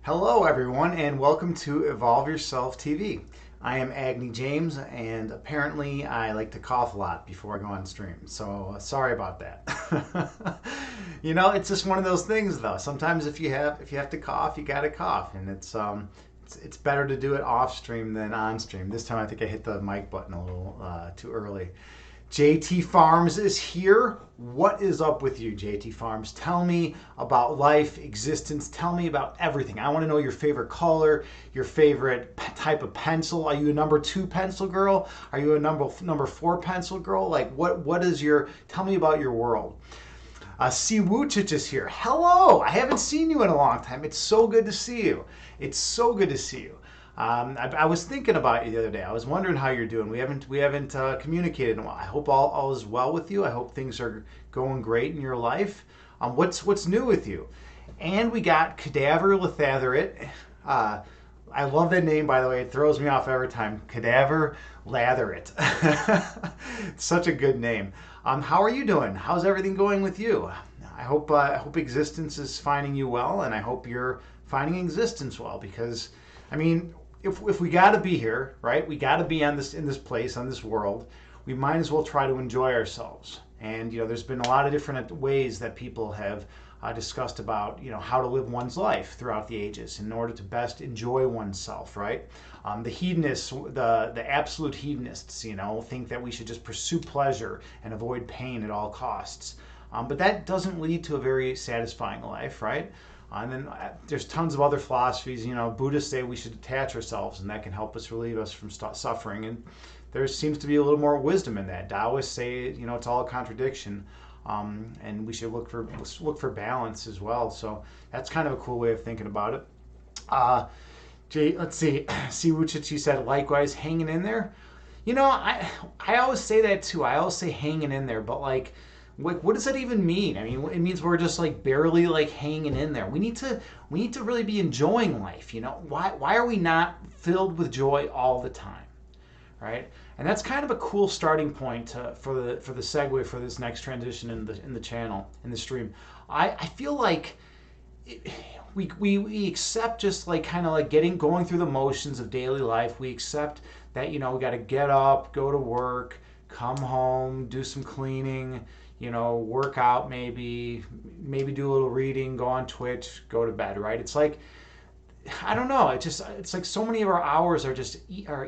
Hello, everyone, and welcome to Evolve Yourself TV. I am Agni James, and apparently I like to cough a lot before I go on stream, so sorry about that. It's just one of those things, though. Sometimes if you have to cough, you gotta cough, and it's better to do it off stream than on stream. This time I think I hit the mic button a little too early. JT Farms is here. What is up with you, JT Farms? Tell me about life, existence. Tell me about everything. I want to know your favorite color, your favorite type of pencil. Are you a number 2 pencil girl? Are you a number 4 pencil girl? Like what is your? Tell me about your world. C. Wuchich is here. Hello. I haven't seen you in a long time. It's so good to see you. It's so good to see you. I was thinking about you the other day. I was wondering how you're doing. We haven't communicated in a while. I hope all is well with you. I hope things are going great in your life. What's new with you? And we got Cadaver Lathatherit. I love that name, by the way. It throws me off every time. Cadaver Latherit. Such a good name. How are you doing? How's everything going with you? I hope existence is finding you well, and I hope you're finding existence well. Because, I mean, if we got to be here, right? We got to be in this place, on this world. We might as well try to enjoy ourselves. And there's been a lot of different ways that people have discussed about how to live one's life throughout the ages in order to best enjoy oneself, right? The hedonists, the absolute hedonists, think that we should just pursue pleasure and avoid pain at all costs. But that doesn't lead to a very satisfying life, right? And then there's tons of other philosophies. Buddhists say we should detach ourselves, and that can help us relieve us from suffering. And there seems to be a little more wisdom in that. Taoists say it's all a contradiction, and we should look for balance as well. So that's kind of a cool way of thinking about it. Let's see. See Wuchichi said likewise, hanging in there. I always say that too. I always say hanging in there, but like what does that even mean? I mean, it means we're just like barely like hanging in there. We need to really be enjoying life. Why are we not filled with joy all the time, right? And that's kind of a cool starting point for the segue for this next transition in the channel, in the stream. I feel like we accept just like kind of like going through the motions of daily life. We accept that we got to get up, go to work, come home, do some cleaning, work out, maybe do a little reading, go on Twitch, go to bed, right? It's like, I don't know. It's like so many of our hours are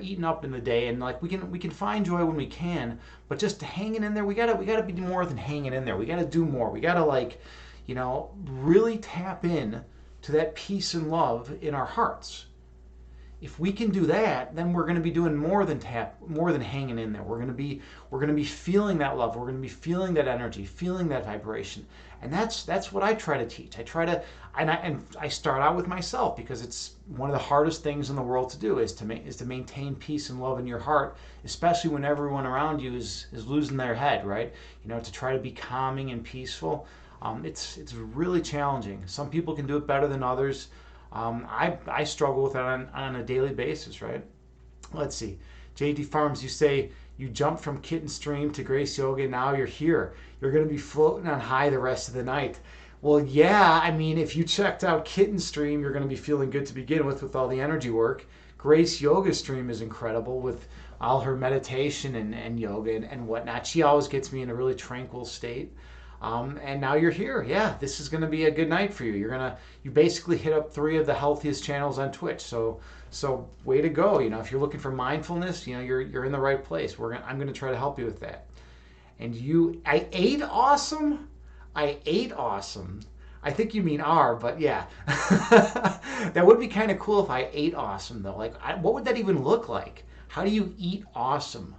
eaten up in the day, and like we can find joy when we can, but just hanging in there, we gotta be more than hanging in there. We gotta do more. We gotta really tap in to that peace and love in our hearts. If we can do that, then we're going to be doing more than hanging in there. We're going to be feeling that love. We're going to be feeling that energy, feeling that vibration, and that's what I try to teach. I start out with myself, because it's one of the hardest things in the world to do is to maintain peace and love in your heart, especially when everyone around you is losing their head, right? To try to be calming and peaceful. It's really challenging. Some people can do it better than others. I struggle with that on a daily basis, right? Let's see. JD Farms, you say you jumped from Kitten Stream to Grace Yoga, now you're here. You're going to be floating on high the rest of the night. Well, yeah, I mean, if you checked out Kitten Stream, you're going to be feeling good to begin with all the energy work. Grace Yoga Stream is incredible with all her meditation and yoga and whatnot. She always gets me in a really tranquil state. And now you're here. Yeah, this is going to be a good night for you. You basically hit up 3 of the healthiest channels on Twitch. So way to go. If you're looking for mindfulness, you're in the right place. I'm going to try to help you with that. And I ate awesome. I ate awesome. I think you mean R, but yeah. That would be kind of cool if I ate awesome though. Like, what would that even look like? How do you eat awesome?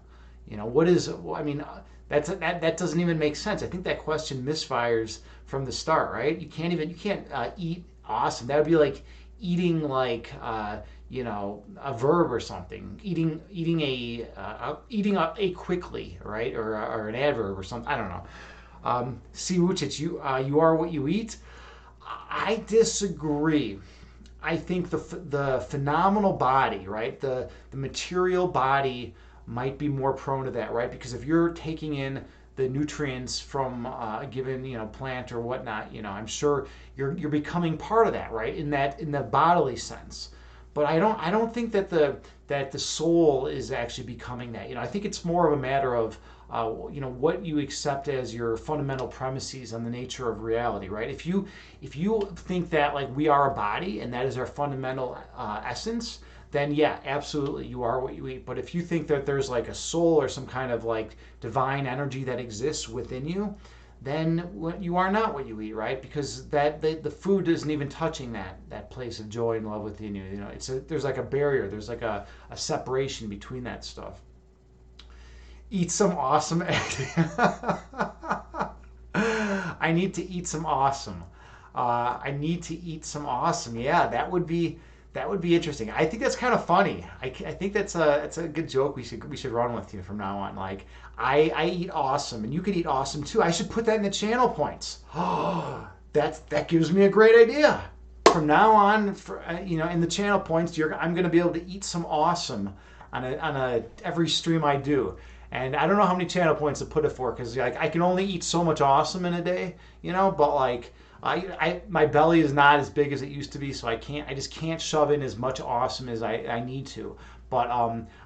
That doesn't even make sense. I think that question misfires from the start, right? You can't eat awesome. That would be like eating like a verb or something. Eating a quickly, right? Or an adverb or something. I don't know. See Wuchich, you are what you eat. I disagree. I think the phenomenal body, right? The material body might be more prone to that, right? Because if you're taking in the nutrients from a given plant or whatnot. I'm sure you're becoming part of that, right? In the bodily sense. But I don't think that the soul is actually becoming that. I think it's more of a matter of what you accept as your fundamental premises on the nature of reality, right? If you think that like we are a body and that is our fundamental essence, then yeah, absolutely, you are what you eat. But if you think that there's like a soul or some kind of like divine energy that exists within you, then you are not what you eat, right? Because the food isn't even touching that place of joy and love within you. There's like a barrier, there's like a separation between that stuff. Eat some awesome egg. I need to eat some awesome. I need to eat some awesome. Yeah, that would be interesting. I think that's kind of funny. I think that's a good joke we should run with you from now on. Like I eat awesome, and you could eat awesome too. I should put that in the channel points. Oh, that gives me a great idea. From now on, in the channel points, I'm going to be able to eat some awesome on a every stream I do. And I don't know how many channel points to put it for, because like I can only eat so much awesome in a day, but like my belly is not as big as it used to be, so I just can't shove in as much awesome as I need to. But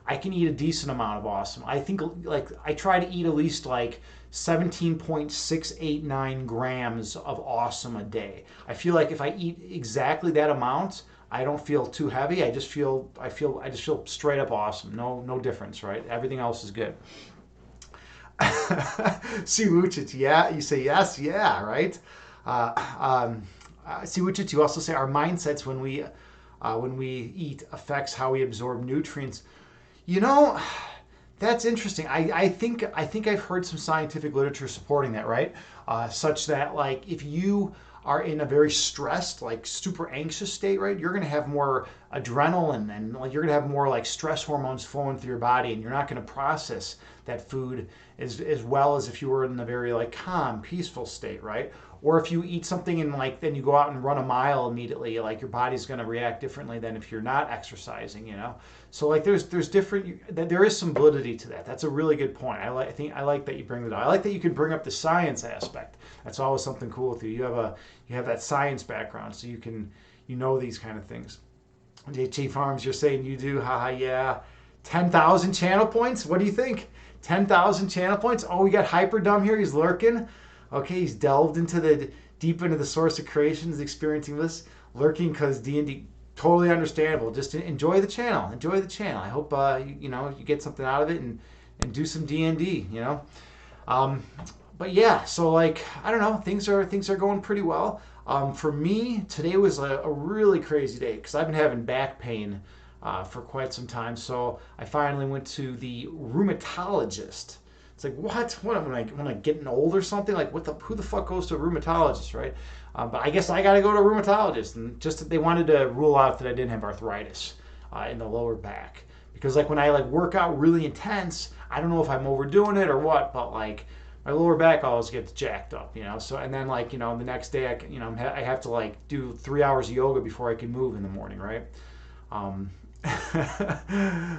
I can eat a decent amount of awesome. I think like I try to eat at least like 17.689 grams of awesome a day. I feel like if I eat exactly that amount, I don't feel too heavy. I just feel straight up awesome. No difference, right? Everything else is good. See Wuchit, yeah. You say yes, yeah, right. See Wuchit, you also say our mindsets when we eat affects how we absorb nutrients. You know, that's interesting. I think I've heard some scientific literature supporting that, right? Such that like if you are in a very stressed, like super anxious state, right, you're going to have more adrenaline and like you're going to have more like stress hormones flowing through your body, and you're not going to process that food as well as if you were in a very like calm, peaceful state, right? Or if you eat something and like then you go out and run a mile immediately, like your body's going to react differently than if you're not exercising. So like there is some validity to that. That's a really good point. I like that you bring that up. I like that you can bring up the science aspect. That's always something cool with you. You have that science background, so you know these kind of things. JT Farms, you're saying you do, haha, yeah. 10,000 channel points? What do you think? 10,000 channel points? Oh, we got Hyperdumb here. He's lurking. Okay, he's delved deep into the source of creation. He's experiencing this. Lurking because D&D, totally understandable. Just enjoy the channel. Enjoy the channel. I hope you get something out of it and do some D&D, But yeah, so like, I don't know, things are going pretty well. For me, today was a really crazy day because I've been having back pain for quite some time. So I finally went to the rheumatologist. It's like, what am I getting old or something? Like, who the fuck goes to a rheumatologist, right? But I guess I got to go to a rheumatologist, and just they wanted to rule out that I didn't have arthritis in the lower back, because like when I like work out really intense, I don't know if I'm overdoing it or what, but like my lower back always gets jacked up, So and then like the next day I have to like do 3 hours of yoga before I can move in the morning, right?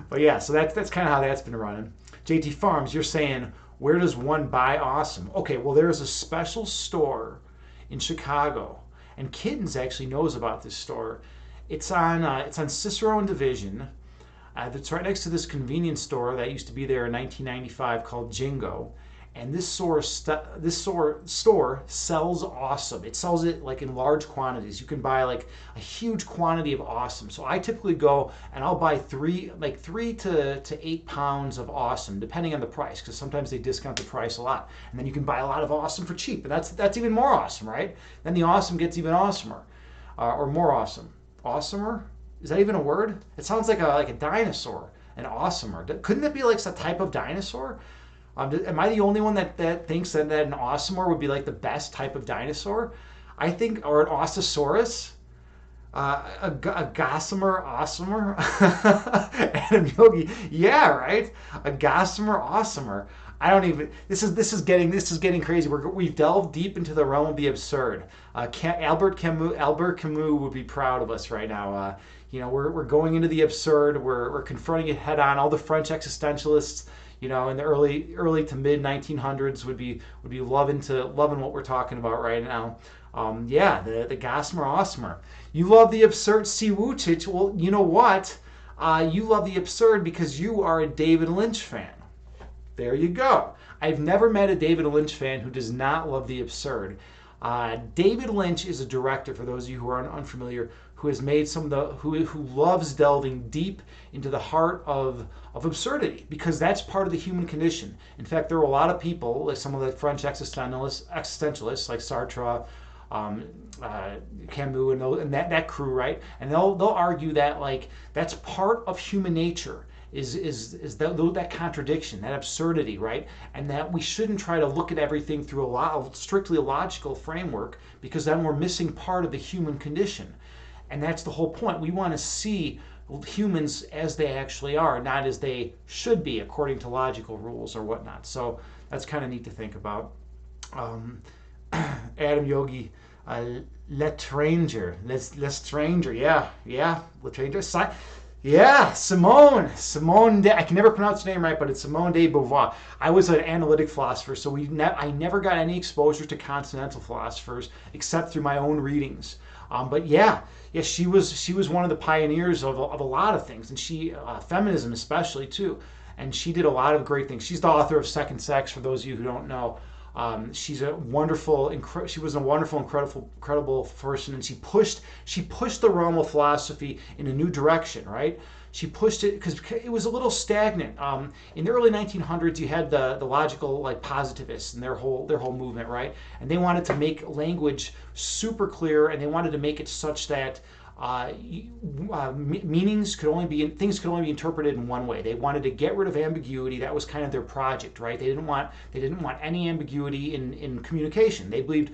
But yeah, so that's kind of how that's been running. JT Farms, you're saying, where does one buy awesome? Okay, well, there's a special store in Chicago, and Kittens actually knows about this store. It's on Cicero and Division. It's right next to this convenience store that used to be there in 1995 called Jingo. And this store sells awesome. It sells it like in large quantities. You can buy like a huge quantity of awesome. So I typically go and I'll buy three to 8 pounds of awesome, depending on the price, because sometimes they discount the price a lot. And then you can buy a lot of awesome for cheap, and that's even more awesome, right? Then the awesome gets even awesomer, or more awesome. Awesomer? Is that even a word? It sounds like a dinosaur. An awesomer. Couldn't that be like some type of dinosaur? Am I the only one that thinks that an awesomer would be like the best type of dinosaur? I think, or an osteosaurus, a gossamer, awesomer, Adam Yogi. Yeah, right. A gossamer, awesomer. I don't even. This is getting crazy. We've delved deep into the realm of the absurd. Albert Camus would be proud of us right now. We're going into the absurd. We're confronting it head on. All the French existentialists, in the early to mid 1900s would be loving what we're talking about right now. Yeah, the Gossamer Osmer. You love the absurd Siwuchich. Well, you know what? You love the absurd because you are a David Lynch fan. There you go. I've never met a David Lynch fan who does not love the absurd. David Lynch is a director, for those of you who are unfamiliar, who has made some of the who loves delving deep into the heart of absurdity, because that's part of the human condition. In fact, there are a lot of people, like some of the French existentialists like Sartre, um, Camus, and that crew, right? And they'll argue that like that's part of human nature. Is that contradiction, that absurdity, right? And that we shouldn't try to look at everything through strictly a logical framework, because then we're missing part of the human condition. And that's the whole point. We want to see humans as they actually are, not as they should be according to logical rules or whatnot. So that's kind of neat to think about. Adam Yogi, Lestranger, yeah, Lestranger. Yeah, Simone. I can never pronounce the name right, but it's Simone de Beauvoir. I was an analytic philosopher, so I never got any exposure to continental philosophers except through my own readings. But yeah, she was one of the pioneers of a lot of things, and feminism especially too. And she did a lot of great things. She's the author of Second Sex, for those of you who don't know. She was a wonderful, incredible person, and she pushed the realm of philosophy in a new direction, right? She pushed it because it was a little stagnant. In the early 1900s, you had the logical like positivists and their whole movement, right? And they wanted to make language super clear, and they wanted to make it such that things could only be interpreted in one way. They wanted to get rid of ambiguity. That was kind of their project, right? They didn't want any ambiguity in communication. They believed,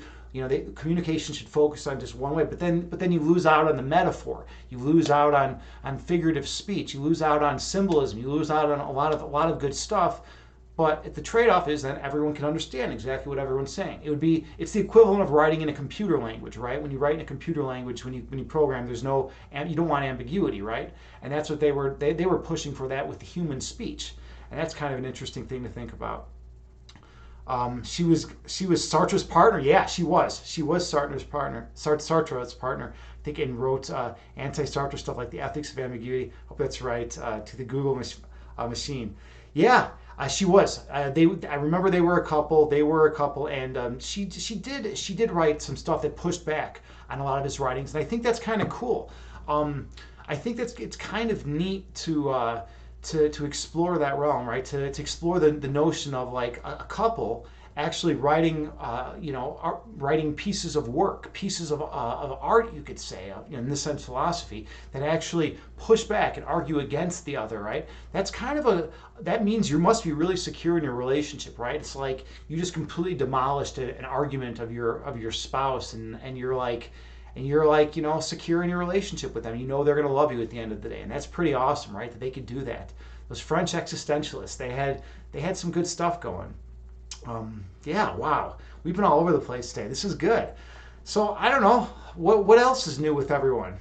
communication should focus on just one way. But then you lose out on the metaphor. You lose out on figurative speech. You lose out on symbolism. You lose out on a lot of good stuff. But the trade-off is that everyone can understand exactly what everyone's saying. It's the equivalent of writing in a computer language, right? When you write in a computer language, when you program, you don't want ambiguity, right? And that's what they were pushing for, that with the human speech. And that's kind of an interesting thing to think about. She was Sartre's partner. Yeah, she was Sartre's partner. I think, and wrote anti-Sartre stuff like The Ethics of Ambiguity. Hope that's right. To the Google machine. Yeah. She was. I remember they were a couple. And she did write some stuff that pushed back on a lot of his writings, and I think that's kind of cool. I think it's kind of neat to explore that realm, right? To explore the notion of like a couple actually writing, writing pieces of work, pieces of art, you could say, in this sense, philosophy, that actually push back and argue against the other, right? That's kind of that means you must be really secure in your relationship, right? It's like you just completely demolished an argument of your spouse, and you're like, secure in your relationship with them. They're going to love you at the end of the day, and that's pretty awesome, right? That they could do that. Those French existentialists, they had some good stuff going. Yeah, wow. We've been all over the place today. This is good. So I don't know what else is new with everyone.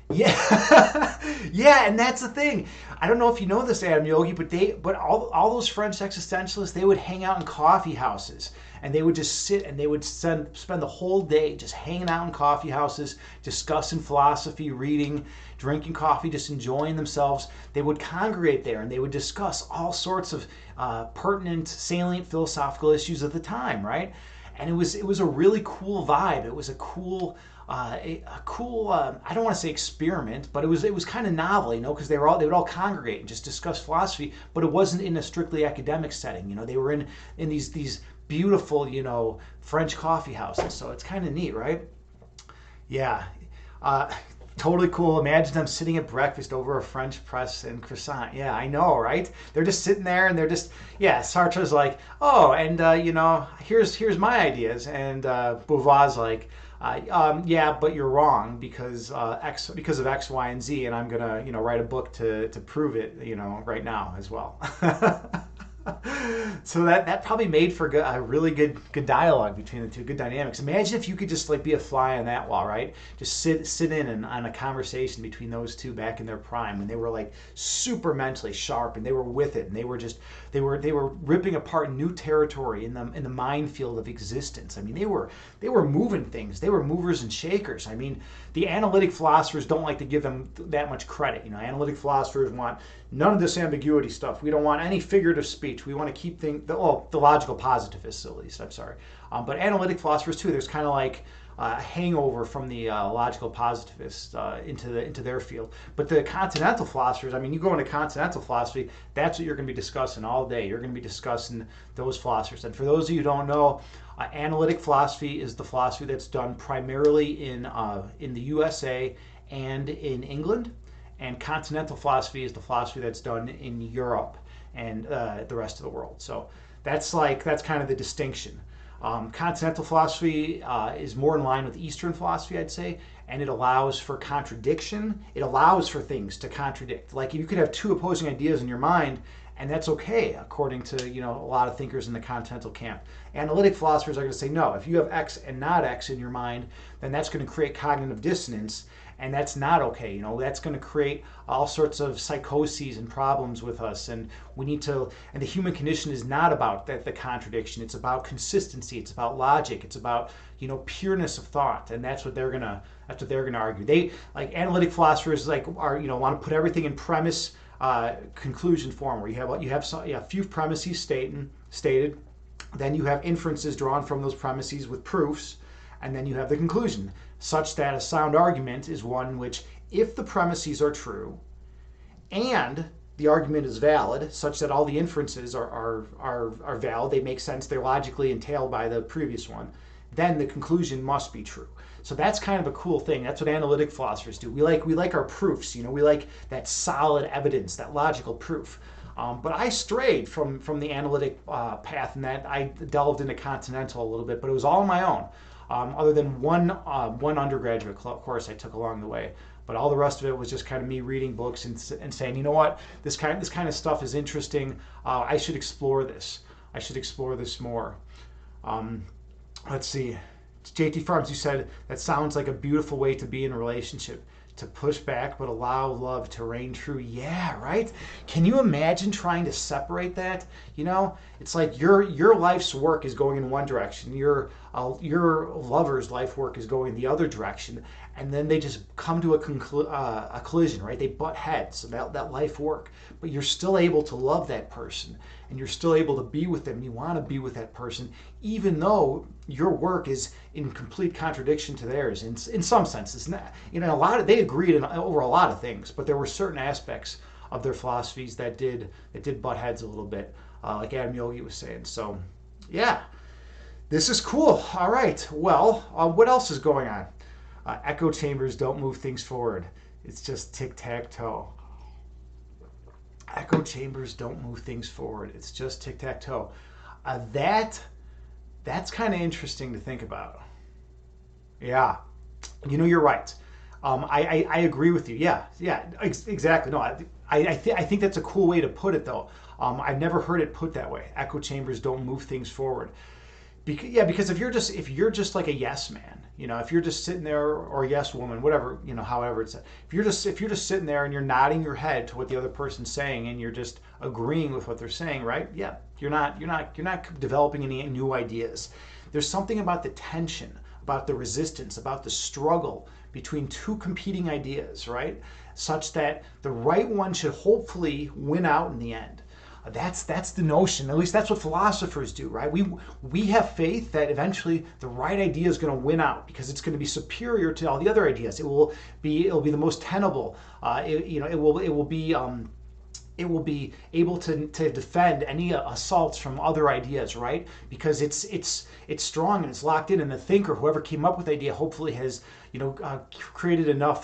Yeah, yeah, and that's the thing. I don't know if you know this, Adam Yogi, but all those French existentialists, they would hang out in coffee houses, and they would just sit and they would spend the whole day just hanging out in coffee houses, discussing philosophy, reading, drinking coffee, just enjoying themselves. They would congregate there and they would discuss all sorts of pertinent, salient philosophical issues of the time, right? And it was a really cool vibe. It was a cool. I don't want to say experiment, but it was kind of novel, because they would all congregate and just discuss philosophy, but it wasn't in a strictly academic setting. They were in these beautiful, French coffee houses. So it's kind of neat, right? Yeah. Totally cool. Imagine them sitting at breakfast over a French press and croissant. Yeah, I know, right? They're just sitting there and they're just, yeah, Sartre's like, oh, and, here's my ideas. And Beauvoir's like, yeah, but you're wrong because of X, Y, and Z, and I'm gonna, write a book to prove it, right now as well. So that probably made for a really good dialogue between the two, good dynamics. Imagine if you could just like be a fly on that wall, right? Just sit in and on a conversation between those two back in their prime when they were like super mentally sharp and they were with it and they were ripping apart new territory in the minefield of existence. I mean, they were moving things. They were movers and shakers. I mean, the analytic philosophers don't like to give them that much credit. You know, analytic philosophers want none of this ambiguity stuff. We don't want any figurative speech. We want to keep things, the logical positivists at least, I'm sorry. But analytic philosophers too, there's kind of like a hangover from the logical positivists into their field. But the continental philosophers, I mean, you go into continental philosophy, that's what you're going to be discussing all day. You're going to be discussing those philosophers. And for those of you who don't know, analytic philosophy is the philosophy that's done primarily in the USA and in England. And continental philosophy is the philosophy that's done in Europe and the rest of the world. So that's kind of the distinction. Continental philosophy is more in line with Eastern philosophy, I'd say, and it allows for contradiction. It allows for things to contradict. Like you could have two opposing ideas in your mind, and that's okay, according to a lot of thinkers in the continental camp. Analytic philosophers are going to say, no, if you have X and not X in your mind, then that's going to create cognitive dissonance, and that's not okay. That's going to create all sorts of psychoses and problems with us, and we need to. And the human condition is not about the contradiction. It's about consistency. It's about logic. It's about pureness of thought, and that's what they're gonna argue. They like analytic philosophers want to put everything in premise conclusion form, where you have a few premises stated, then you have inferences drawn from those premises with proofs, and then you have the conclusion, such that a sound argument is one which, if the premises are true and the argument is valid, such that all the inferences are valid, they make sense, they're logically entailed by the previous one, then the conclusion must be true. So that's kind of a cool thing. That's what analytic philosophers do. We like our proofs. We like that solid evidence, that logical proof. But I strayed from the analytic path, and that I delved into continental a little bit, but it was all on my own. Other than one undergraduate course I took along the way, but all the rest of it was just kind of me reading books and saying, you know what, this kind of stuff is interesting. I should explore this. I should explore this more. Let's see. JT Farms, you said that sounds like a beautiful way to be in a relationship. To push back but allow love to reign true. Yeah, right? Can you imagine trying to separate that? It's like your life's work is going in one direction, your lover's life work is going the other direction, and then they just come to a collision, right? They butt heads about that life work, but you're still able to love that person, and you're still able to be with them. You want to be with that person, even though your work is in complete contradiction to theirs. In some sense, it's not. A lot of they agreed over a lot of things, but there were certain aspects of their philosophies that did butt heads a little bit, like Adam Yogi was saying. So, yeah, this is cool. All right. Well, what else is going on? Echo chambers don't move things forward. It's just tic-tac-toe. Echo chambers don't move things forward. It's just tic-tac-toe. That's kind of interesting to think about. Yeah, you're right. I agree with you. Yeah, exactly. No, I think that's a cool way to put it, though. I've never heard it put that way. Echo chambers don't move things forward. Because if you're just like a yes man, if you're just sitting there, or a yes woman, whatever, however it's, if you're just sitting there and you're nodding your head to what the other person's saying and you're just agreeing with what they're saying, right? Yeah, you're not developing any new ideas. There's something about the tension, about the resistance, about the struggle between two competing ideas, right? Such that the right one should hopefully win out in the end. That's the notion. At least that's what philosophers do, right? We have faith that eventually the right idea is going to win out because it's going to be superior to all the other ideas. It'll be the most tenable. It will be able to defend any assaults from other ideas, right? Because it's strong and it's locked in, and the thinker, whoever came up with the idea, hopefully has created enough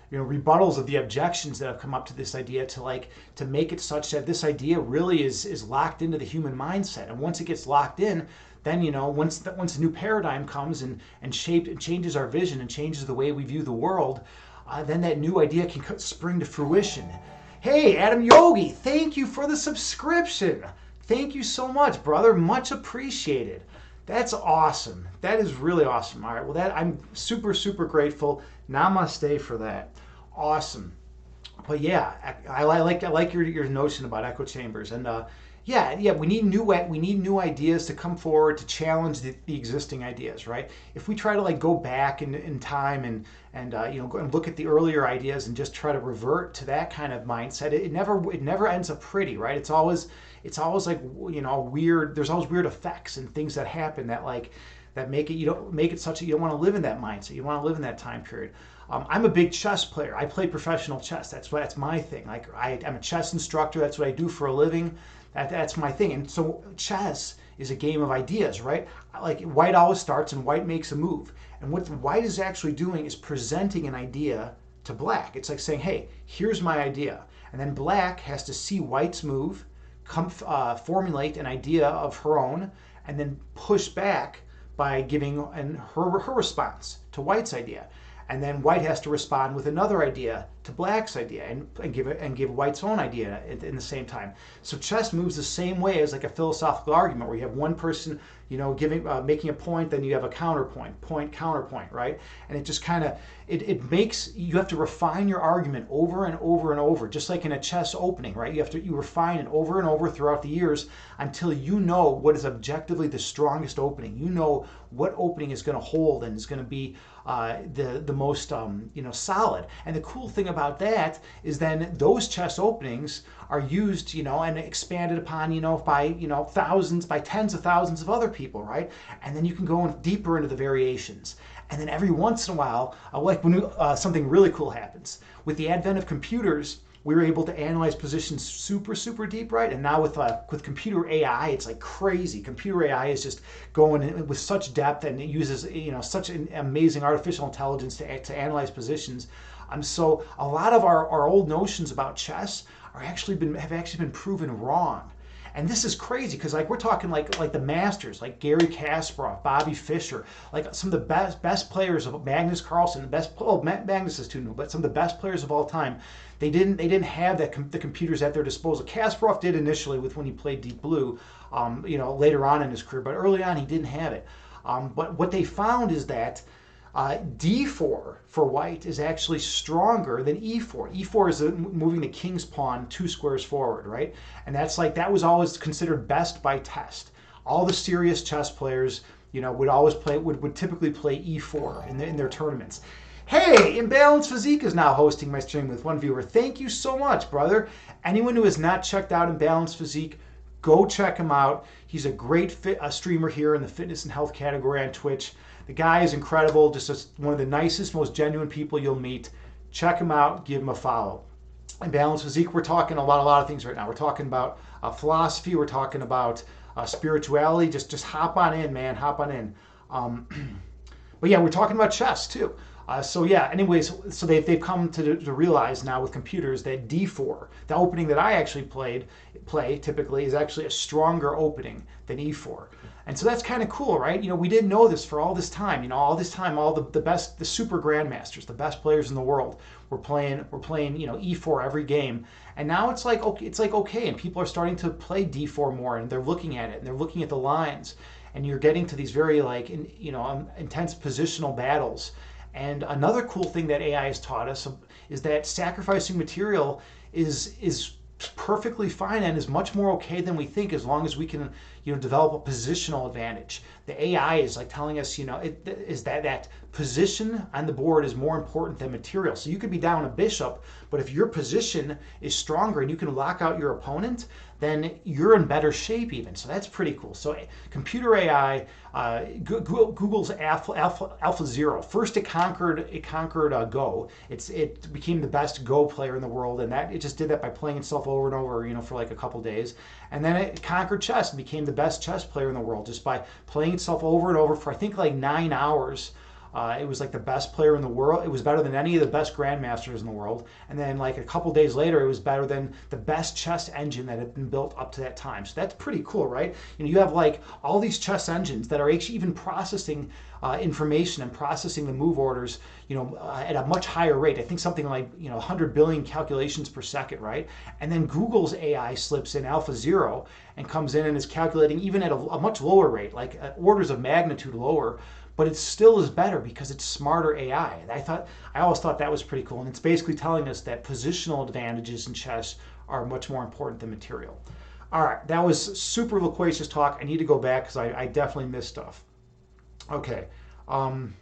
rebuttals of the objections that have come up to this idea to make it such that this idea really is locked into the human mindset. And once it gets locked in, then once a new paradigm comes and changes our vision and changes the way we view the world, then that new idea can spring to fruition. Hey, Adam Yogi, thank you for the subscription. Thank you so much, brother. Much appreciated. That's awesome. That is really awesome. All right, well, that I'm super, super grateful. Namaste for that. Awesome. But yeah, I like your notion about echo chambers, and yeah, we need new ideas to come forward to challenge the existing ideas, right? If we try to like go back in time and go and look at the earlier ideas and just try to revert to that kind of mindset, it never ends up pretty, right? It's always like weird. There's always weird effects and things that happen that make it you don't make it such that you don't want to live in that mindset. You want to live in that time period. I'm a big chess player. I play professional chess. That's my thing. Like I'm a chess instructor. That's what I do for a living. That's my thing. And so chess is a game of ideas, right? Like white always starts and white makes a move. And what white is actually doing is presenting an idea to black. It's like saying, hey, here's my idea. And then black has to see white's move, formulate an idea of her own, and then push back by giving her response to white's idea. And then white has to respond with another idea to black's idea and give white's own idea in the same time. So chess moves the same way as like a philosophical argument where you have one person, making a point, then you have a counterpoint, counterpoint, right? And it just kind of it makes you have to refine your argument over and over and over, just like in a chess opening, right? You refine it over and over throughout the years until you know what is objectively the strongest opening. You know what opening is going to hold and is going to be the most solid. And the cool thing about that is then those chess openings are used and expanded upon by thousands, by tens of thousands of other people, right? And then you can go deeper into the variations. And then every once in a while, like when something really cool happens with the advent of computers. We were able to analyze positions super, super deep, right? And now with computer AI, it's like crazy. Computer AI is just going in with such depth, and it uses such an amazing artificial intelligence to analyze positions. So a lot of our old notions about chess have actually been proven wrong. And this is crazy because we're talking like the masters, like Gary Kasparov, Bobby Fischer, like some of the best players of Magnus Carlsen, Magnus is too new, but some of the best players of all time. They didn't have the computers at their disposal. Kasparov did initially when he played Deep Blue, later on in his career, but early on he didn't have it. But what they found is that D4 for white is actually stronger than E4. E4 is moving the king's pawn 2 squares forward, right? And that was always considered best by test. All the serious chess players, would typically play E4 in their tournaments. Hey, Imbalanced Physique is now hosting my stream with one viewer. Thank you so much, brother. Anyone who has not checked out Imbalanced Physique, go check him out. He's a great streamer here in the fitness and health category on Twitch. The guy is incredible, just one of the nicest, most genuine people you'll meet. Check him out, give him a follow. In Balanced Physique, we're talking a lot of things right now. We're talking about philosophy, we're talking about spirituality. Just hop on in, man, hop on in. But yeah, we're talking about chess too. Anyways, so they've come to realize now with computers that D4, the opening that I actually play typically, is actually a stronger opening than E4. And so that's kind of cool, right? We didn't know this for all this time. All the best, the super grandmasters, the best players in the world were playing E4 every game. And now it's like okay, and people are starting to play D4 more, and they're looking at it, and they're looking at the lines, and you're getting to these very intense positional battles. And another cool thing that AI has taught us is that sacrificing material is perfectly fine and is much more okay than we think, as long as we can develop a positional advantage. The AI is telling us is that position on the board is more important than material. So you could be down a bishop, but if your position is stronger and you can lock out your opponent, then you're in better shape even. So that's pretty cool. So computer AI, Google's AlphaZero. First it conquered Go. It became the best Go player in the world, and it just did that by playing itself over and over, for like a couple days. And then it conquered chess and became the best chess player in the world just by playing itself over and over for I think like 9 hours It was like the best player in the world. It was better than any of the best grandmasters in the world. And then like a couple days later, it was better than the best chess engine that had been built up to that time. So that's pretty cool, right? You have like all these chess engines that are actually even processing information and processing the move orders, at a much higher rate. I think something like 100 billion calculations per second, right? And then Google's AI slips in AlphaZero and comes in and is calculating even at a much lower rate, like orders of magnitude lower, but it still is better because it's smarter AI. I always thought that was pretty cool, and it's basically telling us that positional advantages in chess are much more important than material. All right, that was super loquacious talk. I need to go back because I definitely missed stuff. Okay. Adam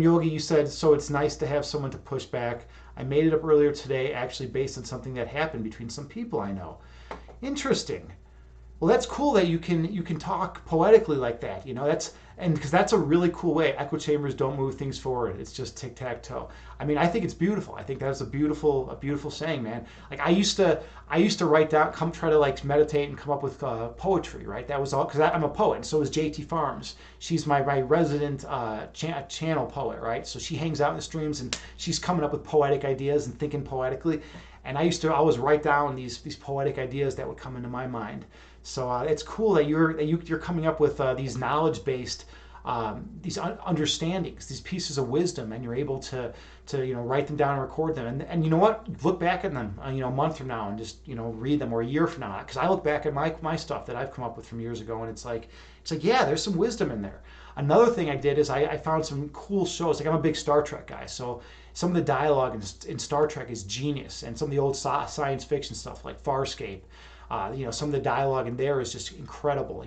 Yogi, you said, so it's nice to have someone to push back. I made it up earlier today, actually based on something that happened between some people I know. Interesting. Well, that's cool that you can talk poetically like that. Because that's a really cool way. Echo chambers don't move things forward. It's just tic tac toe. I mean, I think it's beautiful. I think that's a beautiful saying, man. Like I used to write down, try to like meditate and come up with poetry, right? That was all because I'm a poet, and so is JT Farms. She's my resident channel poet, right? So she hangs out in the streams and she's coming up with poetic ideas and thinking poetically. And I used to always write down these poetic ideas that would come into my mind. So it's cool that you're coming up with these knowledge-based, these understandings, these pieces of wisdom, and you're able to write them down and record them. And you know what? Look back at them, a month from now, and just read them, or a year from now. Because I look back at my stuff that I've come up with from years ago, and it's like yeah, there's some wisdom in there. Another thing I did is I found some cool shows. Like I'm a big Star Trek guy, so some of the dialogue in Star Trek is genius, and some of the old science fiction stuff like Farscape. Some of the dialogue in there is just incredible,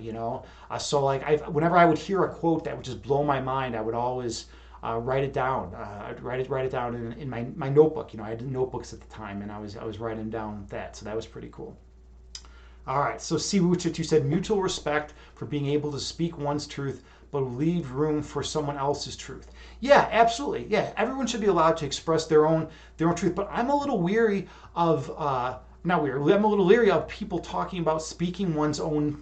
So like whenever I would hear a quote that would just blow my mind, I would always write it down. I'd write it down in my notebook. I had notebooks at the time, and I was writing down that. So that was pretty cool. All right. So C. Wuchit, you said mutual respect for being able to speak one's truth, but leave room for someone else's truth. Yeah, absolutely. Yeah, everyone should be allowed to express their own truth. But I'm a little weary of. Not weird. I'm a little leery of people talking about speaking one's own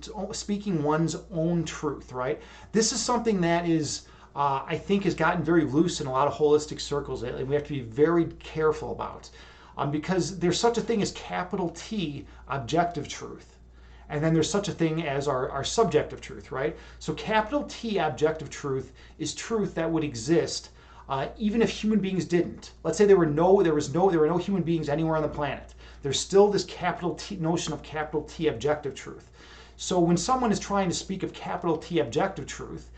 truth. Right. This is something that is, I think, has gotten very loose in a lot of holistic circles, and we have to be very careful about, because there's such a thing as capital T objective truth, and then there's such a thing as our subjective truth. Right. So capital T objective truth is truth that would exist even if human beings didn't. Let's say there were no human beings anywhere on the planet. There's still this capital T notion of capital T objective truth. So when someone is trying to speak of capital T objective truth,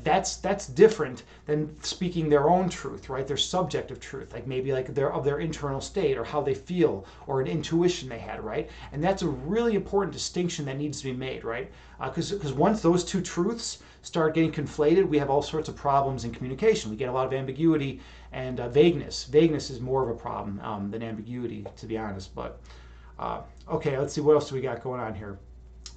that's different than speaking their own truth, right? Their subjective truth, like maybe like their internal state, or how they feel, or an intuition they had, right? And that's a really important distinction that needs to be made, right? Because once those two truths start getting conflated, we have all sorts of problems in communication. We get a lot of ambiguity and vagueness. Vagueness is more of a problem than ambiguity, to be honest. But okay, let's see, what else do we got going on here?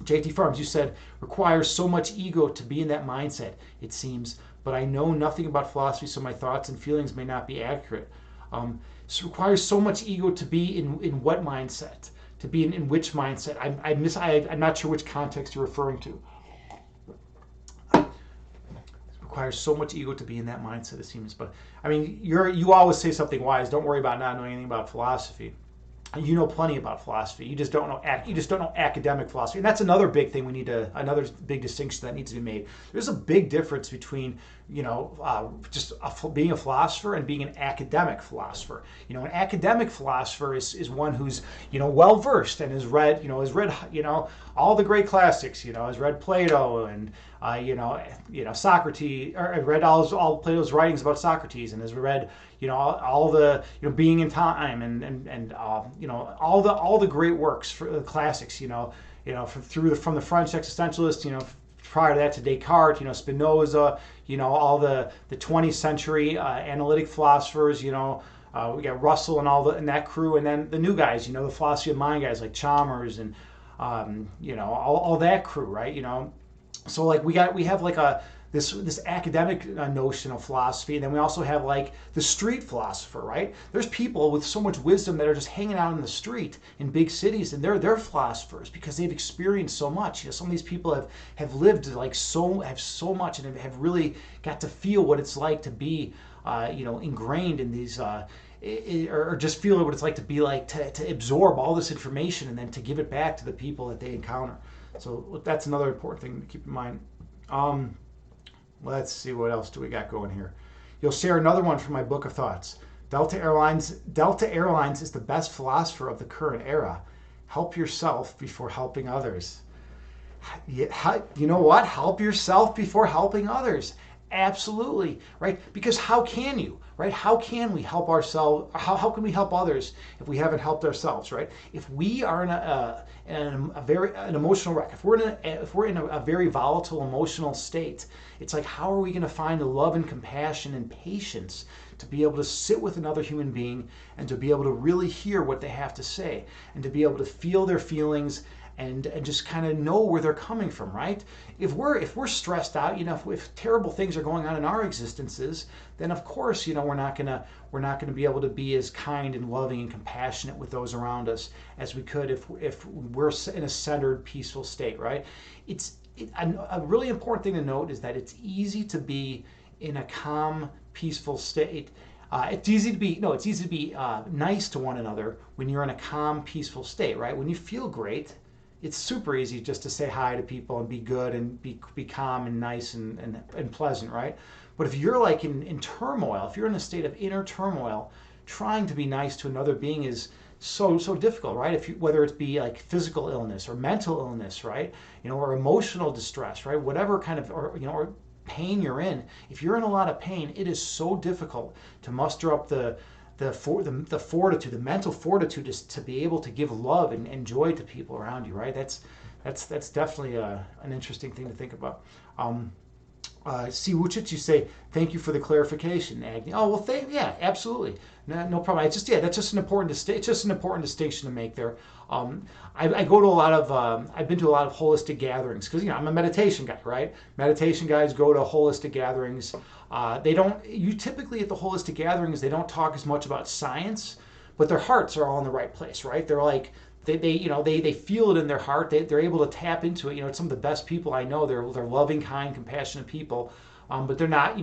JT Farms, you said, requires so much ego to be in that mindset, it seems, but I know nothing about philosophy, so my thoughts and feelings may not be accurate. So it requires so much ego to be in what mindset? To be in which mindset? I'm not sure which context you're referring to. It requires so much ego to be in that mindset, it seems. But I mean, you always say something wise. Don't worry about not knowing anything about philosophy. You know plenty about philosophy. You just don't know academic philosophy, and that's another big thing another big distinction that needs to be made. There's a big difference between being a philosopher and being an academic philosopher. An academic philosopher is one who's well versed and has read all the great classics. Has read Plato and Socrates, or read all Plato's writings about Socrates, and has read all the Being in Time and all the great works for the classics. From the French existentialists, prior to that to Descartes, Spinoza, all the 20th century analytic philosophers. We got Russell and that crew, and then the new guys. The philosophy of mind guys like Chalmers and all that crew, right? So like we have like this academic notion of philosophy, and then we also have like the street philosopher, right? There's people with so much wisdom that are just hanging out in the street in big cities, and they're philosophers because they've experienced so much. Some of these people have lived like have so much, and have really got to feel what it's like to be ingrained in these. Or just feel what it's like to be like to absorb all this information and then to give it back to the people that they encounter. So that's another important thing to keep in mind. Let's see, what else do we got going here? You'll share another one from my book of thoughts. Delta Airlines is the best philosopher of the current era. Help yourself before helping others. You know what? Help yourself before helping others. Absolutely, right? Because how can you, right? How can we help ourselves? How can we help others if we haven't helped ourselves, right? If we are in an emotional wreck, if we're in a very volatile emotional state, it's like, how are we going to find the love and compassion and patience to be able to sit with another human being and to be able to really hear what they have to say and to be able to feel their feelings and just kind of know where they're coming from, right? If we're stressed out, if terrible things are going on in our existences, then of course, we're not gonna be able to be as kind and loving and compassionate with those around us as we could if we're in a centered, peaceful state, right? A really important thing to note is that it's easy to be in a calm, peaceful state. It's easy to be nice to one another when you're in a calm, peaceful state, right? When you feel great, it's super easy just to say hi to people and be good and be calm and nice and pleasant, right? But if you're like in turmoil, if you're in a state of inner turmoil, trying to be nice to another being is so difficult, right? Whether it be like physical illness or mental illness, right? Or emotional distress, right? Whatever kind of or pain you're in, if you're in a lot of pain, it is so difficult to muster up the fortitude, the mental fortitude to be able to give love and joy to people around you, right? That's definitely an interesting thing to think about. See, Wuchit, you say, thank you for the clarification, Agni. Oh, well, yeah, absolutely. No problem. That's just an important distinction to make there. I go to a lot of, I've been to a lot of holistic gatherings because, I'm a meditation guy, right? Meditation guys go to holistic gatherings. You typically at the holistic gatherings, they don't talk as much about science, but their hearts are all in the right place, right? They're like, they feel it in their heart. They're able to tap into it. It's some of the best people I know. They're loving, kind, compassionate people, but they're not,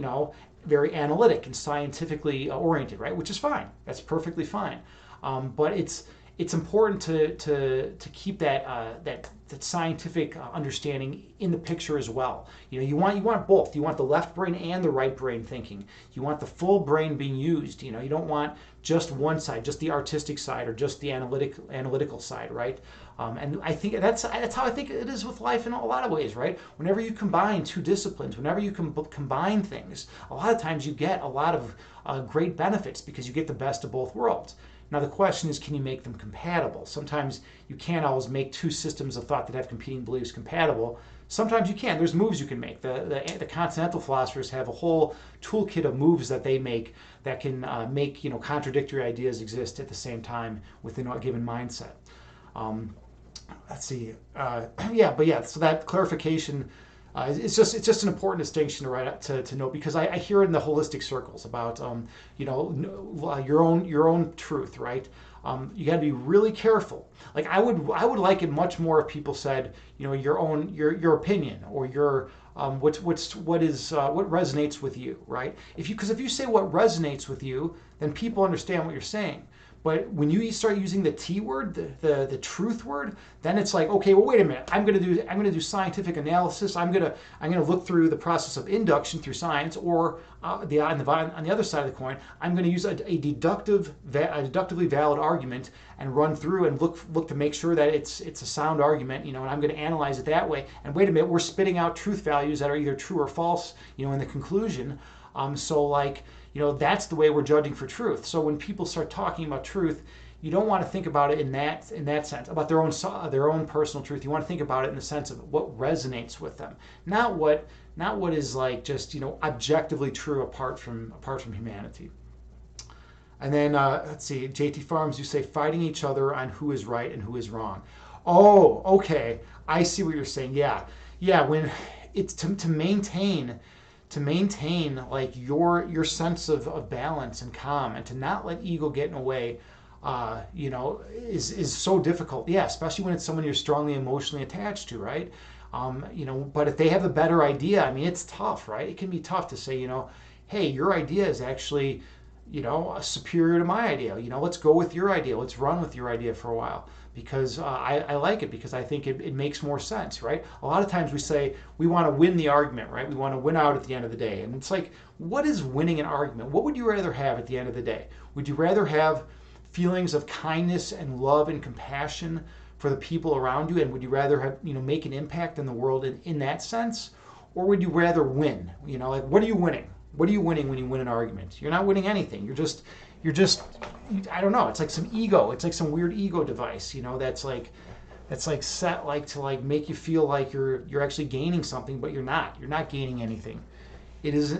very analytic and scientifically oriented, right? Which is fine. That's perfectly fine. But it's important to keep that scientific understanding in the picture as well. You want both. You want the left brain and the right brain thinking. You want the full brain being used. You don't want just one side, just the artistic side or just the analytical side, right? And I think that's how I think it is with life in a lot of ways, right? Whenever you combine two disciplines, whenever you combine things, a lot of times you get a lot of great benefits because you get the best of both worlds. Now the question is, can you make them compatible? Sometimes you can't always make two systems of thought that have competing beliefs compatible. Sometimes you can. There's moves you can make. The continental philosophers have a whole toolkit of moves that they make that can make contradictory ideas exist at the same time within a given mindset. Let's see. So that clarification. It's just an important distinction to note because I hear it in the holistic circles about your own truth, right? You got to be really careful. Like I would like it much more if people said your opinion or your what resonates with you, right? Because if you say what resonates with you, then people understand what you're saying. But when you start using the T word, the truth word, then it's like, okay, well, wait a minute. I'm gonna do scientific analysis. I'm gonna look through the process of induction through science, or on the other side of the coin, I'm gonna use a deductively valid argument and run through and look to make sure that it's a sound argument, and I'm gonna analyze it that way. And wait a minute, we're spitting out truth values that are either true or false, in the conclusion. That's the way we're judging for truth. So when people start talking about truth, you don't want to think about it in that sense, about their own personal truth. You want to think about it in the sense of what resonates with them, not what is like just objectively true apart from humanity. And then let's see, JT Farms, you say fighting each other on who is right and who is wrong. Oh, okay, I see what you're saying. Yeah. When it's to maintain to maintain like your sense of balance and calm, and to not let ego get in the way, is so difficult. Yeah, especially when it's someone you're strongly emotionally attached to, right? But if they have a better idea, I mean, it's tough, right? It can be tough to say, hey, your idea is actually, superior to my idea. Let's go with your idea. Let's run with your idea for a while because I like it, because I think it makes more sense, right? A lot of times we say we want to win the argument, right? We want to win out at the end of the day. And it's like, what is winning an argument? What would you rather have at the end of the day? Would you rather have feelings of kindness and love and compassion for the people around you? And would you rather have, make an impact in the world in that sense? Or would you rather win? Like, what are you winning? What are you winning when you win an argument? You're not winning anything. You're just, I don't know. It's like some ego. It's like some weird ego device, that's like set like to like make you feel like you're actually gaining something, but you're not. You're not gaining anything. It is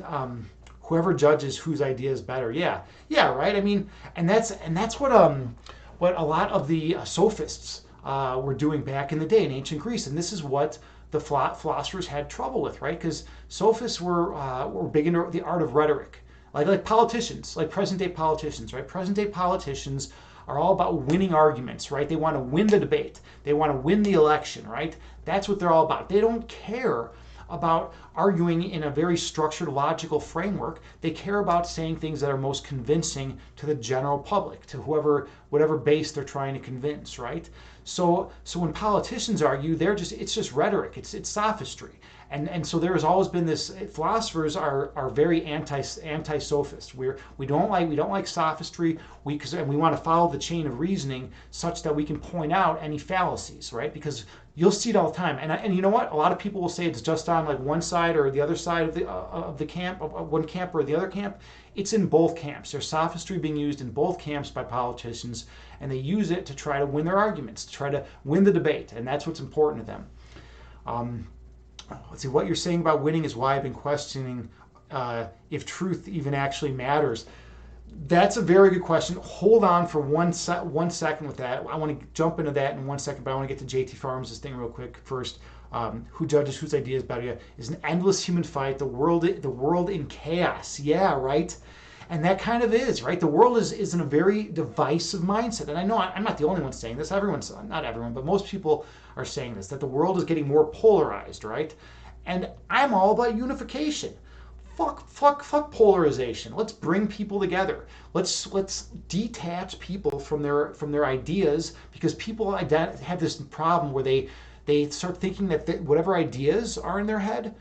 whoever judges whose idea is better. Yeah, right. I mean, and that's what a lot of the sophists were doing back in the day in ancient Greece, and this is what the philosophers had trouble with, right? Because sophists were big into the art of rhetoric, like politicians, like present day politicians, right? Present day politicians are all about winning arguments, right? They want to win the debate, they want to win the election, right? That's what they're all about. They don't care about arguing in a very structured, logical framework. They care about saying things that are most convincing to the general public, to whatever base they're trying to convince, right? So when politicians argue, it's just rhetoric, it's sophistry. And so there has always been this. Philosophers are very anti-sophist. We don't like sophistry. And we want to follow the chain of reasoning such that we can point out any fallacies, right? Because you'll see it all the time. And you know what? A lot of people will say it's just on like one side or the other side of the camp, of one camp or the other camp. It's in both camps. There's sophistry being used in both camps by politicians, and they use it to try to win their arguments, to try to win the debate, and that's what's important to them. Let's see, what you're saying about winning is why I've been questioning if truth even actually matters. That's a very good question. Hold on for one second with that. I want to jump into that in 1 second, but I want to get to JT Farms' thing real quick first. Who judges whose idea is better? Is an endless human fight. The world in chaos. Yeah, right. And that kind of is, right? The world is in a very divisive mindset. And I know I'm not the only one saying this. Not everyone, but most people are saying this, that the world is getting more polarized, right? And I'm all about unification. Fuck polarization. Let's bring people together. Let's detach people from their ideas, because people have this problem where they start thinking that whatever ideas are in their head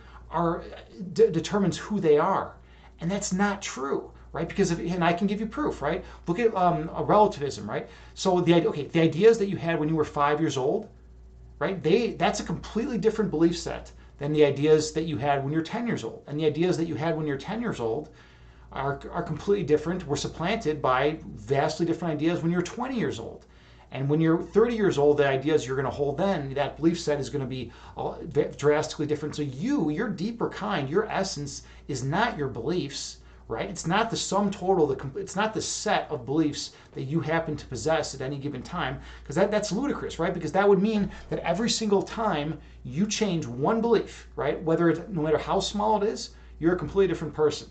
determines who they are. And that's not true, right? Because and I can give you proof, right? Look at a relativism, right? So the ideas that you had when you were 5 years old, right? That's a completely different belief set than the ideas that you had when you're 10 years old. And the ideas that you had when you're 10 years old are completely different, were supplanted by vastly different ideas when you're 20 years old. And when you're 30 years old, the ideas you're going to hold then, that belief set is going to be drastically different. So your deeper kind, your essence is not your beliefs, right? It's not the sum total, it's not the set of beliefs that you happen to possess at any given time, because that's ludicrous, right? Because that would mean that every single time you change one belief, right, no matter how small it is, you're a completely different person.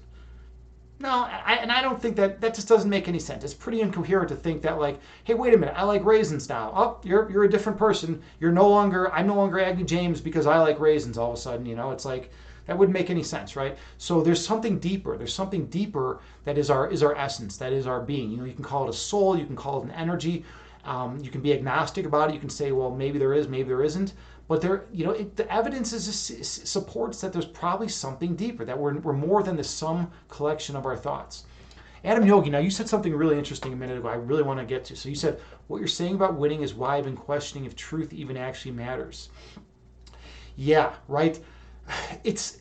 No, I don't think that just doesn't make any sense. It's pretty incoherent to think that, like, hey, wait a minute, I like raisins now. Oh, you're a different person. I'm no longer Agni James because I like raisins all of a sudden. It's like, that wouldn't make any sense, right? So there's something deeper. There's something deeper that is our essence, that is our being. You can call it a soul, you can call it an energy. You can be agnostic about it. You can say, well, maybe there is, maybe there isn't. But the evidence supports that there's probably something deeper, that we're more than the sum collection of our thoughts. Adam Yogi, now you said something really interesting a minute ago I really want to get to. So you said, what you're saying about winning is why I've been questioning if truth even actually matters. Yeah, right. It's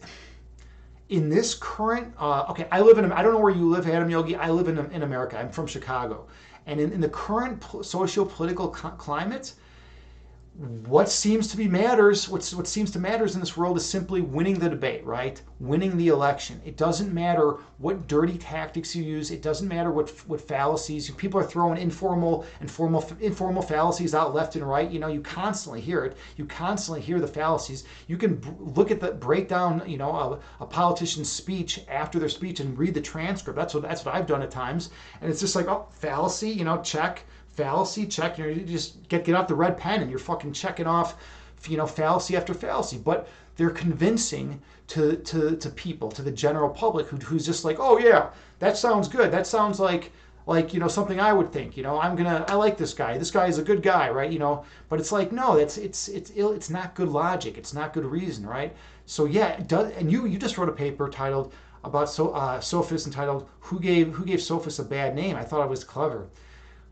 in this current, I don't know where you live, Adam Yogi. I live in America. I'm from Chicago. And in the current socio-political climate, what seems to be matters, what seems to matters in this world is simply winning the debate, right? Winning the election. It doesn't matter what dirty tactics you use. It doesn't matter what fallacies. People are throwing informal fallacies out left and right. You constantly hear it. You constantly hear the fallacies. You can look at the breakdown, a politician's speech after their speech and read the transcript. That's what I've done at times, and it's just like, oh, fallacy, check. Fallacy, check. You just get out the red pen and you're fucking checking off, fallacy after fallacy. But they're convincing to people, to the general public, who's just like, oh yeah, that sounds good. That sounds like something I would think. I like this guy. This guy is a good guy, right? But it's like, no, it's not good logic. It's not good reason, right? So yeah, it does. And you just wrote a paper titled about sophists, entitled "Who Gave Sophists a Bad Name?" I thought it was clever.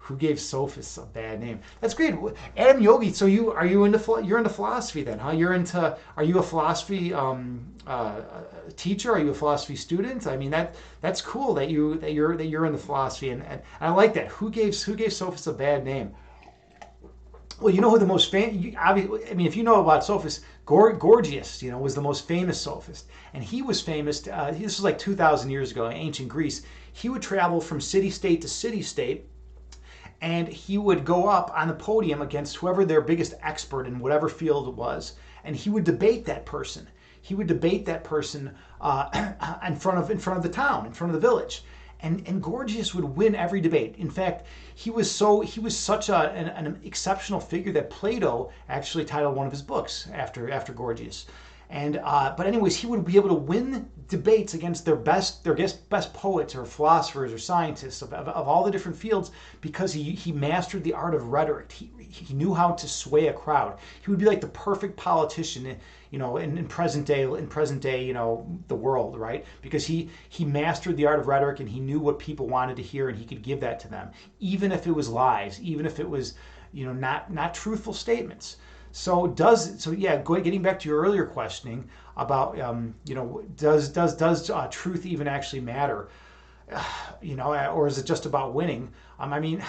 Who gave sophists a bad name? That's great. Adam Yogi, so you're into philosophy then, huh? Are you a philosophy teacher? Are you a philosophy student? I mean, that's cool that you're into philosophy, and I like that. Who gave sophists a bad name? Well, you know who the most famous, I mean, if you know about sophists, Gorgias, was the most famous sophist. And he was famous, this was like 2,000 years ago in ancient Greece. He would travel from city-state to city-state, and he would go up on the podium against whoever their biggest expert in whatever field it was, and he would debate that person. He would debate that person in front of the town, in front of the village, and Gorgias would win every debate. In fact, he was such an exceptional figure that Plato actually titled one of his books after Gorgias. And but anyways, he would be able to win debates against their best poets or philosophers or scientists of all the different fields, because he mastered the art of rhetoric. He knew how to sway a crowd. He would be like the perfect politician, in present day, the world, right? Because he mastered the art of rhetoric, and he knew what people wanted to hear, and he could give that to them, even if it was lies, even if it was, not truthful statements. So getting back to your earlier questioning about, does truth even actually matter, or is it just about winning? I mean,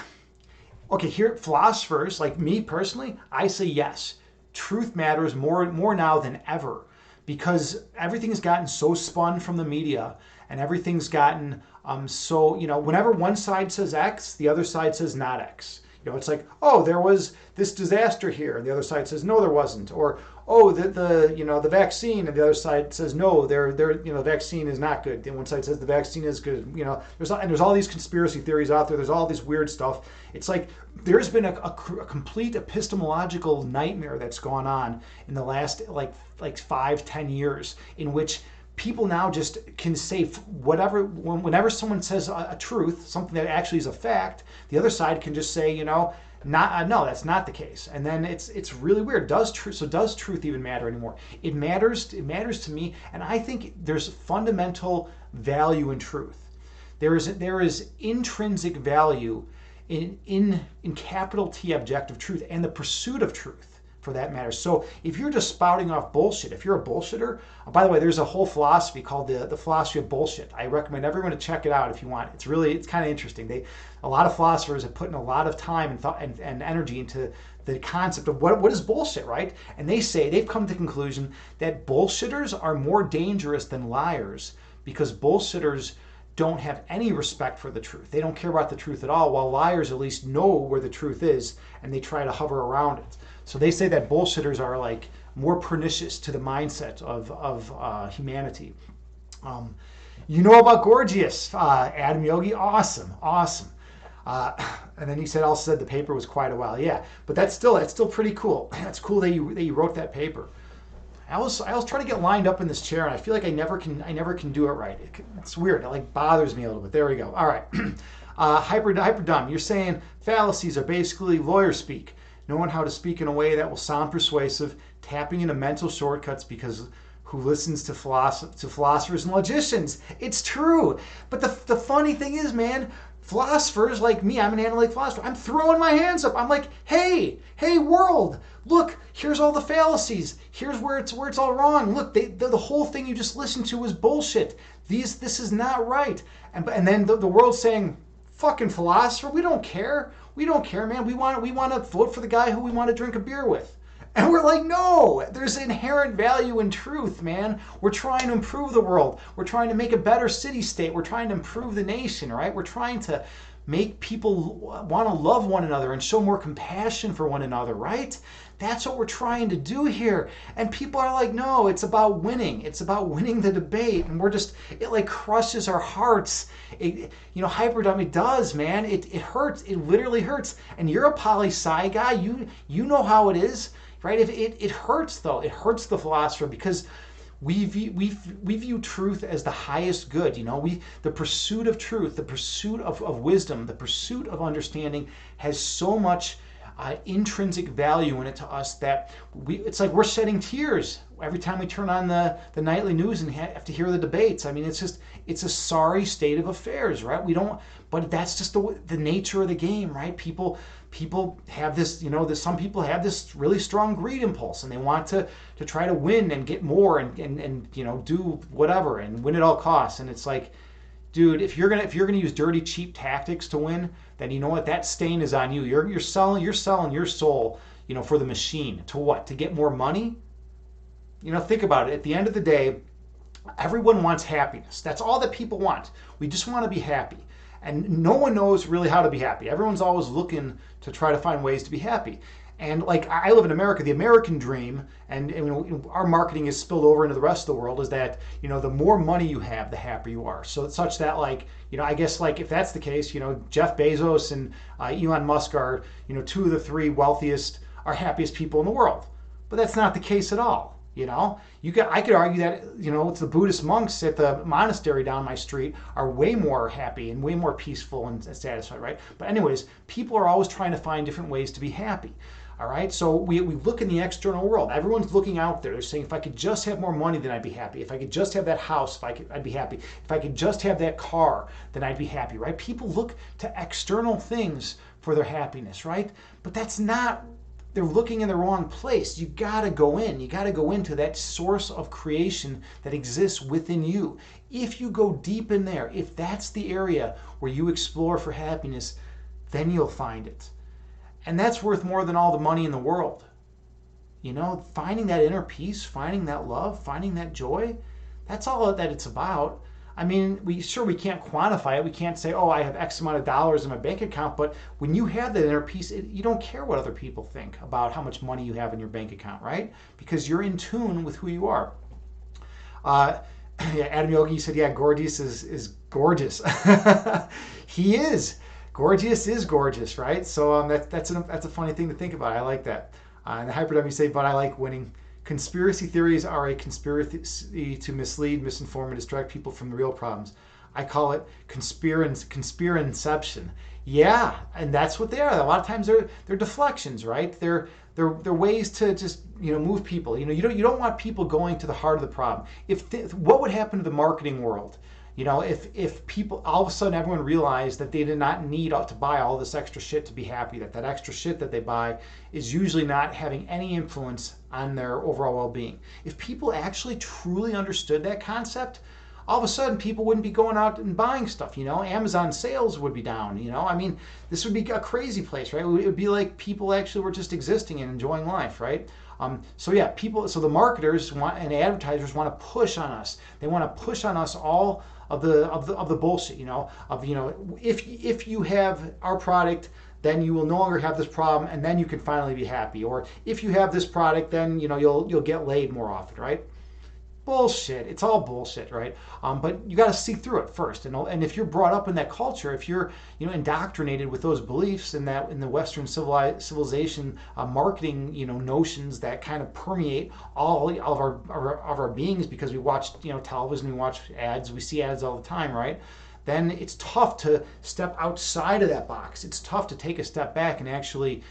okay, here philosophers like me personally, I say yes, truth matters more now than ever, because everything has gotten so spun from the media, and everything's gotten so whenever one side says X, the other side says not X. It's like, oh, there was this disaster here, and the other side says no, there wasn't. Or, oh, the vaccine, and the other side says no, the vaccine is not good. And one side says the vaccine is good. There's all these conspiracy theories out there. There's all this weird stuff. It's like there's been a complete epistemological nightmare that's gone on in the last like 5-10 years, in which people now just can say whatever. Whenever someone says a truth, something that actually is a fact, the other side can just say, no, that's not the case. And then it's really weird. Does truth even matter anymore? It matters to me, and I think there's fundamental value in truth. There is intrinsic value in capital T objective truth, and the pursuit of truth, for that matter. So if you're just spouting off bullshit, if you're a bullshitter, by the way, there's a whole philosophy called the philosophy of bullshit. I recommend everyone to check it out if you want. It's kind of interesting. A lot of philosophers have put in a lot of time and thought and energy into the concept of what is bullshit, right? And they've come to the conclusion that bullshitters are more dangerous than liars, because bullshitters don't have any respect for the truth. They don't care about the truth at all, while liars at least know where the truth is, and they try to hover around it. So they say that bullshitters are like more pernicious to the mindset of humanity. About Gorgias, Adam Yogi, awesome. And then he also said the paper was quite a while. Yeah, but that's still pretty cool. That's cool that you wrote that paper. I was trying to get lined up in this chair, and I feel like I never can do it right. It's weird. It bothers me a little bit. There we go. All right. Hyper dumb. You're saying fallacies are basically lawyer speak. Knowing how to speak in a way that will sound persuasive, tapping into mental shortcuts, because who listens to philosophers and logicians? It's true. But the funny thing is, man, philosophers like me, I'm an analytic philosopher, I'm throwing my hands up. I'm like, hey world, look, here's all the fallacies. Here's where it's all wrong. Look, the whole thing you just listened to was bullshit. This is not right. And then the world's saying, fucking philosopher, we don't care. We don't care, man. We want to vote for the guy who we want to drink a beer with. And we're like, no, there's inherent value in truth, man. We're trying to improve the world. We're trying to make a better city state. We're trying to improve the nation, right? We're trying to make people want to love one another and show more compassion for one another, right? That's what we're trying to do here. And people are like, no, it's about winning. It's about winning the debate. And we're just, it like crushes our hearts. Hyperdom, it does, man. It hurts. It literally hurts. And you're a poli-sci guy. You know how it is, right? If it hurts, though. It hurts the philosopher because we view truth as the highest good. The pursuit of truth, the pursuit of wisdom, the pursuit of understanding has so much intrinsic value in it to us that it's like we're shedding tears every time we turn on the nightly news and have to hear the debates. I mean, it's a sorry state of affairs, right? But that's just the nature of the game, right? People have this, some people have this really strong greed impulse and they want to try to win and get more and do whatever and win at all costs. And it's like, dude, if you're gonna use dirty, cheap tactics to win, then you know what? That stain is on you. You're selling your soul, for the machine. To what? To get more money? Think about it. At the end of the day, everyone wants happiness. That's all that people want. We just want to be happy. And no one knows really how to be happy. Everyone's always looking to try to find ways to be happy. And like I live in America, the American dream, and our marketing is spilled over into the rest of the world, is that the more money you have, the happier you are. So it's such that I guess if that's the case, Jeff Bezos and Elon Musk are two of the three wealthiest, or happiest people in the world. But that's not the case at all. I could argue that it's the Buddhist monks at the monastery down my street are way more happy and way more peaceful and satisfied, right? But anyways, people are always trying to find different ways to be happy. All right, so we look in the external world. Everyone's looking out there. They're saying, if I could just have more money, then I'd be happy. If I could just have that house, I'd be happy. If I could just have that car, then I'd be happy, right? People look to external things for their happiness, right? But that's not, they're looking in the wrong place. You gotta go in. You gotta go into that source of creation that exists within you. If you go deep in there, if that's the area where you explore for happiness, then you'll find it. And that's worth more than all the money in the world. Finding that inner peace, finding that love, finding that joy, that's all that it's about. I mean, we can't quantify it. We can't say, oh, I have X amount of dollars in my bank account. But when you have that inner peace, you don't care what other people think about how much money you have in your bank account, right? Because you're in tune with who you are. Adam Yogi said, yeah, Gorgias is gorgeous. He is. Gorgias is gorgeous, right? So that's a funny thing to think about. I like that. And the Hyperdom, you say, but I like winning. Conspiracy theories are a conspiracy to mislead, misinform, and distract people from the real problems. I call it conspirinception. Yeah, and that's what they are. A lot of times they're deflections, right? They're ways to just move people. You don't want people going to the heart of the problem. What would happen to the marketing world? If people, all of a sudden everyone realized that they did not need to buy all this extra shit to be happy, that extra shit that they buy is usually not having any influence on their overall well-being. If people actually truly understood that concept, all of a sudden people wouldn't be going out and buying stuff. Amazon sales would be down. I mean, this would be a crazy place, right? It would be like people actually were just existing and enjoying life, right? So the marketers and advertisers want to push on us. They want to push on us all of the bullshit, if you have our product, then you will no longer have this problem, and then you can finally be happy. Or if you have this product, then you'll get laid more often, right? Bullshit. It's all bullshit, right? But you got to see through it first. And if you're brought up in that culture, if you're indoctrinated with those beliefs in the Western civilization marketing notions that kind of permeate all of our beings, because we watch television, we watch ads, we see ads all the time, right? Then it's tough to step outside of that box. It's tough to take a step back and actually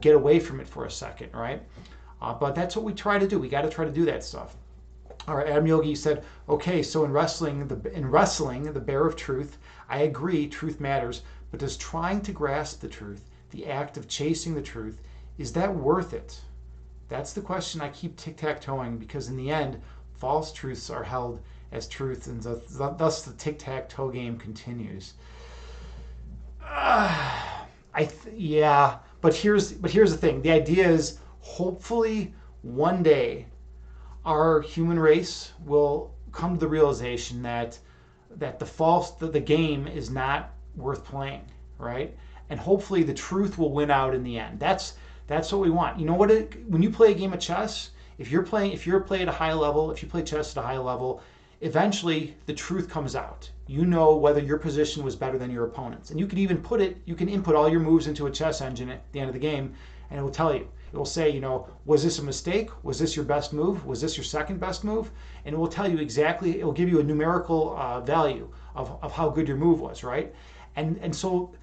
get away from it for a second, right? But that's what we try to do. We got to try to do that stuff. All right, Adam Yogi said, okay, so in wrestling, the bear of truth, I agree, truth matters, but does trying to grasp the truth, the act of chasing the truth, is that worth it? That's the question I keep tic-tac-toeing, because in the end, false truths are held as truth, and thus the tic-tac-toe game continues. Yeah, but here's the thing. The idea is, hopefully one day our human race will come to the realization that the game is not worth playing, right? And hopefully the truth will win out in the end. That's what we want. You know what? When you play a game of chess, if you're playing at a high level, if you play chess at a high level, eventually the truth comes out. You know whether your position was better than your opponent's, and you can even you can input all your moves into a chess engine at the end of the game, and it will tell you. It will say, was this a mistake? Was this your best move? Was this your second best move? And it will tell you exactly. It will give you a numerical value of how good your move was, right? And so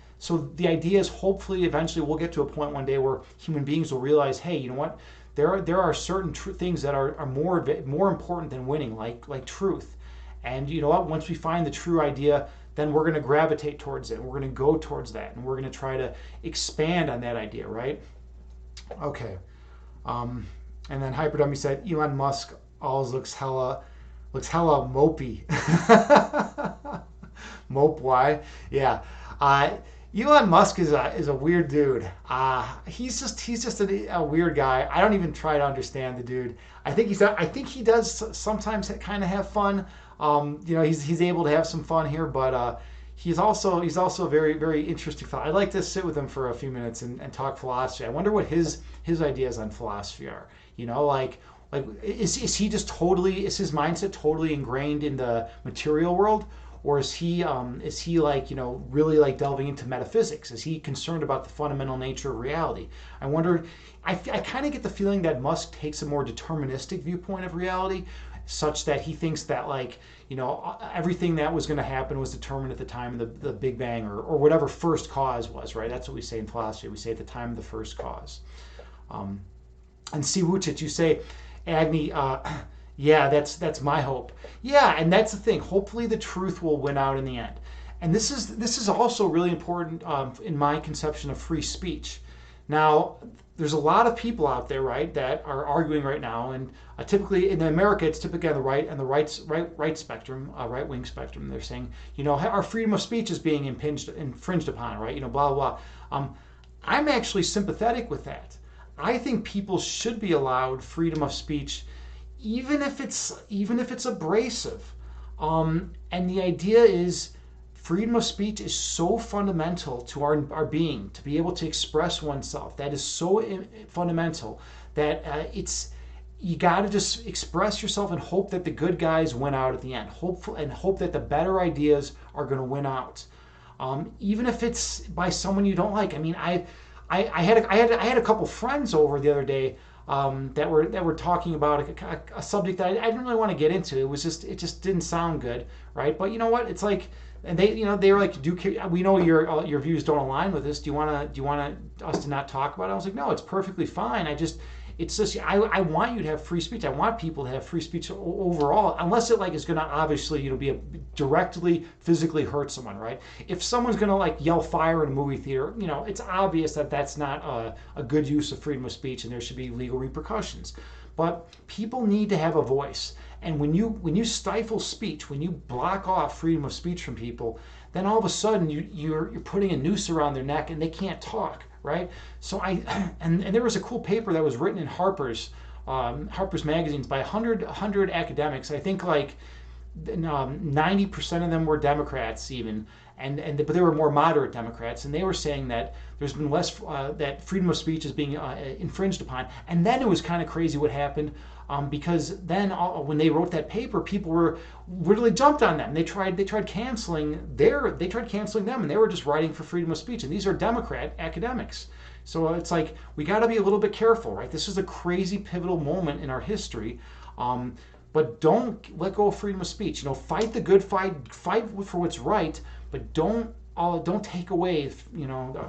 the idea is hopefully eventually we'll get to a point one day where human beings will realize, hey, you know what? There are certain things that are more important than winning, like truth. And you know what? Once we find the true idea, then we're going to gravitate towards it. And we're going to go towards that, and we're going to try to expand on that idea, right? Okay. And then Hyperdummy said Elon Musk always looks hella mopey. Mope why? Yeah. Elon Musk is a weird dude. He's just a weird guy. I don't even try to understand the dude. I think he does sometimes kind of have fun. He's able to have some fun here, but he's also a very, very interesting fellow. I'd like to sit with him for a few minutes and talk philosophy. I wonder what his ideas on philosophy are. Is his mindset totally ingrained in the material world? Or is he really like delving into metaphysics? Is he concerned about the fundamental nature of reality? I wonder. I kind of get the feeling that Musk takes a more deterministic viewpoint of reality, such that he thinks that everything that was going to happen was determined at the time of the Big Bang or whatever first cause was. Right? That's what we say in philosophy. We say at the time of the first cause. And Siwuchit, you say, Agni. Yeah, that's my hope. Yeah, and that's the thing. Hopefully the truth will win out in the end. And this is also really important in my conception of free speech. Now, there's a lot of people out there, right, that are arguing right now, and typically in America, it's typically on the right and the right spectrum, right wing spectrum. They're saying, our freedom of speech is being infringed upon, right? Blah blah blah. I'm actually sympathetic with that. I think people should be allowed freedom of speech, even if it's abrasive. And the idea is freedom of speech is so fundamental to our being, to be able to express oneself. That is so fundamental that you got to just express yourself and hope that the good guys win out at the end. Hope that the better ideas are going to win out, even if it's by someone you don't like. I mean, I had a couple friends over the other day that were talking about a subject that I didn't really want to get into. It just didn't sound good, right? But you know what? It's like, and they were like, we know your views don't align with this. Do you want us to not talk about it? I was like, no, it's perfectly fine. I want you to have free speech. I want people to have free speech overall, unless it is going to obviously directly physically hurt someone, right? If someone's going to yell fire in a movie theater, it's obvious that that's not a good use of freedom of speech, and there should be legal repercussions. But people need to have a voice, and when you stifle speech, when you block off freedom of speech from people, then all of a sudden you're putting a noose around their neck and they can't talk. Right, so and there was a cool paper that was written in Harper's magazines by 100 academics. I think 90% of them were Democrats even, but they were more moderate Democrats, and they were saying that there's been less that freedom of speech is being infringed upon. And then it was kind of crazy what happened, because then when they wrote that paper, people were really jumped on them. They tried canceling them, and they were just writing for freedom of speech. And these are Democrat academics. So it's like we got to be a little bit careful, right? This is a crazy pivotal moment in our history. But don't let go of freedom of speech. Fight the good fight for what's right, but don't take away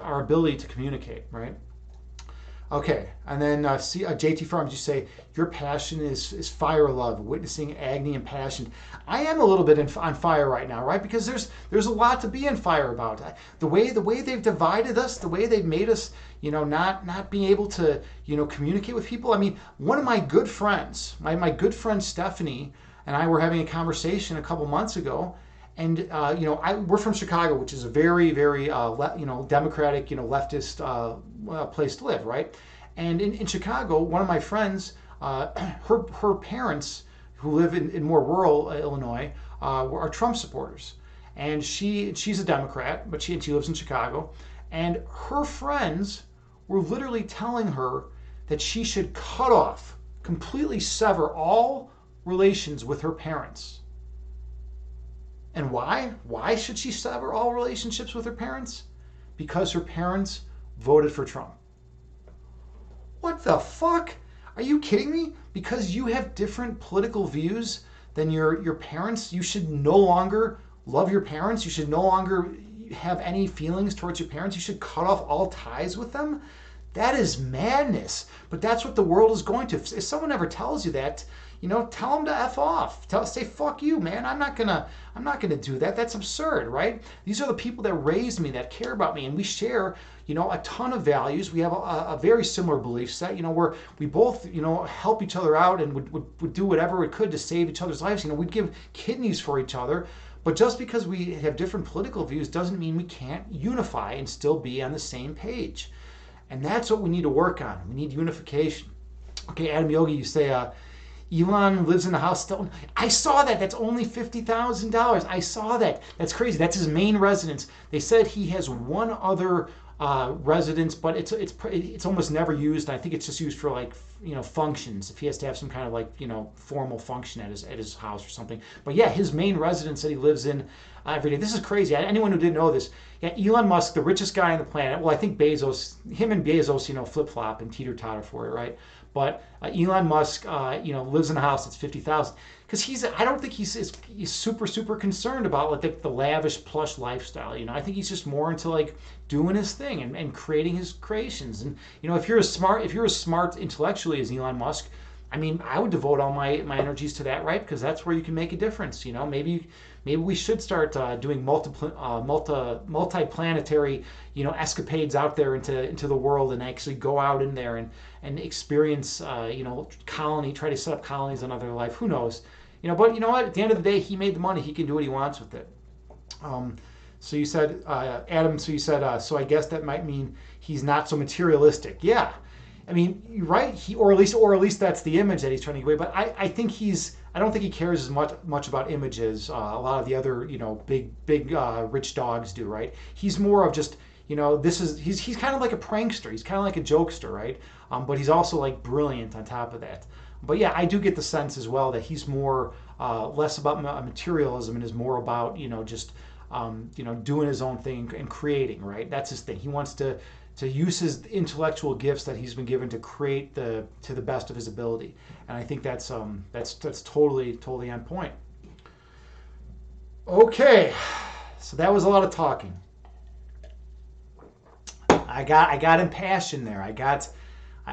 our ability to communicate, right? Okay, and then JT Farms, you say your passion is fire love, witnessing Agni and passion. I am a little bit on fire right now, right? Because there's a lot to be on fire about. The way they've divided us, the way they've made us, not being able to, communicate with people. I mean, one of my good friends, my good friend Stephanie and I were having a conversation a couple months ago. And we're from Chicago, which is a very, very democratic, leftist place to live, right? And in Chicago, one of my friends, her parents, who live in more rural Illinois, are Trump supporters. And she's a Democrat, but she lives in Chicago. And her friends were literally telling her that she should cut off, completely sever all relations with her parents. And why? Why should she sever all relationships with her parents? Because her parents voted for Trump. What the fuck? Are you kidding me? Because you have different political views than your parents, you should no longer love your parents? You should no longer have any feelings towards your parents? You should cut off all ties with them? That is madness. But that's what the world is going to. If someone ever tells you that, tell them to F off. Say, fuck you, man. I'm not gonna do that. That's absurd, right? These are the people that raised me, that care about me, and we share, a ton of values. We have a very similar belief set, where we both, help each other out and would do whatever we could to save each other's lives. We'd give kidneys for each other. But just because we have different political views doesn't mean we can't unify and still be on the same page. And that's what we need to work on. We need unification. Okay, Adam Yogi, you say, Elon lives in a house still. I saw that. That's only $50,000. I saw that. That's crazy. That's his main residence. They said he has one other residence, but it's almost never used. I think it's just used for functions. If he has to have some kind of formal function at his house or something. But yeah, his main residence that he lives in every day. This is crazy. Anyone who didn't know this, yeah, Elon Musk, the richest guy on the planet. Well, I think him and Bezos, flip flop and teeter totter for it, right? But Elon Musk, lives in a house that's $50,000 because I don't think he's super concerned about the lavish plush lifestyle. I think he's just more into doing his thing and creating his creations. And if you're as smart intellectually as Elon Musk, I mean, I would devote all my energies to that, right? Because that's where you can make a difference. Maybe we should start doing multi-planetary, escapades out there into the world and actually go out in there and experience, try to set up colonies in other life. Who knows? But you know what? At the end of the day, he made the money. He can do what he wants with it. So you said, Adam, so I guess that might mean he's not so materialistic. Yeah. I mean, you're right. Or at least that's the image that he's trying to give away. But I don't think he cares as much about images. A lot of the other, big rich dogs do, right? He's more of just, he's kind of like a prankster. He's kind of like a jokester, right? But he's also brilliant on top of that. But yeah, I do get the sense as well that he's more less about materialism and is more about just doing his own thing and creating, right? That's his thing. He wants to use his intellectual gifts that he's been given to create to the best of his ability, and I think that's totally on point. Okay, so that was a lot of talking. I got impassioned there.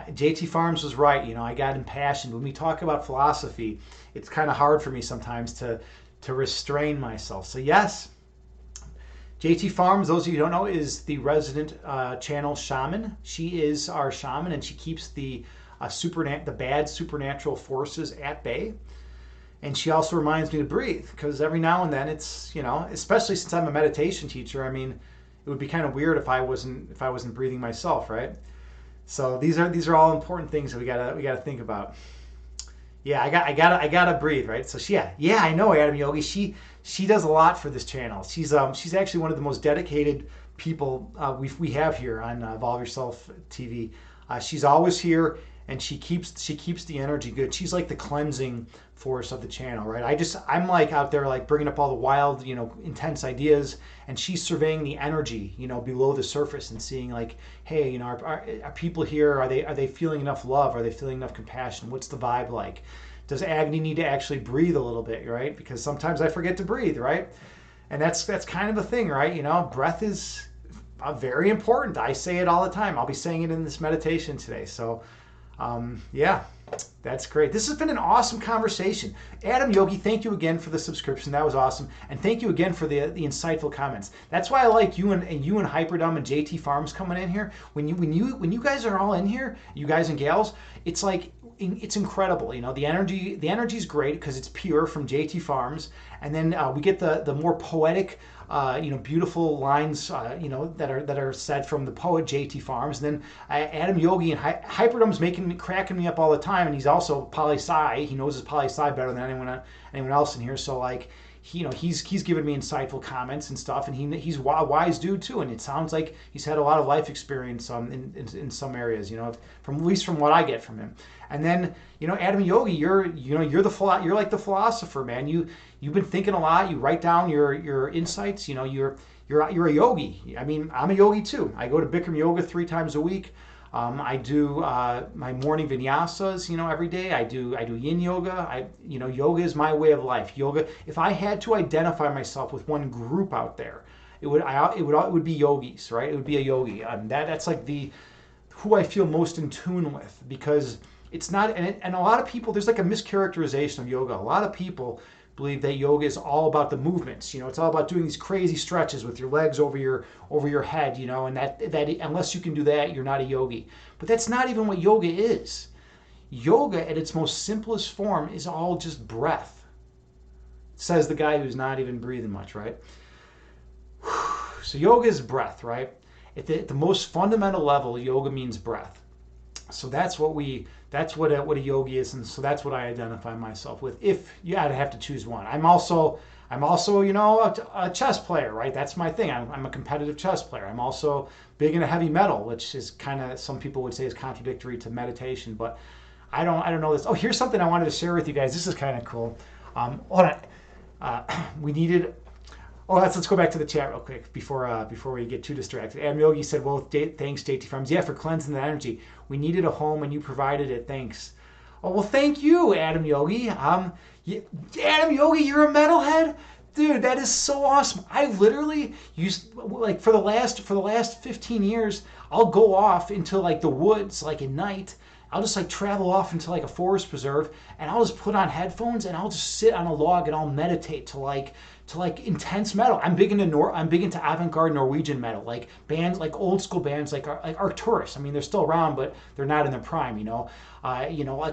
JT Farms was right. I got impassioned. When we talk about philosophy, it's kind of hard for me sometimes to restrain myself. So yes, JT Farms, those of you who don't know, is the resident channel shaman. She is our shaman, and she keeps the bad supernatural forces at bay. And she also reminds me to breathe, because every now and then it's, especially since I'm a meditation teacher, I mean, it would be kind of weird if I wasn't breathing myself, right? So these are all important things that we gotta think about. Yeah, I gotta breathe, right? So yeah, I know, Adam Yogi. She does a lot for this channel. She's actually one of the most dedicated people we have here on Evolve Yourself TV. She's always here, and she keeps the energy good. She's like the cleansing force of the channel, right? I'm out there bringing up all the wild, intense ideas, and she's surveying the energy, below the surface and seeing hey, are people here? Are they feeling enough love? Are they feeling enough compassion? What's the vibe like? Does Agni need to actually breathe a little bit, right? Because sometimes I forget to breathe, right? And that's kind of a thing, right? Breath is very important. I say it all the time. I'll be saying it in this meditation today. So, yeah, that's great. This has been an awesome conversation. Adam Yogi, thank you again for the subscription. That was awesome. And thank you again for the insightful comments. That's why I like you and Hyperdumb and JT Farms coming in here. When you guys are all in here, you guys and gals, it's it's incredible. The energy is great because it's pure from JT Farms, and then we get the more poetic beautiful lines, that are said from the poet J.T. Farms. And then Adam Yogi and Hyperdom's cracking me up all the time, and he's also poli-sci. He knows his poli-sci better than anyone else in here. So like, he's given me insightful comments and stuff, and he's a wise dude too. And it sounds like he's had a lot of life experience in some areas, from at least from what I get from him. And then Adam Yogi, you're like the philosopher, man. You've been thinking a lot. You write down your insights. You're a yogi. I mean, I'm a yogi too. I go to Bikram yoga 3 times a week. I do my morning vinyasas, every day. I do yin yoga. Yoga is my way of life. Yoga. If I had to identify myself with one group out there, it would be yogis, right? It would be a yogi. That's like who I feel most in tune with, because it's not. And a lot of people, there's like a mischaracterization of yoga. A lot of people believe that yoga is all about the movements. It's all about doing these crazy stretches with your legs over your head, and that unless you can do that, you're not a yogi. But that's not even what yoga is. Yoga at its most simplest form is all just breath, says the guy who's not even breathing much, right? So yoga is breath, right? At the most fundamental level, yoga means breath. So that's what a yogi is, and so that's what I identify myself with. If you had to have to choose one, I'm also a chess player, right? That's my thing. I'm a competitive chess player. I'm also big into heavy metal, which is kind of, some people would say, is contradictory to meditation, but I don't know this. Oh, here's something I wanted to share with you guys. This is kind of cool. Hold on. We needed. Oh, let's go back to the chat real quick before we get too distracted. Adam Yogi said, well, thanks, JT Farms. Yeah, for cleansing the energy. We needed a home and you provided it. Thanks. Oh, well, thank you, Adam Yogi. Adam Yogi, you're a metalhead? Dude, that is so awesome. I literally used, like, for the last 15 years, I'll go off into like the woods, like at night. I'll just like travel off into like a forest preserve, and I'll just put on headphones and I'll just sit on a log and I'll meditate to like intense metal. I'm big into avant-garde Norwegian metal, like bands, like old school bands, like Arcturus. I mean, they're still around, but they're not in their prime, like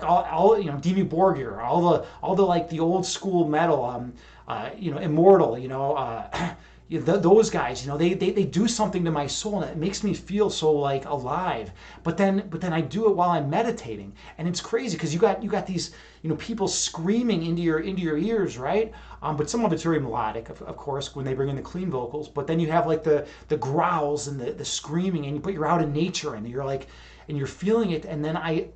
all Dimmu Borgir, all the like the old school metal, Immortal, those guys, they do something to my soul, and it makes me feel so like alive. But then I do it while I'm meditating, and it's crazy because you got these people screaming into your ears, right? But some of it's very melodic, of course, when they bring in the clean vocals. But then you have like the growls and the screaming, but you're out in nature and you're like, and you're feeling it. And then I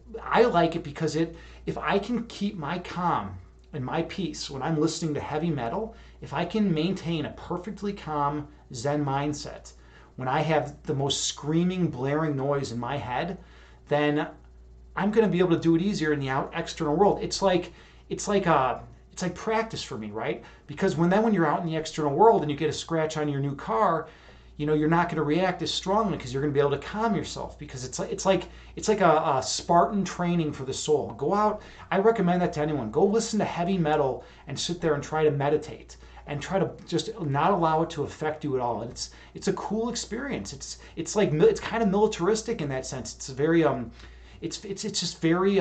like it because if I can keep my calm and my peace when I'm listening to heavy metal, if I can maintain a perfectly calm Zen mindset when I have the most screaming, blaring noise in my head, then I'm going to be able to do it easier in the external world. It's like practice for me, right? Because when you're out in the external world and you get a scratch on your new car, you're not going to react as strongly because you're going to be able to calm yourself, because it's like a Spartan training for the soul. Go out. I recommend that to anyone. Go listen to heavy metal and sit there and try to meditate and try to just not allow it to affect you at all. And it's a cool experience. It's kind of militaristic in that sense. It's very it's just very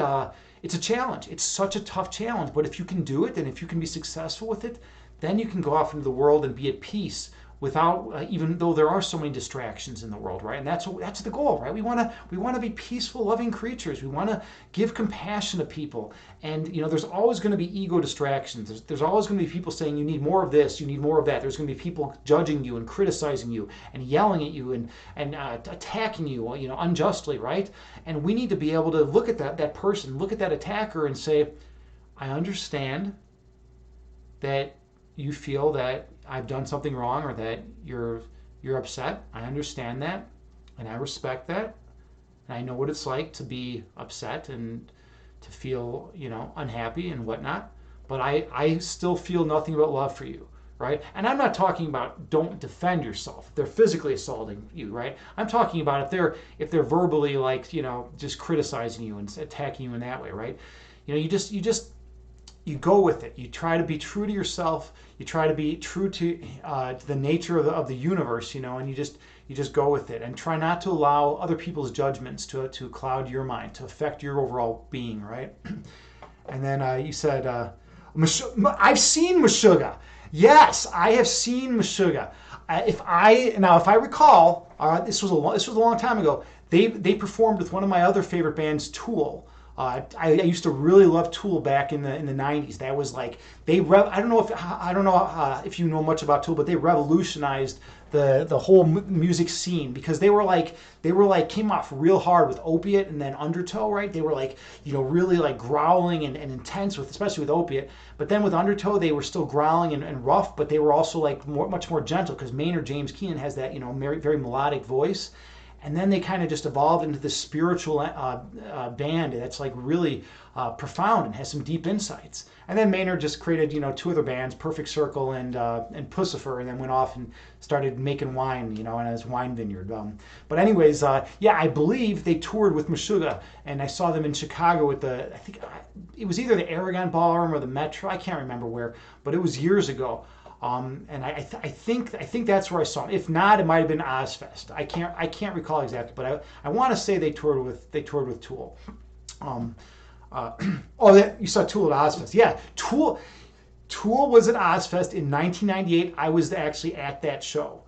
it's a challenge. It's such a tough challenge, but if you can do it and if you can be successful with it, then you can go off into the world and be at peace without, even though there are so many distractions in the world, right? And that's the goal, right? We want to be peaceful, loving creatures. We want to give compassion to people. And there's always going to be ego distractions. There's always going to be people saying you need more of this, you need more of that. There's going to be people judging you and criticizing you and yelling at you and attacking you, unjustly, right? And we need to be able to look at that person, look at that attacker, and say, I understand that you feel that I've done something wrong or that you're upset. I understand that, and I respect that, and I know what it's like to be upset and to feel unhappy and whatnot. But I still feel nothing but love for you, right? And I'm not talking about don't defend yourself. They're physically assaulting you, right? I'm talking about if they're verbally just criticizing you and attacking you in that way, right? You go with it. You try to be true to yourself. You try to be true to the nature of the universe, and you just go with it, and try not to allow other people's judgments to cloud your mind, to affect your overall being, right? And then you said, I've seen Meshuggah. Yes, I have seen Meshuggah. If I recall, this was a long time ago. They performed with one of my other favorite bands, Tool. I used to really love Tool back in the '90s. That was like I don't know if you know much about Tool, but they revolutionized the whole music scene because they came off real hard with Opiate and then Undertow, right? They were like, really like growling and intense with, especially with Opiate. But then with Undertow, they were still growling and rough, but they were also like much more gentle because Maynard James Keenan has that, very, very melodic voice. And then they kind of just evolved into this spiritual band that's like really profound and has some deep insights. And then Maynard just created, two other bands, Perfect Circle and Pussifer, and then went off and started making wine, in his wine vineyard. But anyways, I believe they toured with Meshuggah, and I saw them in Chicago at I think it was either the Aragon Ballroom or the Metro. I can't remember where, but it was years ago. And I think that's where I saw them. If not, it might have been Ozfest. I can't recall exactly, but I want to say they toured with Tool. You saw Tool at Ozfest. Yeah, Tool was at Ozfest in 1998. I was actually at that show.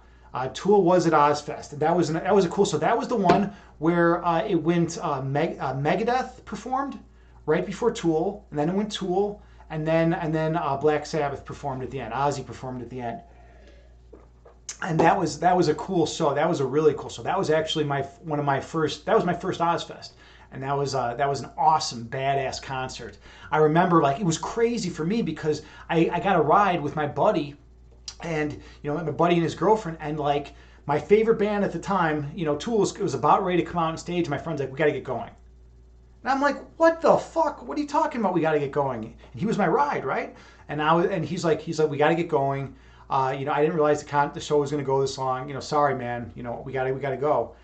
Tool was at Ozfest. That was a cool. So that was the one where it went Megadeth performed right before Tool, and then it went Tool. And then Black Sabbath performed at the end. Ozzy performed at the end, and that was a cool show. That was a really cool show. That was actually my first Ozfest, and that was an awesome, badass concert. I remember it was crazy for me because I got a ride with my buddy, and my buddy and his girlfriend, and like my favorite band at the time, Tool was about ready to come out on stage. My friend's like, we got to get going. And I'm like, what the fuck? What are you talking about? We got to get going. And he was my ride, right? And he's like, we got to get going. I didn't realize the show was going to go this long. Sorry, man. We got to go.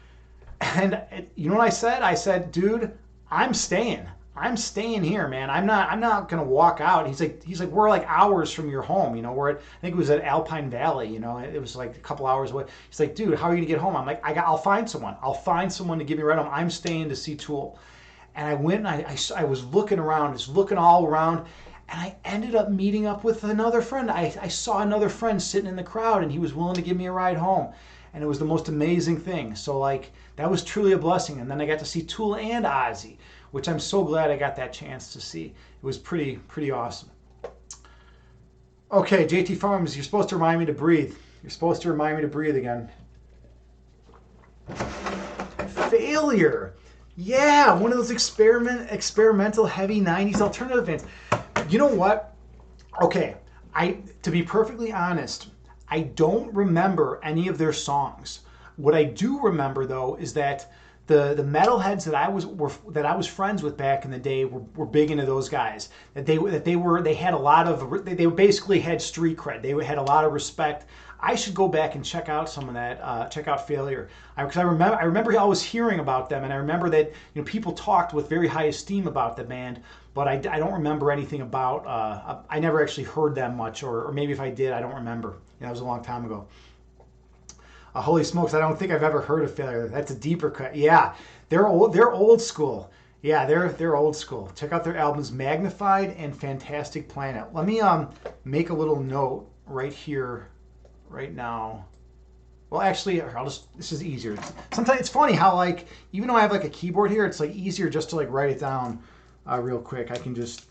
And you know what I said? I said, dude, I'm staying. I'm staying here, man. I'm not going to walk out. He's like, we're like hours from your home. We're I think it was at Alpine Valley. It was like a couple hours away. He's like, dude, how are you going to get home? I'm like, I'll find someone. I'll find someone to give me a ride home. I'm staying to see Tool. And I went and I was looking around, just looking all around, and I ended up meeting up with another friend. I saw another friend sitting in the crowd, and he was willing to give me a ride home. And it was the most amazing thing. So that was truly a blessing. And then I got to see Tool and Ozzy, which I'm so glad I got that chance to see. It was pretty awesome. Okay, JT Farms, you're supposed to remind me to breathe. You're supposed to remind me to breathe again. Failure. Yeah, one of those experimental heavy 90s alternative bands. You know what? Okay, to be perfectly honest, I don't remember any of their songs. What I do remember though is that the metalheads that I was friends with back in the day were big into those guys. They had a lot of they basically had street cred. They had a lot of respect. I should go back and check out some of that. Check out Failure, because I remember always hearing about them, and I remember that people talked with very high esteem about the band. But I don't remember anything about. I never actually heard them much, or maybe if I did, I don't remember. That was a long time ago. Holy smokes! I don't think I've ever heard of Failure. That's a deeper cut. Yeah, they're old. They're old school. Yeah, they're old school. Check out their albums Magnified and Fantastic Planet. Let me make a little note right here. Right now. Well, actually, this is easier. Sometimes it's funny how even though I have a keyboard here, it's easier just to write it down real quick. I can just,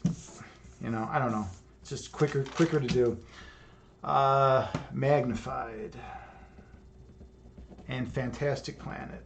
I don't know. It's just quicker to do. Magnified and Fantastic Planet.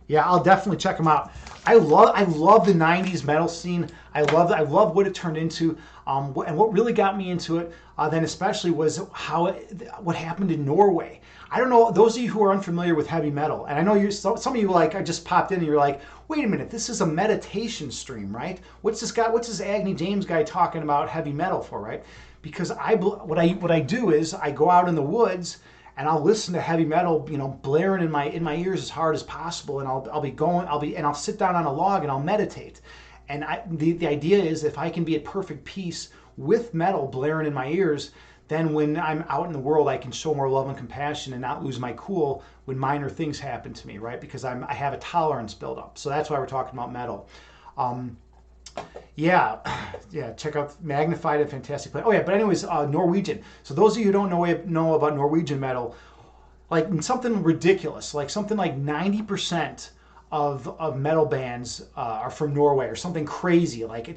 Yeah, I'll definitely check them out. I love the '90s metal scene. I love what it turned into. And what really got me into it, then especially, was what happened in Norway. I don't know, those of you who are unfamiliar with heavy metal, and I know some of you I just popped in and you're like, wait a minute, this is a meditation stream, right? What's this Agni James guy talking about heavy metal for, right? Because what I do is I go out in the woods and I'll listen to heavy metal, blaring in my ears as hard as possible, and I'll sit down on a log and I'll meditate. And the idea is, if I can be at perfect peace with metal blaring in my ears, then when I'm out in the world, I can show more love and compassion and not lose my cool when minor things happen to me, right? Because I have a tolerance built up. So that's why we're talking about metal. Yeah, yeah. Check out Magnified and Fantastic Play. Oh yeah, but anyways, Norwegian. So those of you who don't know about Norwegian metal, like something ridiculous, like something like 90% of metal bands are from Norway or something crazy. Like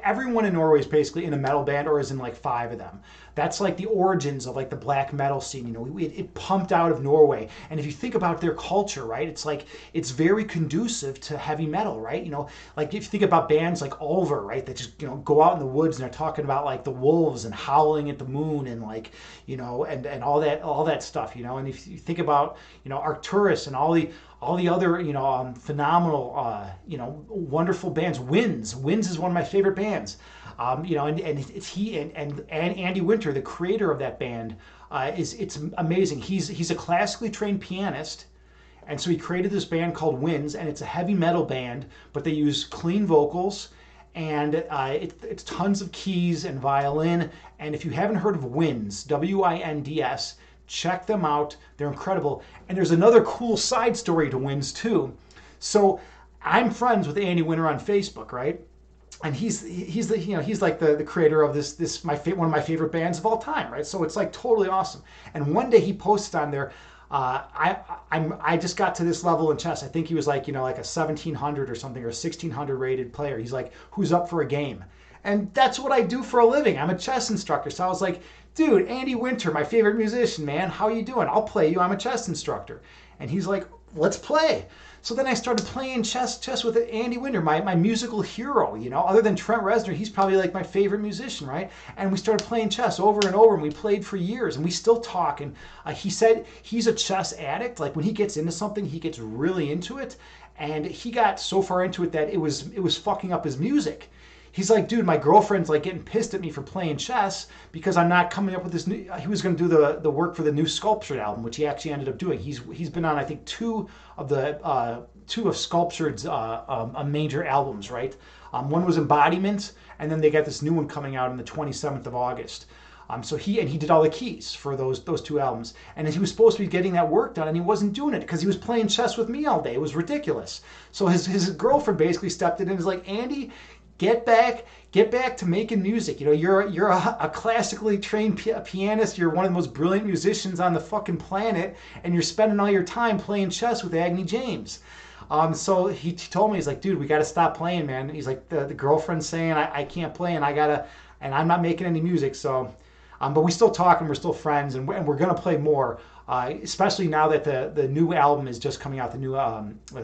everyone in Norway is basically in a metal band or is in like five of them. That's like the origins of like the black metal scene. You know, it pumped out of Norway. And if you think about their culture, right, it's like it's very conducive to heavy metal, right? You know, like if you think about bands like Ulver, right, that just go out in the woods and they're talking about like the wolves and howling at the moon and like and all that stuff. And if you think about Arcturus and all the other phenomenal wonderful bands. Winds is one of my favorite bands. And it's he and Andy Winter, the creator of that band, it's amazing. He's a classically trained pianist, and so he created this band called Winds, and it's a heavy metal band, but they use clean vocals, and it's tons of keys and violin. And if you haven't heard of Winds, Winds, check them out. They're incredible. And there's another cool side story to Winds too. So I'm friends with Andy Winter on Facebook, right? And he's like the creator of this one of my favorite bands of all time, right? So it's like totally awesome. And one day he posted on there, I just got to this level in chess. I think he was like like a 1700 or something or a 1600 rated player. He's like, who's up for a game? And that's what I do for a living. I'm a chess instructor. So I was like, dude, Andy Winter, my favorite musician, man, how you doing? I'll play you. I'm a chess instructor. And he's like, let's play. So then I started playing chess with Andy Winter, my musical hero. Other than Trent Reznor, he's probably like my favorite musician, right? And we started playing chess over and over, and we played for years, and we still talk. And he said he's a chess addict. Like when he gets into something, he gets really into it. And he got so far into it that it was fucking up his music. He's like, dude, my girlfriend's like getting pissed at me for playing chess because I'm not coming up with this new. He was going to do the work for the new Sculptured album, which he actually ended up doing. He's been on I think two of Sculptured's major albums, right? One was Embodiment, and then they got this new one coming out on the 27th of August. So he did all the keys for those two albums, and he was supposed to be getting that work done, and he wasn't doing it because he was playing chess with me all day. It was ridiculous. So his girlfriend basically stepped in and was like, Andy, get back to making music. You're a classically trained pianist. You're one of the most brilliant musicians on the fucking planet, and you're spending all your time playing chess with Agni James. So he told me, he's like, dude, we got to stop playing, man. He's like, the girlfriend's saying I can't play, and I'm not making any music. So, but we still talk and we're still friends, and we're gonna play more. Especially now that the new album is just coming out, the new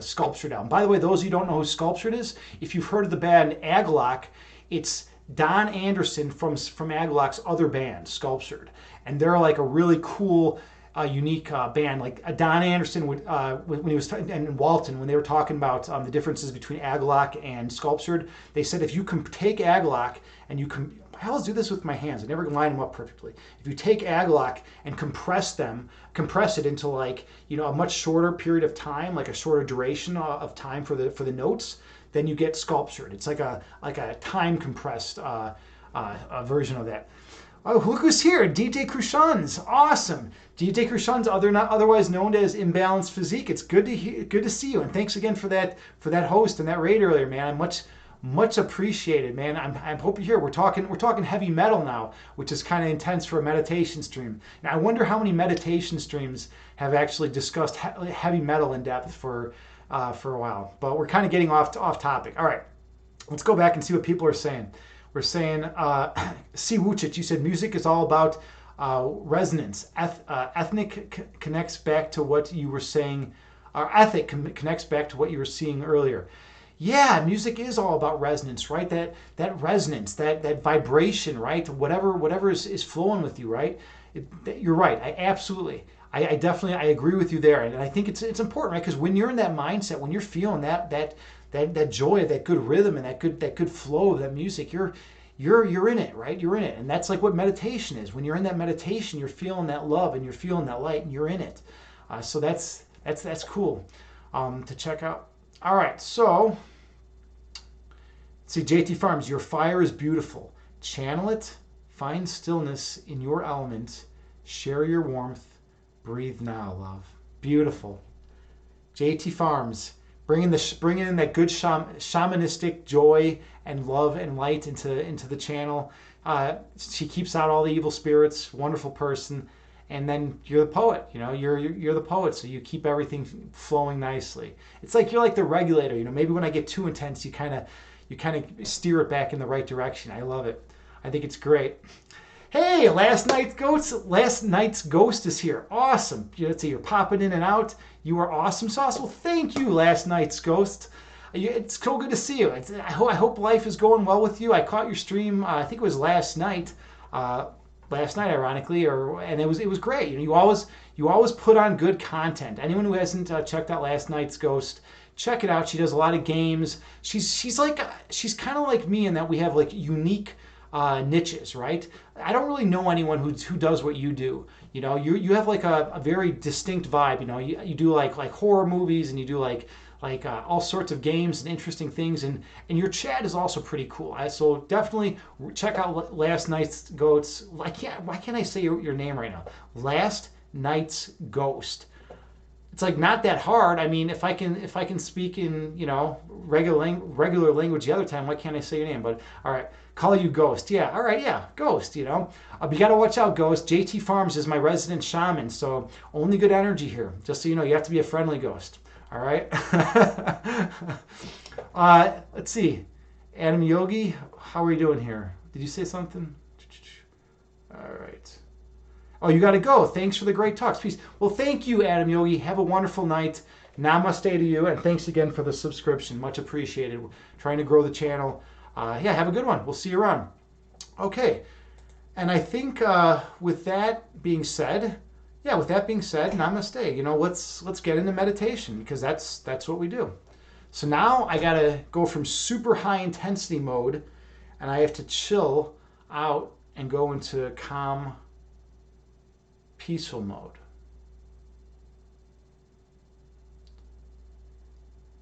Sculptured album. By the way, those of you who don't know who Sculptured is, if you've heard of the band Aglock, it's Don Anderson from Aglock's other band, Sculptured. And they're like a really cool, unique band. Like Don Anderson would, when he was, and Walton, when they were talking about the differences between Aglock and Sculptured, they said if you can take Aglock and you can, I always do this with my hands. I never line them up perfectly. If you take Aglock and compress it into like a much shorter period of time, like a shorter duration of time for the notes, then you get Sculptured. It's like a time compressed version of that. Oh, look who's here! DJ Crushans, awesome. DJ Crushans, otherwise known as Imbalanced Physique. It's good to see you, and thanks again for that host and that raid earlier, man. Much appreciated, man. I hope you're here. We're talking heavy metal now, which is kind of intense for a meditation stream. Now I wonder how many meditation streams have actually discussed heavy metal in depth for a while. But we're kind of getting off topic. All right, let's go back and see what people are saying. We're saying, C. Wuchit, you said music is all about resonance. Ethnic connects back to what you were saying. Our ethic connects back to what you were seeing earlier. Yeah, music is all about resonance, right? That resonance, that vibration, right? Whatever is flowing with you, right? You're right. I definitely agree with you there, and I think it's important, right? Because when you're in that mindset, when you're feeling that joy, that good rhythm, and that good flow of that music, you're in it, right? You're in it, and that's like what meditation is. When you're in that meditation, you're feeling that love and you're feeling that light, and you're in it. So that's cool to check out. All right, so see, JT Farms, your fire is beautiful. Channel it, find stillness in your element, share your warmth, breathe now, love. Beautiful. JT Farms, bringing in that good shamanistic joy and love and light into the channel. She keeps out all the evil spirits. Wonderful person. And then you're the poet. You're the poet, so you keep everything flowing nicely. It's like you're like the regulator. Maybe when I get too intense, you kind of steer it back in the right direction. I love it. I think it's great. Hey, last night's ghost is here. Awesome. You're popping in and out. You are awesome sauce. Well, thank you, last night's ghost. It's so good to see you. I hope life is going well with you. I caught your stream. I think it was last night. Ironically, and it was great. You always put on good content. Anyone who hasn't checked out last night's ghost, check it out. She does a lot of games. She's kind of like me in that we have like unique niches, right? I don't really know anyone who does what you do. You have like a very distinct vibe. You do like horror movies, and you do like all sorts of games and interesting things, and your chat is also pretty cool. So definitely check out last night's ghosts. Why can't I say your name right now? Last night's ghost. It's like not that hard. I mean, if I can speak in regular language the other time, why can't I say your name? But all right, call you Ghost. Yeah, all right, yeah, Ghost. You got to watch out, Ghost. JT Farms is my resident shaman, so only good energy here. Just so you know, you have to be a friendly ghost. All right. Let's see, Adam Yogi, how are you doing here? Did you say something? All right. Oh, you got to go. Thanks for the great talks. Peace. Well, thank you, Adam Yogi. Have a wonderful night. Namaste to you, and thanks again for the subscription. Much appreciated. We're trying to grow the channel. Yeah, have a good one. We'll see you around. Okay, and I think with that being said, namaste. Let's get into meditation, because that's what we do. So now I gotta go from super high intensity mode, and I have to chill out and go into calm, peaceful mode.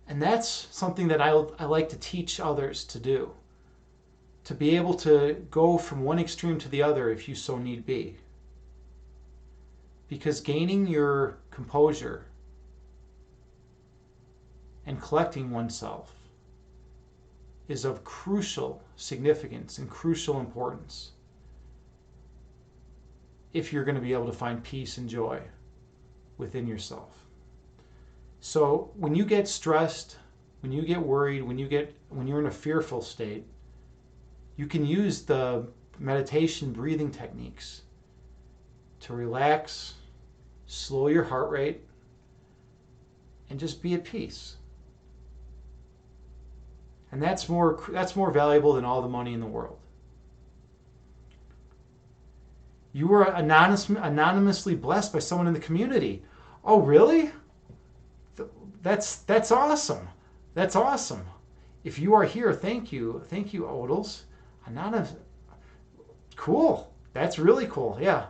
And that's something that I like to teach others to do. To be able to go from one extreme to the other if you so need be. Because gaining your composure and collecting oneself is of crucial significance and crucial importance if you're going to be able to find peace and joy within yourself. So when you get stressed, when you get worried, when you're in a fearful state, you can use the meditation breathing techniques to relax, slow your heart rate, and just be at peace. And that's more valuable than all the money in the world. You were anonymously blessed by someone in the community. Oh, really? That's awesome. That's awesome. If you are here, thank you, Odals. Anonymous. Cool. That's really cool. Yeah,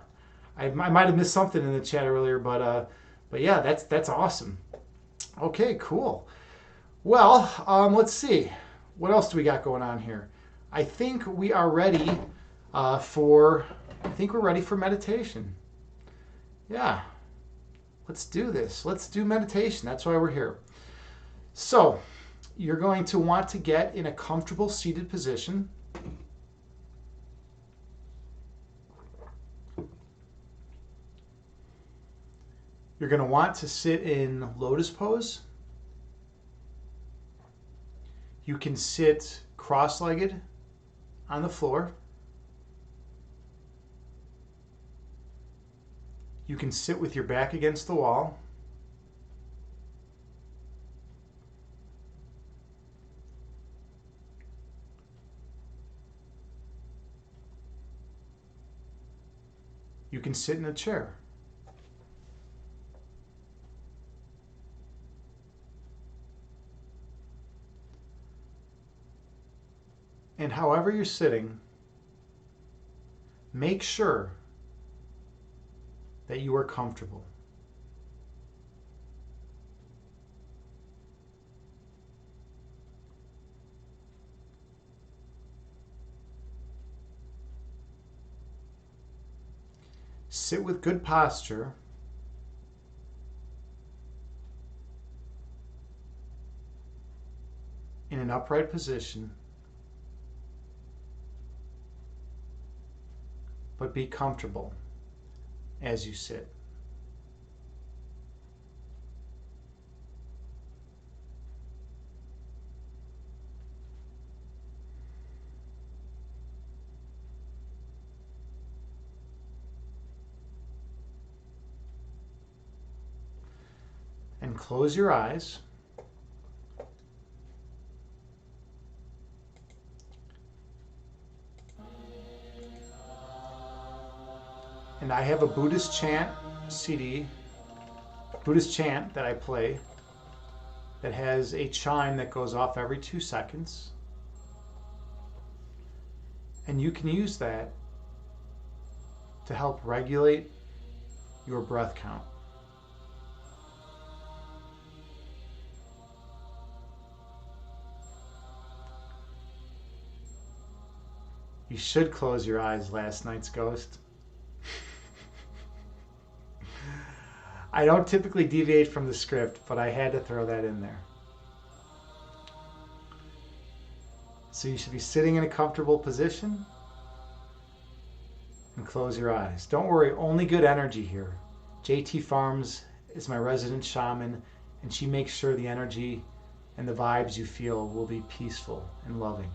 I might have missed something in the chat earlier, but yeah, that's awesome. Okay, cool. Well, let's see. What else do we got going on here? I think we are ready for meditation. Yeah. Let's do this. Let's do meditation. That's why we're here. So, you're going to want to get in a comfortable seated position. You're going to want to sit in lotus pose. You can sit cross-legged on the floor. You can sit with your back against the wall. You can sit in a chair. And however you're sitting, make sure that you are comfortable. Sit with good posture. in an upright position, but be comfortable as you sit. And close your eyes. And I have a Buddhist chant CD, Buddhist chant that I play that has a chime that goes off every 2 seconds. And you can use that to help regulate your breath count. You should close your eyes, last night's ghost. I don't typically deviate from the script, but I had to throw that in there. So you should be sitting in a comfortable position and close your eyes. Don't worry, only good energy here. JT Farms is my resident shaman, and she makes sure the energy and the vibes you feel will be peaceful and loving.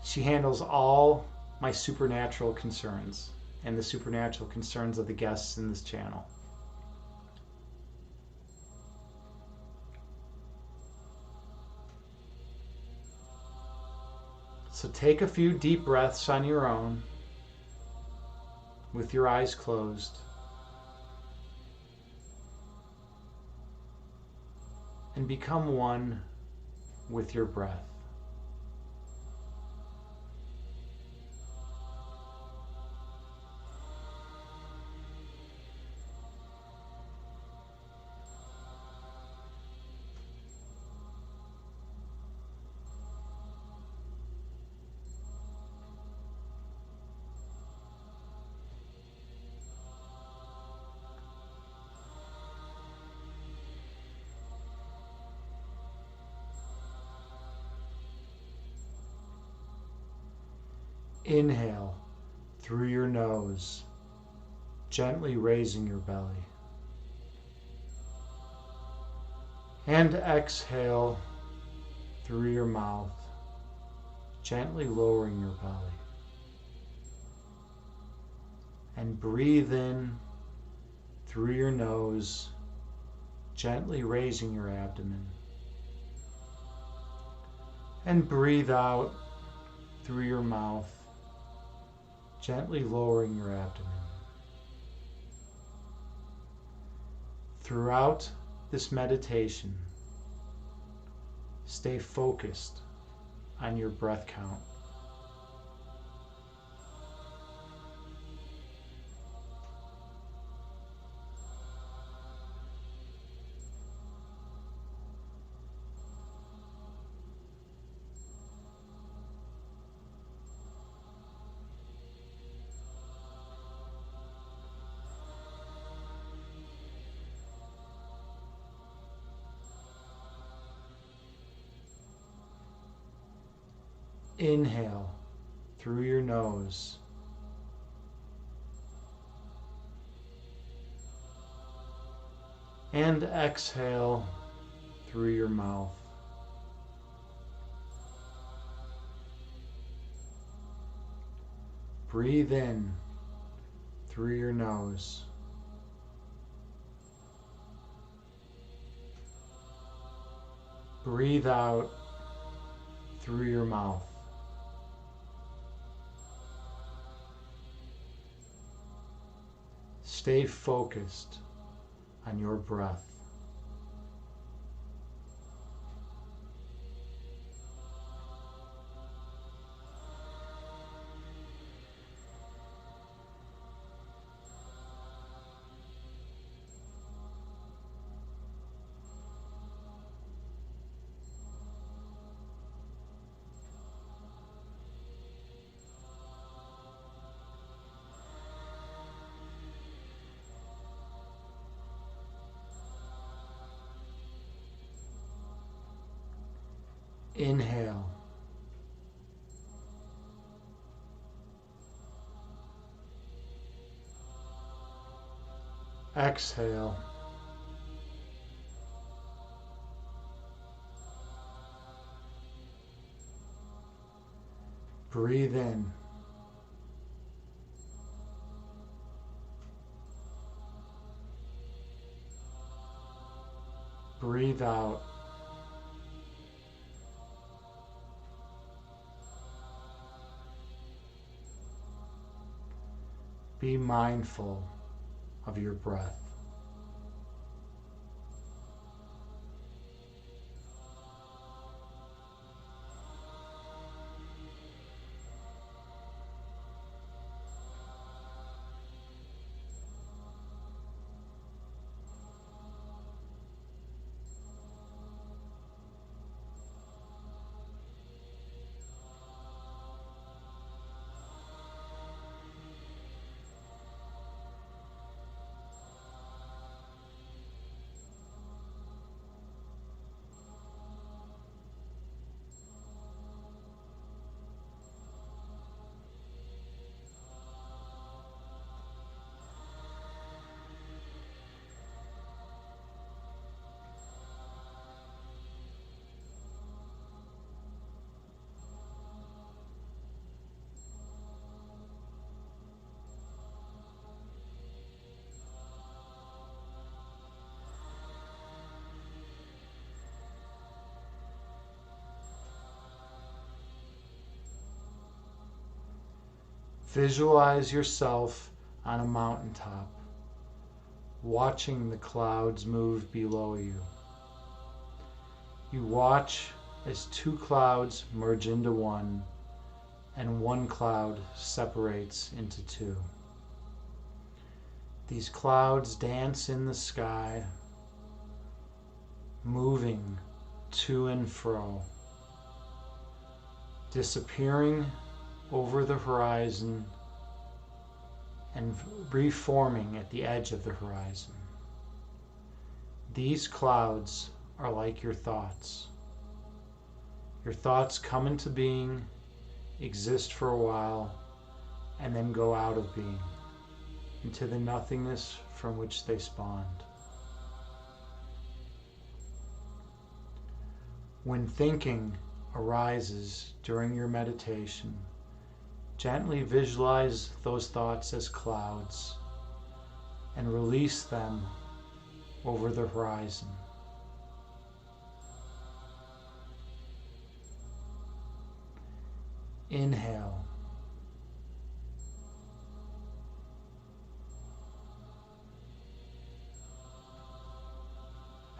She handles all my supernatural concerns and the supernatural concerns of the guests in this channel. So take a few deep breaths on your own with your eyes closed. And become one with your breath. Inhale through your nose, gently raising your belly. And exhale through your mouth, gently lowering your belly. And breathe in through your nose, gently raising your abdomen. And breathe out through your mouth, gently lowering your abdomen. Throughout this meditation, stay focused on your breath count. Inhale through your nose. And exhale through your mouth. Breathe in through your nose. Breathe out through your mouth. Stay focused on your breath. Inhale. Exhale. Breathe in. Breathe out. Be mindful of your breath. Visualize yourself on a mountaintop, watching the clouds move below you. You watch as two clouds merge into one, and one cloud separates into two. These clouds dance in the sky, moving to and fro, disappearing over the horizon and reforming at the edge of the horizon. These clouds are like your thoughts. Your thoughts come into being, exist for a while, and then go out of being into the nothingness from which they spawned. When thinking arises during your meditation, gently visualize those thoughts as clouds and release them over the horizon. Inhale.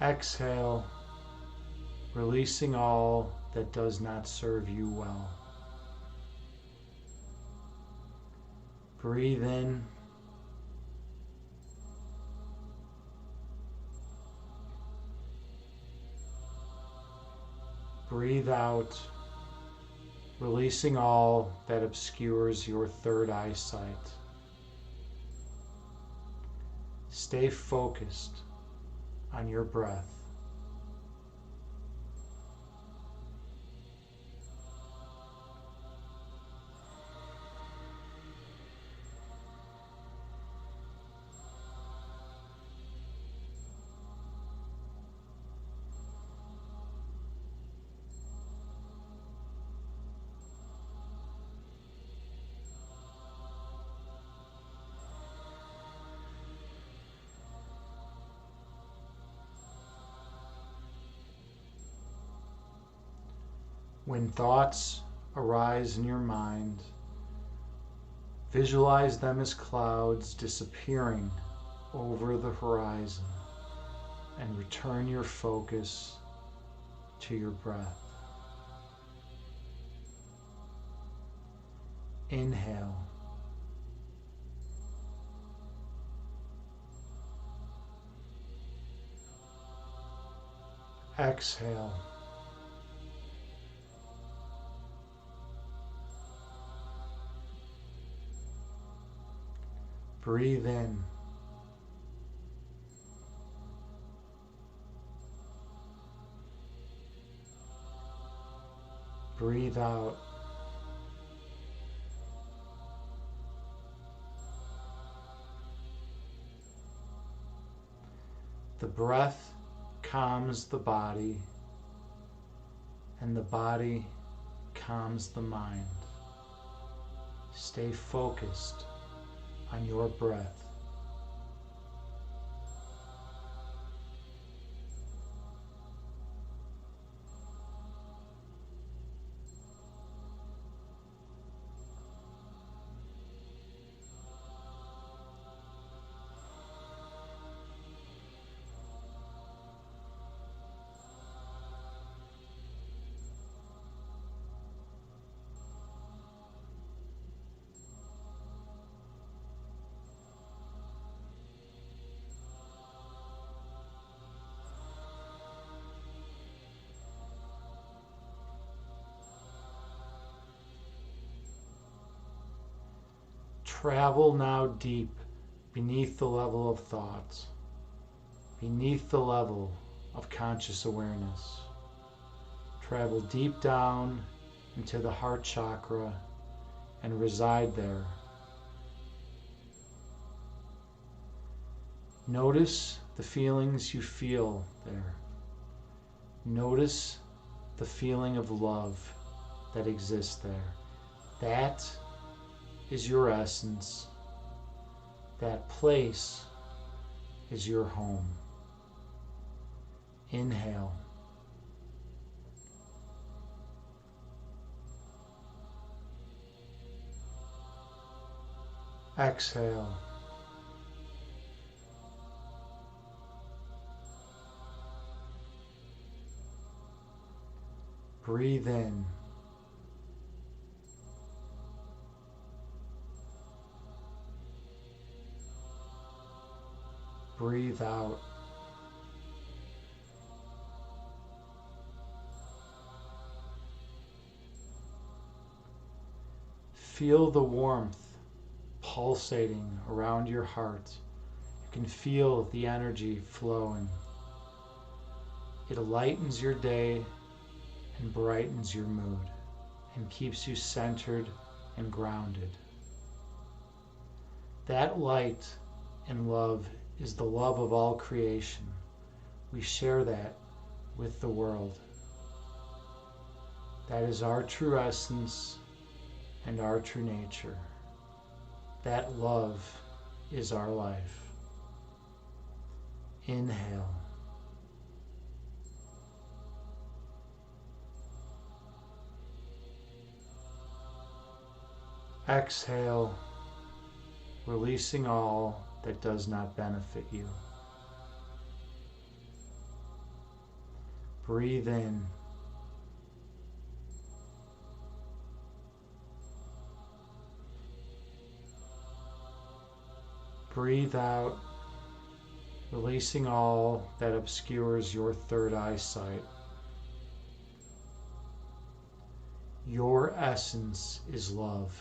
Exhale, releasing all that does not serve you well. Breathe in. Breathe out, releasing all that obscures your third eyesight. Stay focused on your breath. When thoughts arise in your mind, visualize them as clouds disappearing over the horizon and return your focus to your breath. Inhale. Exhale. Breathe in. Breathe out. The breath calms the body, and the body calms the mind. Stay focused on your breath. Travel now deep beneath the level of thoughts, beneath the level of conscious awareness. Travel deep down into the heart chakra and reside there. Notice the feelings you feel there. Notice the feeling of love that exists there. That is your essence. That place is your home. Inhale. Exhale. Breathe in. Breathe out. Feel the warmth pulsating around your heart. You can feel the energy flowing. It lightens your day and brightens your mood and keeps you centered and grounded. That light and love is the love of all creation. We share that with the world. That is our true essence and our true nature. That love is our life. Inhale. Exhale, releasing all that does not benefit you. Breathe in. Breathe out, releasing all that obscures your third eyesight. Your essence is love.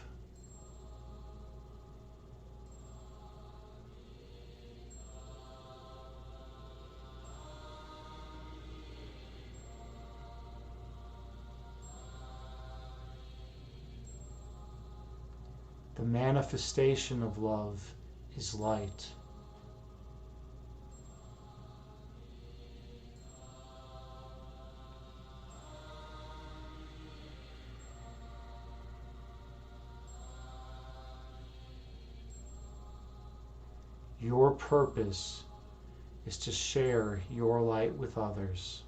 The manifestation of love is light. Your purpose is to share your light with others.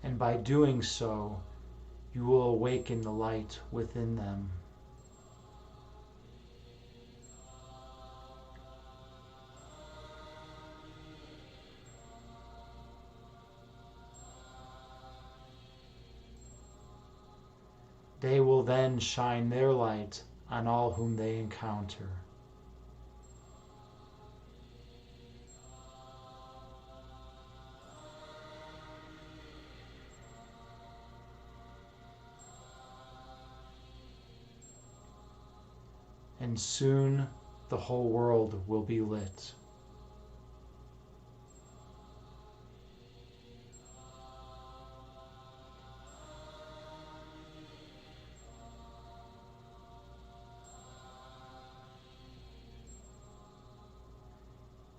And by doing so, you will awaken the light within them. They will then shine their light on all whom they encounter. and soon the whole world will be lit.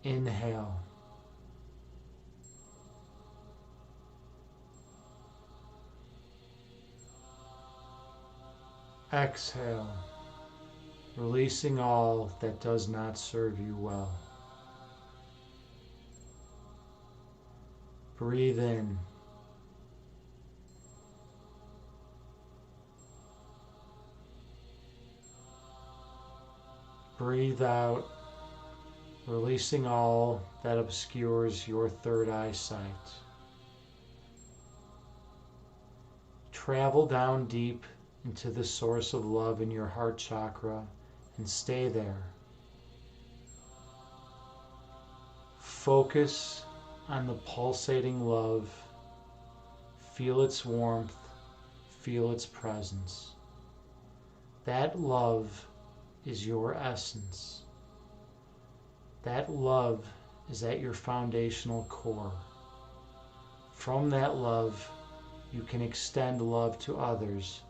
Inhale. Exhale, releasing all that does not serve you well. Breathe in. Breathe out, releasing all that obscures your third eye sight. Travel down deep into the source of love in your heart chakra and stay there. Focus on the pulsating love. Feel its warmth. Feel its presence. That love is your essence. That love is at your foundational core. From that love, you can extend love to others,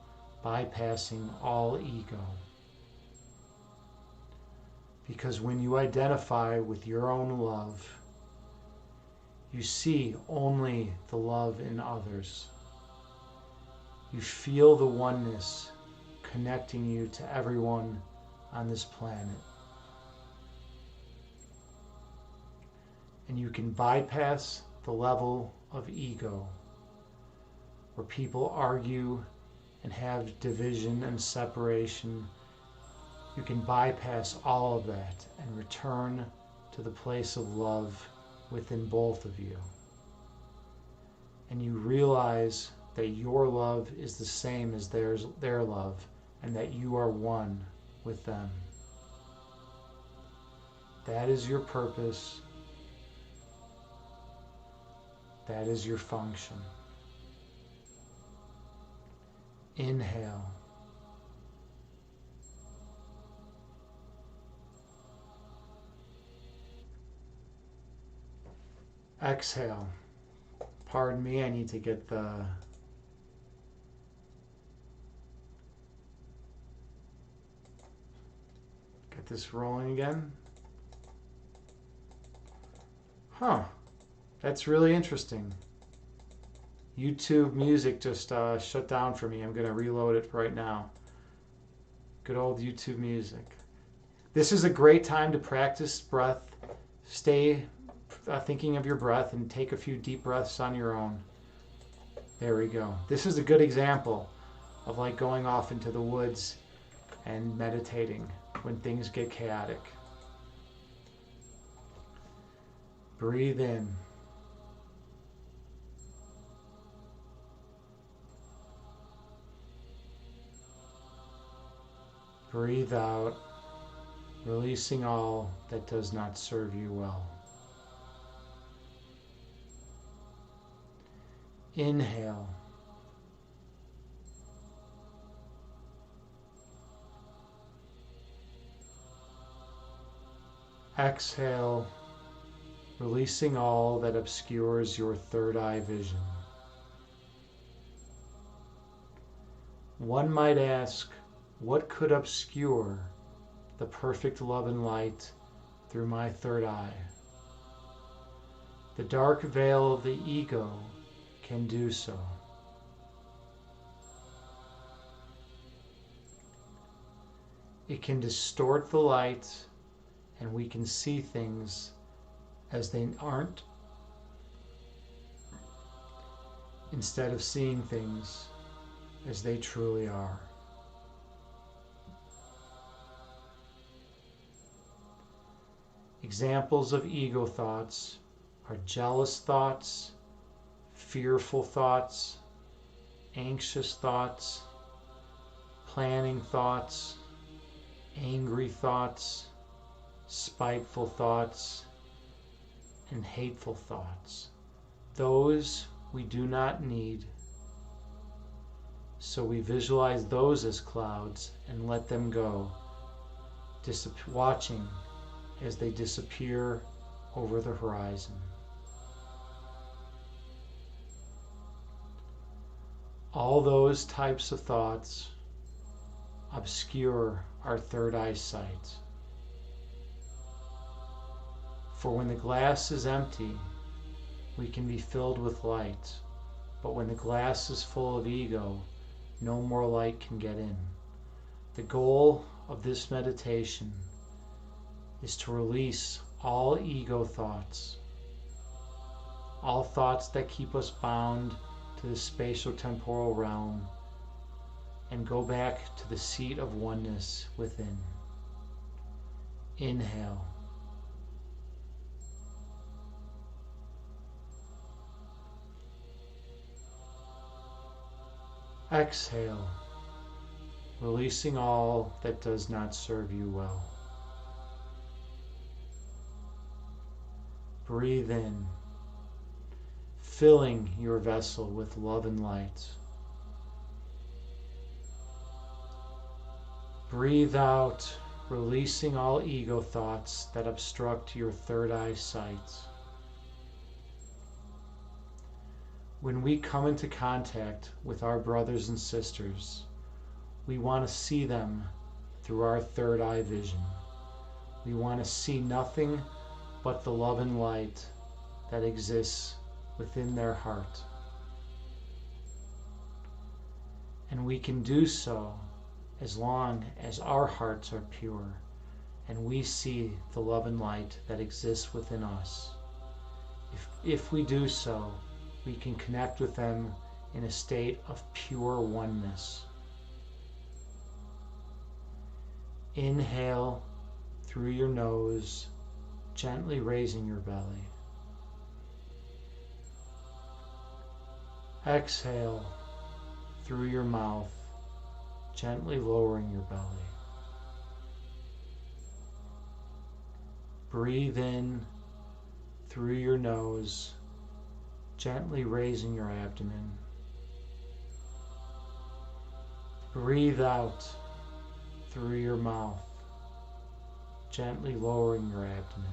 bypassing all ego. Because when you identify with your own love, you see only the love in others. You feel the oneness connecting you to everyone on this planet. And you can bypass the level of ego where people argue and have division and separation. You can bypass all of that and return to the place of love within both of you. And you realize that your love is the same as their love, and that you are one with them. That is your purpose. That is your function. Inhale. Exhale. Pardon me, I need to get this rolling again. Huh. That's really interesting. YouTube music just shut down for me. I'm going to reload it right now. Good old YouTube music. This is a great time to practice breath. Stay thinking of your breath and take a few deep breaths on your own. There we go. This is a good example of like going off into the woods and meditating when things get chaotic. Breathe in. Breathe out, releasing all that does not serve you well. Inhale. Exhale, releasing all that obscures your third eye vision. One might ask, what could obscure the perfect love and light through my third eye? The dark veil of the ego can do so. It can distort the light, and we can see things as they aren't, instead of seeing things as they truly are. Examples of ego thoughts are jealous thoughts, fearful thoughts, anxious thoughts, planning thoughts, angry thoughts, spiteful thoughts, and hateful thoughts. Those we do not need, so we visualize those as clouds and let them go, watching as they disappear over the horizon. All those types of thoughts obscure our third eye sight. For when the glass is empty, we can be filled with light, but when the glass is full of ego, no more light can get in. The goal of this meditation is to release all ego thoughts, all thoughts that keep us bound to the spatio-temporal realm, and go back to the seat of oneness within. Inhale. Exhale, releasing all that does not serve you well. Breathe in, filling your vessel with love and light. Breathe out, releasing all ego thoughts that obstruct your third eye sight. When we come into contact with our brothers and sisters, we want to see them through our third eye vision. We want to see nothing but the love and light that exists within their heart. And we can do so as long as our hearts are pure and we see the love and light that exists within us. If we do so, we can connect with them in a state of pure oneness. Inhale through your nose, gently raising your belly. Exhale through your mouth, gently lowering your belly. Breathe in through your nose, gently raising your abdomen. Breathe out through your mouth, gently lowering your abdomen.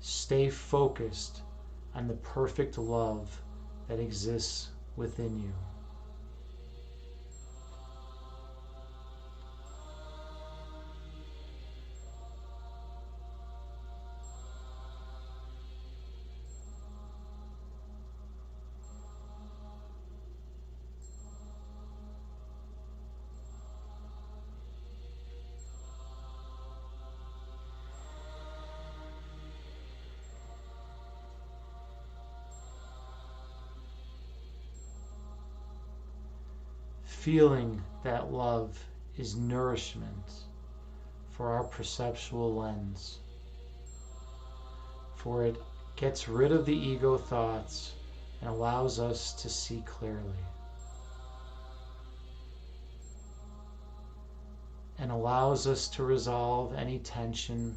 Stay focused on the perfect love that exists within you. Feeling that love is nourishment for our perceptual lens, for it gets rid of the ego thoughts and allows us to see clearly, and allows us to resolve any tension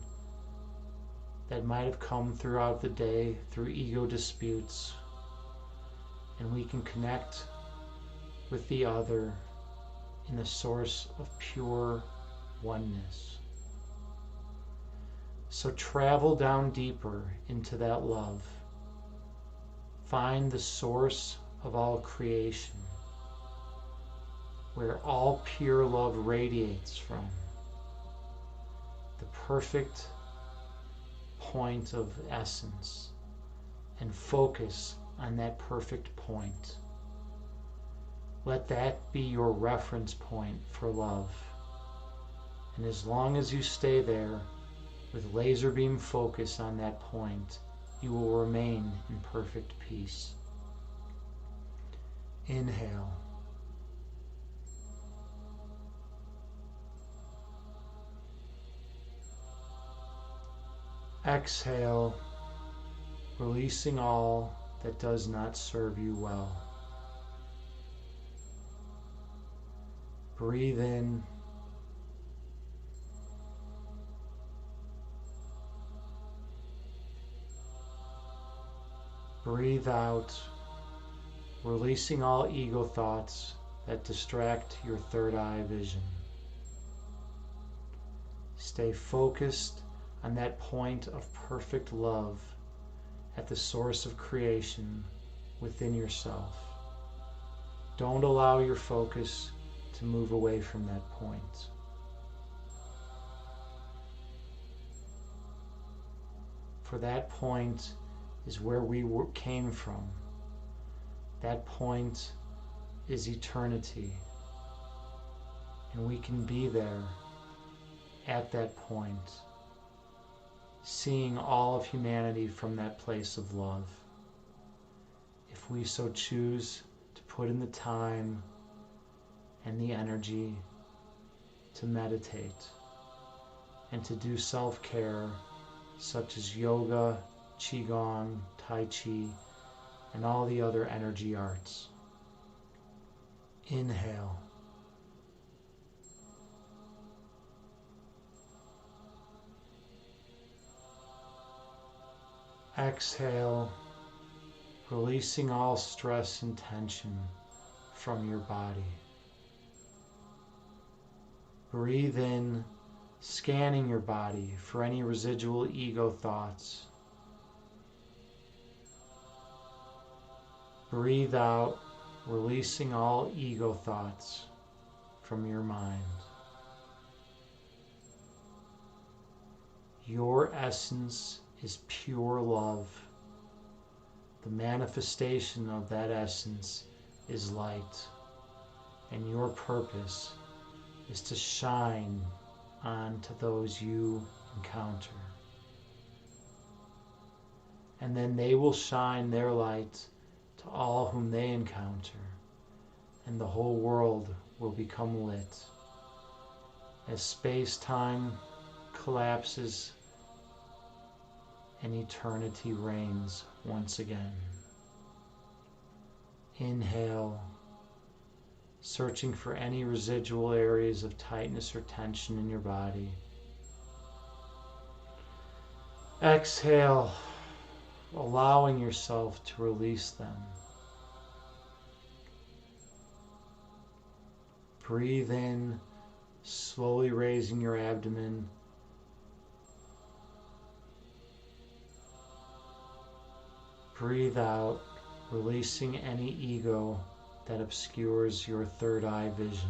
that might have come throughout the day through ego disputes, and we can connect with the other in the source of pure oneness. So travel down deeper into that love. Find the source of all creation, where all pure love radiates from. The perfect point of essence, and focus on that perfect point. Let that be your reference point for love. And as long as you stay there with laser beam focus on that point, you will remain in perfect peace. Inhale. Exhale, releasing all that does not serve you well. Breathe in. Breathe out, releasing all ego thoughts that distract your third eye vision. Stay focused on that point of perfect love at the source of creation within yourself. Don't allow your focus to move away from that point. For that point is where we came from. That point is eternity. And we can be there at that point, seeing all of humanity from that place of love. If we so choose to put in the time and the energy to meditate and to do self-care such as yoga, qigong, tai chi, and all the other energy arts. Inhale. Exhale, releasing all stress and tension from your body. Breathe in, scanning your body for any residual ego thoughts. Breathe out, releasing all ego thoughts from your mind. Your essence is pure love. The manifestation of that essence is light, and your purpose is to shine onto those you encounter. And then they will shine their light to all whom they encounter, and the whole world will become lit. As space-time collapses and eternity reigns once again. Inhale, searching for any residual areas of tightness or tension in your body. Exhale, allowing yourself to release them. Breathe in, slowly raising your abdomen. Breathe out, releasing any ego that obscures your third eye vision.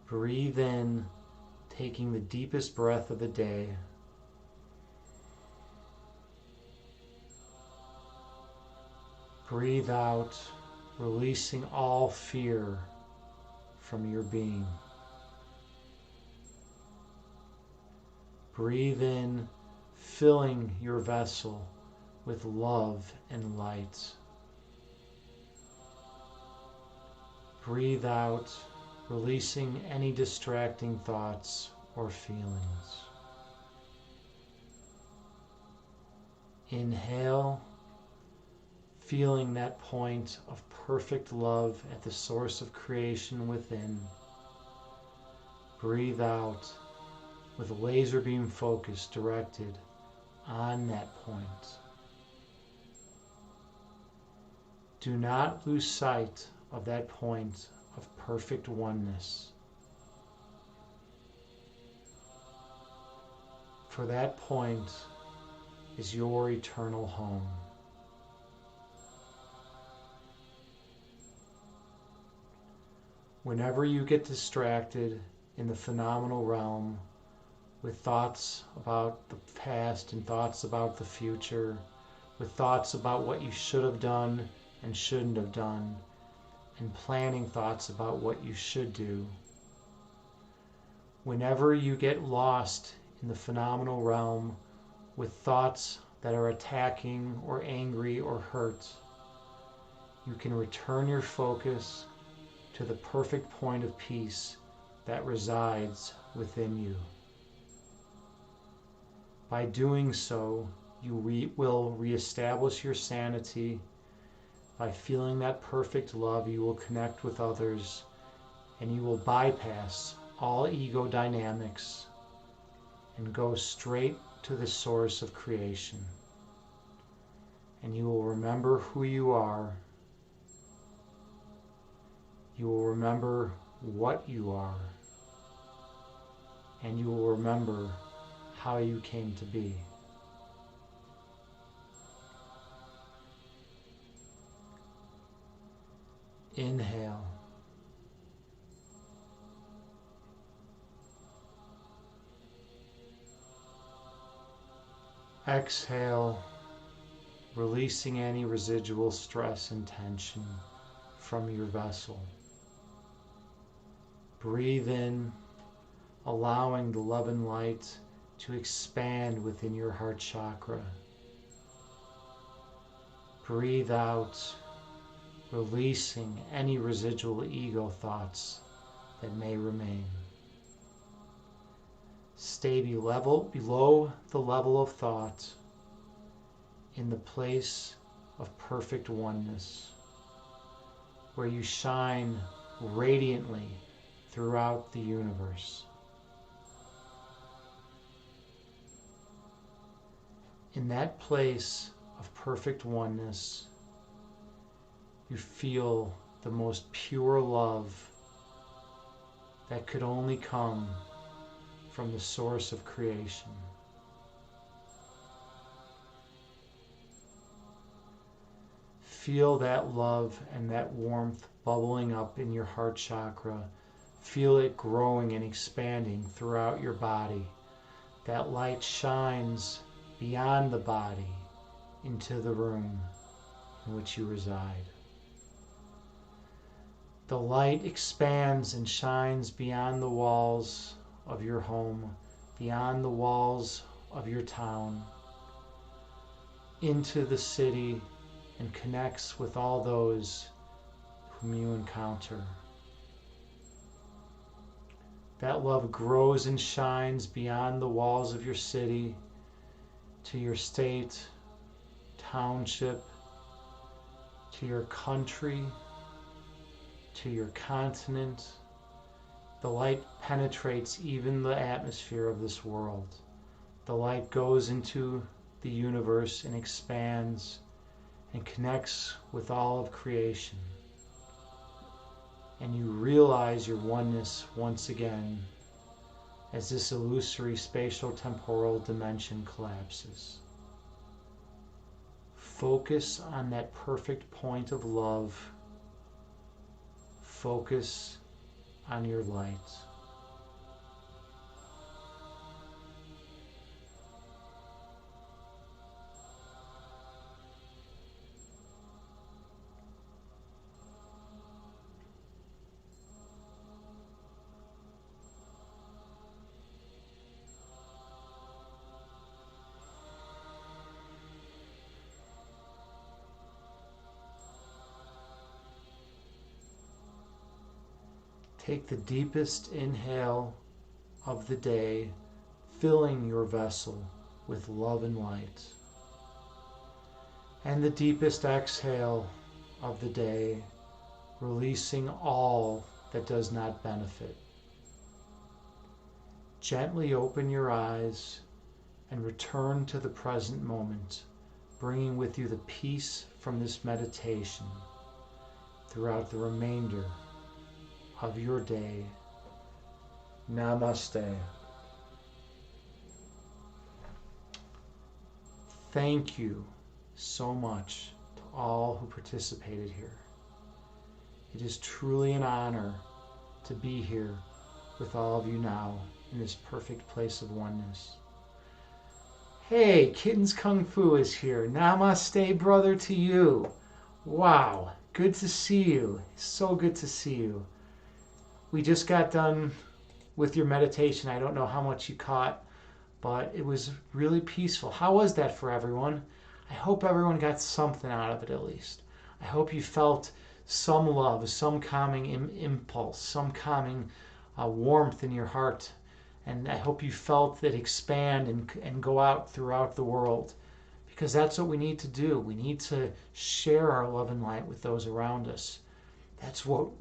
Breathe in, taking the deepest breath of the day. Breathe out, releasing all fear from your being. Breathe in, filling your vessel with love and light. Breathe out, releasing any distracting thoughts or feelings. Inhale, feeling that point of perfect love at the source of creation within. Breathe out with a laser beam focus directed on that point. Do not lose sight of that point of perfect oneness. For that point is your eternal home. Whenever you get distracted in the phenomenal realm with thoughts about the past and thoughts about the future, with thoughts about what you should have done and shouldn't have done, and planning thoughts about what you should do. Whenever you get lost in the phenomenal realm with thoughts that are attacking or angry or hurt, you can return your focus to the perfect point of peace that resides within you. By doing so, you will reestablish your sanity. By feeling that perfect love, you will connect with others, and you will bypass all ego dynamics and go straight to the source of creation. And you will remember who you are. You will remember what you are. and you will remember how you came to be. Inhale. Exhale, releasing any residual stress and tension from your vessel. Breathe in, allowing the love and light to expand within your heart chakra. Breathe out, releasing any residual ego thoughts that may remain. Stay below the level of thought in the place of perfect oneness, where you shine radiantly throughout the universe. In that place of perfect oneness, you feel the most pure love that could only come from the source of creation. Feel that love and that warmth bubbling up in your heart chakra. Feel it growing and expanding throughout your body. That light shines beyond the body into the room in which you reside. The light expands and shines beyond the walls of your home, beyond the walls of your town, into the city, and connects with all those whom you encounter. That love grows and shines beyond the walls of your city, to your state, township, to your country, to your continent. The light penetrates even the atmosphere of this world. The light goes into the universe and expands and connects with all of creation. And you realize your oneness once again as this illusory spatial temporal dimension collapses. Focus on that perfect point of love. Focus on your light. Take the deepest inhale of the day, filling your vessel with love and light. And the deepest exhale of the day, releasing all that does not benefit. Gently open your eyes and return to the present moment, bringing with you the peace from this meditation throughout the remainder of your day. Namaste. Thank you so much to all who participated here. It is truly an honor to be here with all of you now in this perfect place of oneness. Hey, Kittens Kung Fu is here. Namaste, brother, to you. Wow, good to see you. So good to see you. We just got done with your meditation. I don't know how much you caught, but it was really peaceful. How was that for everyone? I hope everyone got something out of it at least. I hope you felt some love, some calming impulse, some calming warmth in your heart. And I hope you felt it expand and go out throughout the world, because that's what we need to do. We need to share our love and light with those around us. That's what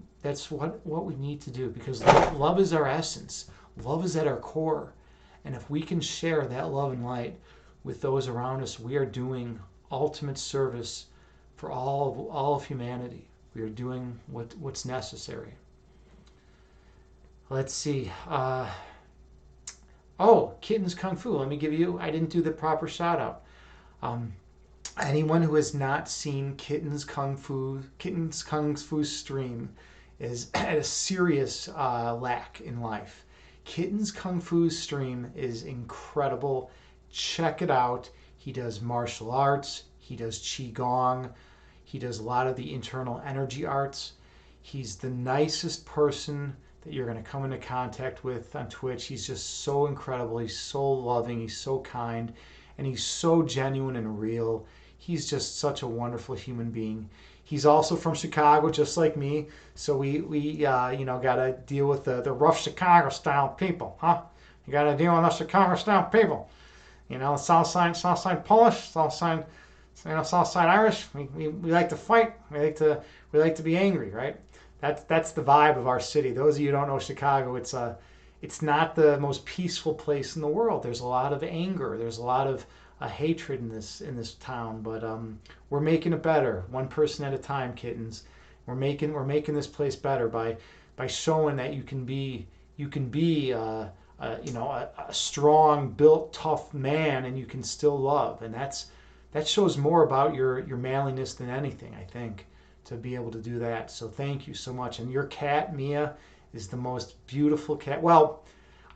we need to do, because love is our essence. Love is at our core. And if we can share that love and light with those around us, we are doing ultimate service for all of humanity. We are doing what's necessary. Let's see. Oh, Kittens Kung Fu. Let me give you. I didn't do the proper shout out. Um, Anyone who has not seen Kittens Kung Fu stream is at a serious lack in life. Kittens Kung Fu stream is incredible. Check it out. He does martial arts. He does qigong. He does a lot of the internal energy arts. He's the nicest person that you're going to come into contact with on Twitch. He's just so incredible. He's so loving. He's so kind. And he's so genuine and real. He's just such a wonderful human being. He's also from Chicago, just like me. So we got to deal with the rough Chicago style people, huh? You got to deal with the Chicago style people. South side Polish, South side Irish. We like to fight. We like to be angry, right? That's the vibe of our city. Those of you who don't know Chicago, it's not the most peaceful place in the world. There's a lot of anger. There's a lot of hatred in this town. But we're making it better, one person at a time, kittens. We're making this place better by showing that you can be a strong, built, tough man, and you can still love. And that shows more about your manliness than anything, I think, to be able to do that. So thank you so much. And your cat, Mia, is the most beautiful cat. Well,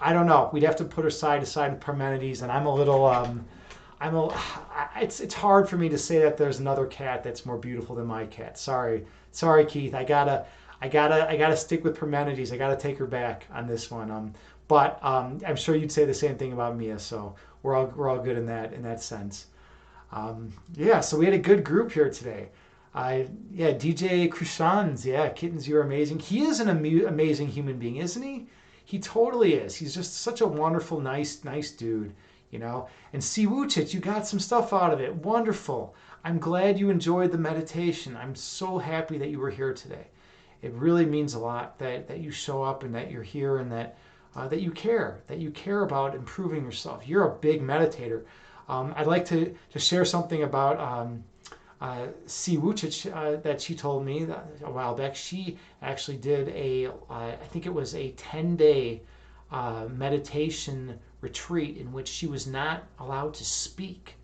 I don't know. We'd have to put her side to side with Parmenides, and I'm a little it's hard for me to say that there's another cat that's more beautiful than my cat. Sorry, Keith. I gotta stick with Parmenides. I gotta take her back on this one. But I'm sure you'd say the same thing about Mia. So we're all good in that sense. Yeah. So we had a good group here today. Yeah, DJ Krishans. Yeah, kittens, you're amazing. He is an amazing human being, isn't he? He totally is. He's just such a wonderful, nice dude. And Siwuchit, you got some stuff out of it. Wonderful. I'm glad you enjoyed the meditation. I'm so happy that you were here today. It really means a lot that you show up and that you're here and that you care about improving yourself. You're a big meditator. I'd like to share something about Si Wuchich that she told me a while back. She actually did I think it was a 10-day meditation retreat in which she was not allowed to speak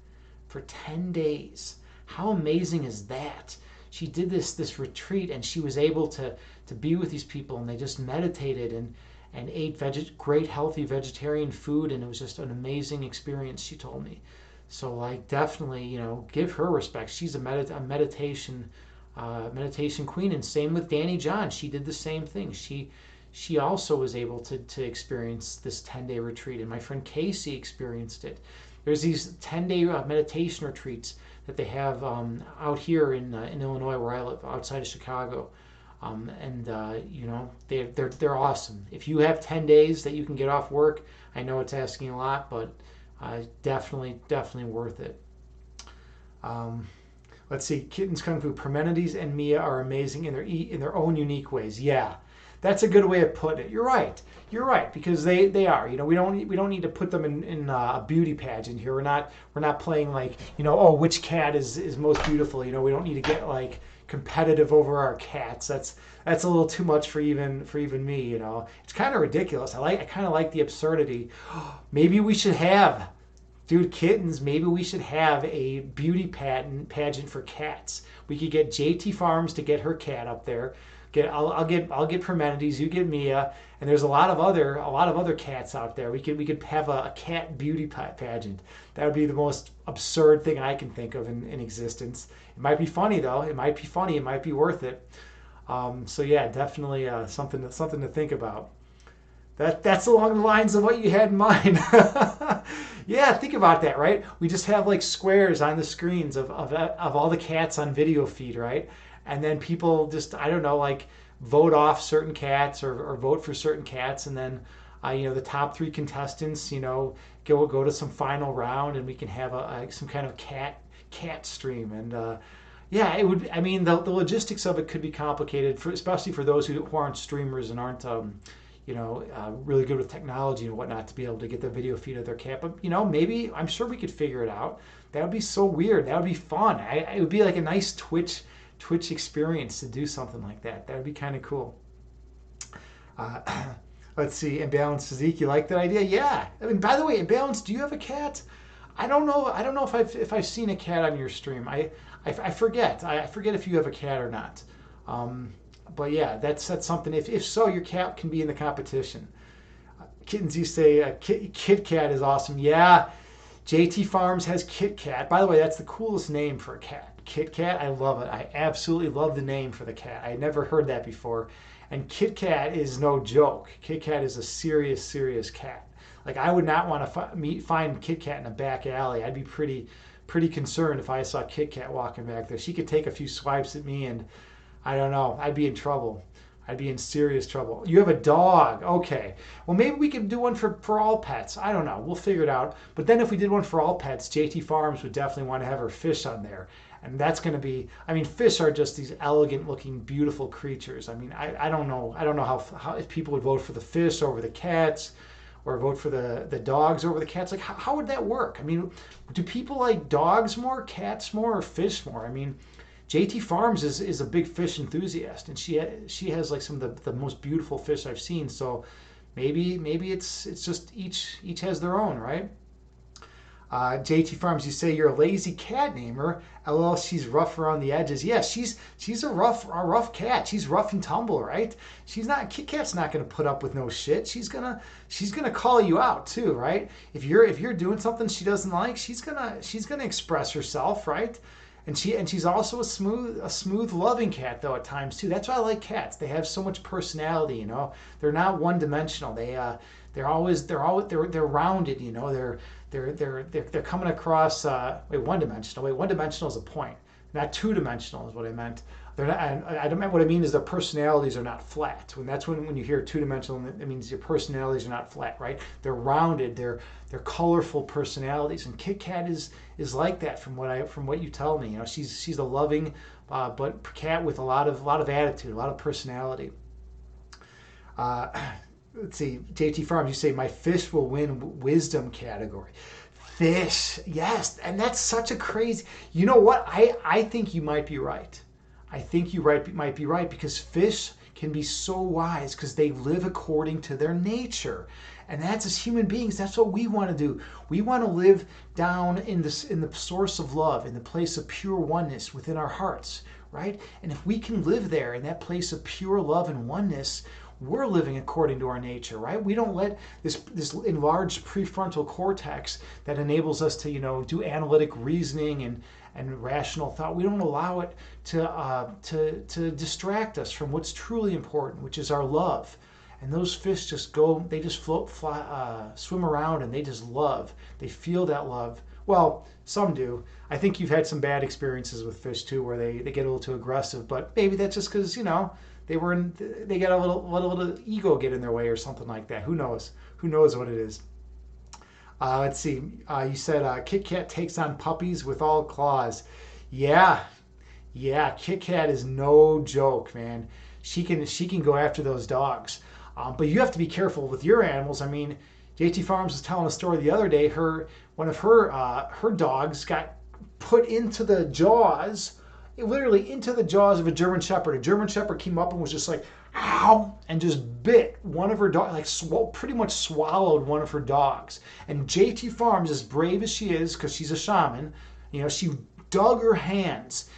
for 10 days. How amazing is that? She did this retreat and she was able to be with these people, and they just meditated and ate great healthy vegetarian food, and it was just an amazing experience, she told me. So like definitely, give her respect. She's a meditation queen, and same with Danny John. She did the same thing. She also was able to experience this 10-day retreat, and my friend Casey experienced it. There's these 10-day meditation retreats that they have out here in Illinois, where I live, outside of Chicago. They're awesome. If you have 10 days that you can get off work, I know it's asking a lot, but definitely worth it. Let's see, Kittens Kung Fu. Parmenides and Mia are amazing in their own unique ways. Yeah, that's a good way of putting it. You're right, because they are. We don't need to put them in a beauty pageant here. We're not playing like which cat is most beautiful. We don't need to get like competitive over our cats. That's a little too much for even me. It's kind of ridiculous. I kind of like the absurdity. Maybe we should have, dude, kittens. Maybe we should have a beauty pageant for cats. We could get JT Farms to get her cat up there. I'll get Parmenides. You get Mia, and there's a lot of other cats out there. We could have a cat beauty pageant. That would be the most absurd thing I can think of in existence. It might be funny though. It might be funny. It might be worth it. So yeah, definitely something to think about. That's along the lines of what you had in mind. Yeah, think about that, right? We just have like squares on the screens of all the cats on video feed, right? And then people just, I don't know, like vote off certain cats or vote for certain cats, and then the top 3 contestants, go to some final round, and we can have some kind of cat stream. And yeah, it would. I mean, the logistics of it could be complicated, especially for those who aren't streamers and aren't really good with technology and whatnot, to be able to get the video feed of their cat. But maybe, I'm sure we could figure it out. That would be so weird. That would be fun. It would be like a nice Twitch experience to do something like that. That would be kind of cool. Let's see, imbalanced physique. You like that idea? Yeah. I mean, by the way, imbalanced. Do you have a cat? I don't know. I don't know if I've seen a cat on your stream. I forget. I forget if you have a cat or not. Um, but yeah, that's something. If so, your cat can be in the competition. Kittens, you say Kit Kat is awesome. Yeah, JT Farms has Kit Kat. By the way, that's the coolest name for a cat. Kit Kat, I love it. I absolutely love the name for the cat. I had never heard that before. And Kit Kat is no joke. Kit Kat is a serious, serious cat. Like I would not want to find Kit Kat in a back alley. I'd be pretty concerned if I saw Kit Kat walking back there. She could take a few swipes at me, and I don't know. I'd be in trouble. I'd be in serious trouble. You have a dog. Okay. Well, maybe we could do one for all pets. I don't know. We'll figure it out. But then if we did one for all pets, JT Farms would definitely want to have her fish on there. And that's going to be, I mean, fish are just these elegant looking, beautiful creatures. I mean, I don't know. I don't know how if people would vote for the fish over the cats or vote for the dogs over the cats. Like, how would that work? I mean, do people like dogs more, cats more, or fish more? I mean, JT Farms is a big fish enthusiast, and she has like some of the most beautiful fish I've seen. So maybe it's just each has their own, right? JT Farms, you say you're a lazy cat namer. LL, she's rough around the edges. Yeah, she's a rough cat. She's rough and tumble, right? She's not Kit Kat's not gonna put up with no shit. She's gonna call you out too, right? If you're doing something she doesn't like, she's gonna express herself, right? And she's also a smooth loving cat though at times too. That's why I like cats. They have so much personality, you know. They're not one dimensional. They're rounded, you know. They're coming across one dimensional. Wait, one dimensional is a point, not two dimensional is what I meant. They're not. I don't. What I mean is their personalities are not flat. When you hear two dimensional, it means your personalities are not flat, right? They're rounded. They're colorful personalities, and Kit Kat is like that from what you tell me. You know, she's a loving but cat with a lot of attitude, a lot of personality. Uh, let's see, JT Farms, you say my fish will win wisdom category. Fish, yes, and that's such a crazy. You know what? I think you might be right. I think might be right because fish can be so wise because they live according to their nature. And that's as human beings, that's what we want to do. We want to live down in the source of love, in the place of pure oneness within our hearts, right? And if we can live there in that place of pure love and oneness, we're living according to our nature, right? We don't let this enlarged prefrontal cortex that enables us to, do analytic reasoning and rational thought. We don't allow it to distract us from what's truly important, which is our love. And those fish they just float, fly, swim around, and they just love. They feel that love. Well, some do. I think you've had some bad experiences with fish too, where they get a little too aggressive. But maybe that's just because they get a little ego get in their way or something like that. Who knows? Who knows what it is? Let's see. You said Kit Kat takes on puppies with all claws. Yeah, yeah. Kit Kat is no joke, man. She can go after those dogs. But you have to be careful with your animals. I mean, JT Farms was telling a story the other day. One of her dogs got put into the jaws, literally into the jaws of a German Shepherd. A German Shepherd came up and was just like, ow, and just bit one of her dogs, like pretty much swallowed one of her dogs. And JT Farms, as brave as she is, because she's a shaman, she dug her hands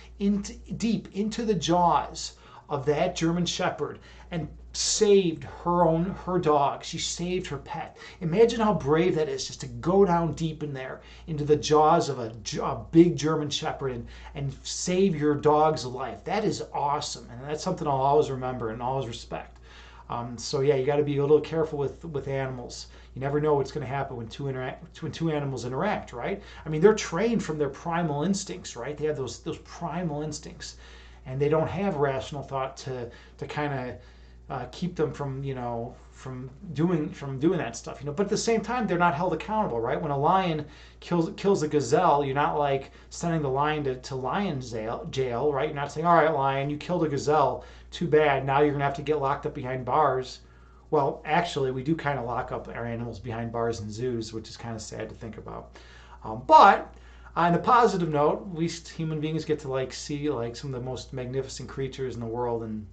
deep into the jaws of that German Shepherd and saved her dog. She saved her pet. Imagine how brave that is, just to go down deep in there into the jaws of a big German Shepherd and save your dog's life. That is awesome, and that's something I'll always remember and always respect. So yeah, you got to be a little careful with animals. You never know what's going to happen when two animals interact, right? I mean, they're trained from their primal instincts, right? They have those primal instincts, and they don't have rational thought to kind of keep them from doing that stuff. But at the same time, they're not held accountable, right? When a lion kills a gazelle, you're not like sending the lion to lion jail, right? You're not saying, all right, lion, you killed a gazelle, too bad, now you're gonna have to get locked up behind bars. Well, actually, we do kind of lock up our animals behind bars in zoos, which is kind of sad to think about. But on a positive note, at least human beings get to see some of the most magnificent creatures in the world, and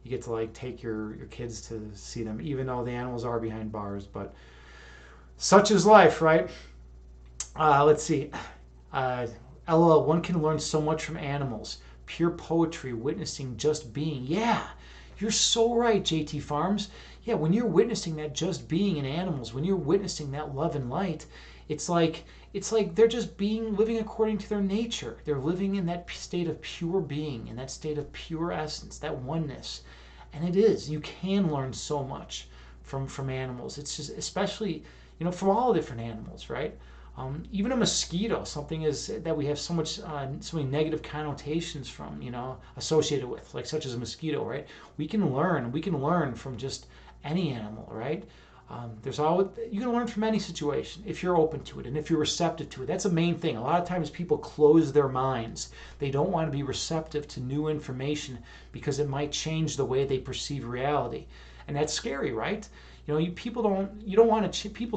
you get to like take your kids to see them, even though the animals are behind bars. But such is life, right? Let's see. Uh, LOL, one can learn so much from animals. Pure poetry, witnessing just being. Yeah, you're so right, JT Farms. Yeah, when you're witnessing that just being in animals, when you're witnessing that love and light, it's like they're just being living according to their nature. They're living in that state of pure being, in that state of pure essence, that oneness. And it is. You can learn so much from animals. It's just especially from all different animals, right? Even a mosquito, something is that we have so many negative connotations from, associated with, like such as a mosquito, right? We can learn from just any animal, right? There's always You can learn from any situation if you're open to it and if you're receptive to it. That's the main thing. A lot of times people close their minds. They don't want to be receptive to new information because it might change the way they perceive reality, and that's scary, right? People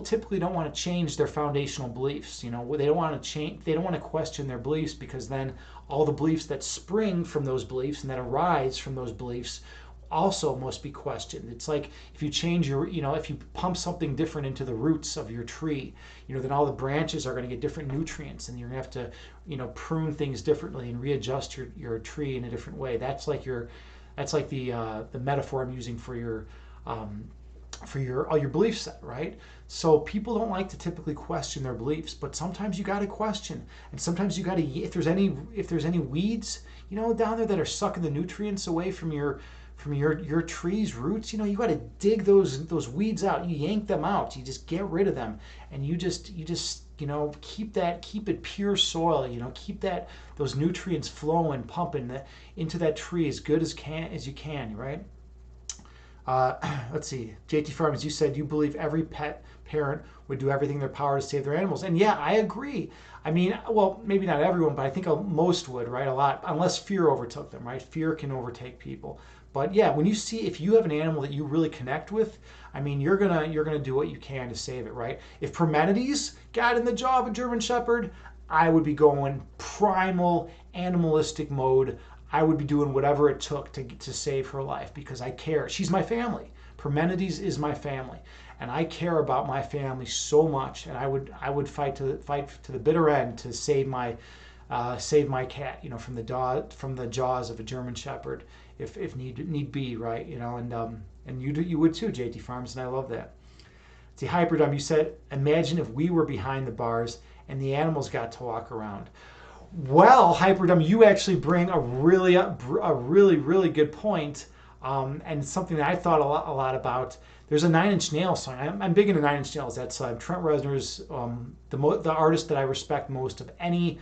typically don't want to change their foundational beliefs. They don't want to change. They don't want to question their beliefs, because then all the beliefs that spring from those beliefs and that arise from those beliefs also must be questioned. It's like if you change if you pump something different into the roots of your tree, then all the branches are going to get different nutrients, and you're going to have to, prune things differently and readjust your tree in a different way. That's like the metaphor I'm using for your all your belief set, right? So people don't like to typically question their beliefs, but sometimes you got to question, and sometimes you got to, if there's any weeds, down there that are sucking the nutrients away from your tree's roots, you got to dig those weeds out. You yank them out. You just get rid of them, and you just keep it pure soil. Keep those nutrients flowing, pumping into that tree as good as you can, right? Let's see, JT Farms, you said you believe every pet parent would do everything in their power to save their animals. And yeah, I agree. I mean, well, maybe not everyone, but I think most would, right? A lot, unless fear overtook them, right? Fear can overtake people. But yeah, if you have an animal that you really connect with, I mean, you're gonna do what you can to save it, right? If Parmenides got in the jaw of a German Shepherd, I would be going primal animalistic mode. I would be doing whatever it took to save her life, because I care. She's my family. Parmenides is my family, and I care about my family so much. And I would fight to the bitter end to save my cat, from the jaws of a German Shepherd, if need be, right? And you would too, JT Farms, and I love that. See, Hyperdumb, you said, imagine if we were behind the bars and the animals got to walk around. Well, Hyperdumb, you actually bring a really good point, and something that I thought a lot about. There's a Nine Inch Nails song. I'm big into Nine Inch Nails. That's Trent Reznor's the artist that I respect most of any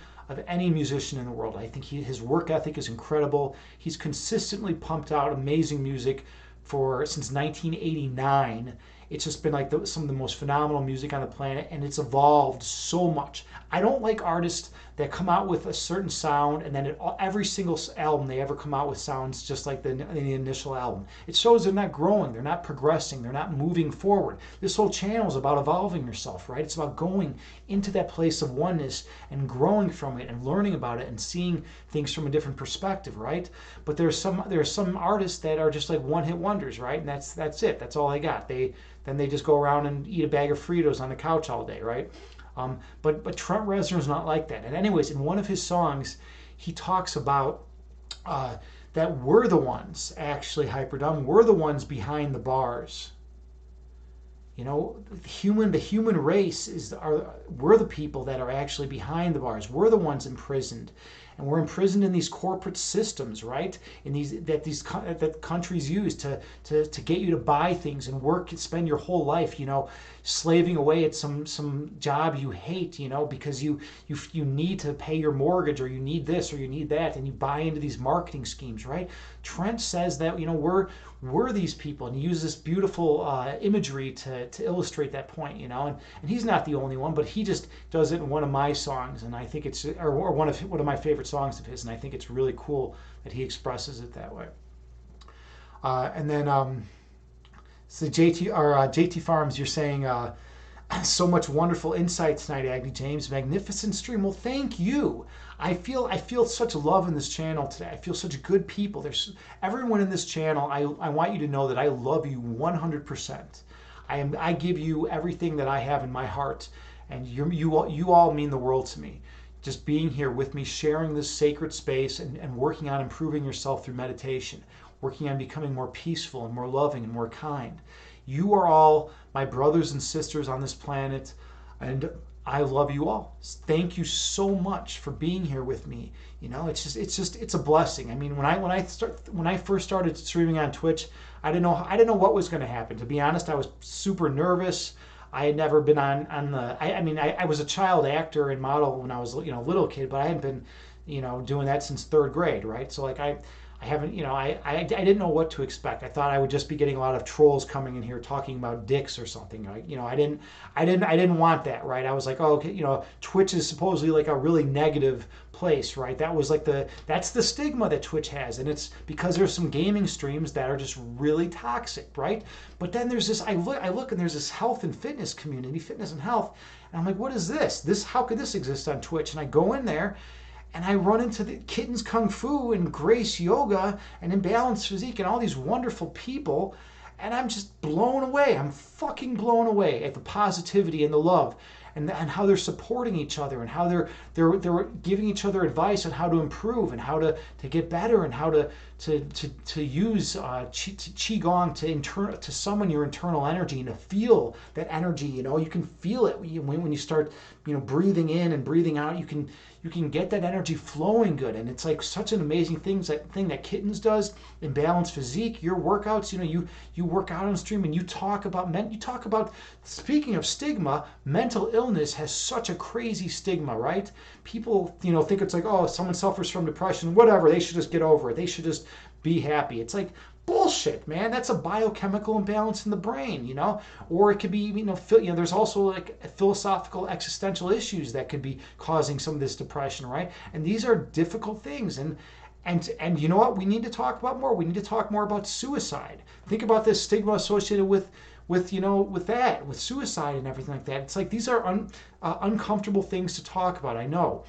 musician in the world. I think his work ethic is incredible. He's consistently pumped out amazing music since 1989. It's just been like some of the most phenomenal music on the planet, and it's evolved so much. I don't like artists that come out with a certain sound and then every single album they ever come out with sounds just like the initial album. It shows they're not growing, they're not progressing, they're not moving forward. This whole channel is about evolving yourself, right? It's about going into that place of oneness and growing from it and learning about it and seeing things from a different perspective, right? But there's some artists that are just like one-hit wonders, right? And that's it. That's all they got. Then they just go around and eat a bag of Fritos on the couch all day, right? But Trent Reznor's not like that. And anyways, in one of his songs, he talks about that we're the ones, actually, Hyperdumb, we're the ones behind the bars. The human race we're the people that are actually behind the bars. We're the ones imprisoned, and we're imprisoned in these corporate systems, right? That countries use to get you to buy things and work and spend your whole life, slaving away at some job you hate, because you need to pay your mortgage, or you need this or you need that, and you buy into these marketing schemes, right? Trent says that we're these people, and he uses this beautiful imagery to illustrate that point, and he's not the only one, but he just does it in one of my songs, and I think it's or one of my favorite songs of his, and I think it's really cool that he expresses it that way. And then so JT Farms, you're saying So much wonderful insight tonight, Agni James. Magnificent stream. Well, thank you. I feel such love in this channel today. I feel such good people. There's everyone in this channel. I want you to know that I love you 100%. I give you everything that I have in my heart, and you all mean the world to me. Just being here with me, sharing this sacred space, and working on improving yourself through meditation, working on becoming more peaceful and more loving and more kind. You are all my brothers and sisters on this planet, and I love you all. Thank you so much for being here with me. It's a blessing. I mean, when I first started streaming on Twitch, I didn't know what was going to happen. To be honest, I was super nervous. I had never been on the. I was a child actor and model when I was a little kid, but I hadn't been doing that since third grade, right? So like I haven't, I didn't know what to expect. I thought I would just be getting a lot of trolls coming in here talking about dicks or something. I didn't want that, right? I was like, oh, okay, Twitch is supposedly like a really negative place, right? That's the stigma that Twitch has, and it's because there's some gaming streams that are just really toxic, right? But then there's this, I look and there's this health and fitness community, fitness and health, and I'm like, what is this? How could this exist on Twitch? And I go in there and I run into the Kittens Kung Fu and Grace Yoga and Imbalanced Physique and all these wonderful people, and I'm just blown away. I'm fucking blown away at the positivity and the love, and how they're supporting each other, and how they're giving each other advice on how to improve and how to get better, and how to use qigong to summon your internal energy and to feel that energy. You can feel it when you start breathing in and breathing out. You can get that energy flowing good, and it's like such an amazing thing that Kittens does in Balanced Physique. Your workouts, you work out on stream and you talk about speaking of stigma. Mental illness has such a crazy stigma, right? People think it's like, oh, if someone suffers from depression, whatever, they should just get over it, they should just be happy. It's like bullshit, man. That's a biochemical imbalance in the brain, or it could be, there's also like philosophical existential issues that could be causing some of this depression, right? And these are difficult things. And you know what? We need to talk about more. We need to talk more about suicide. Think about this stigma associated with suicide and everything like that. It's like these are uncomfortable things to talk about. I know.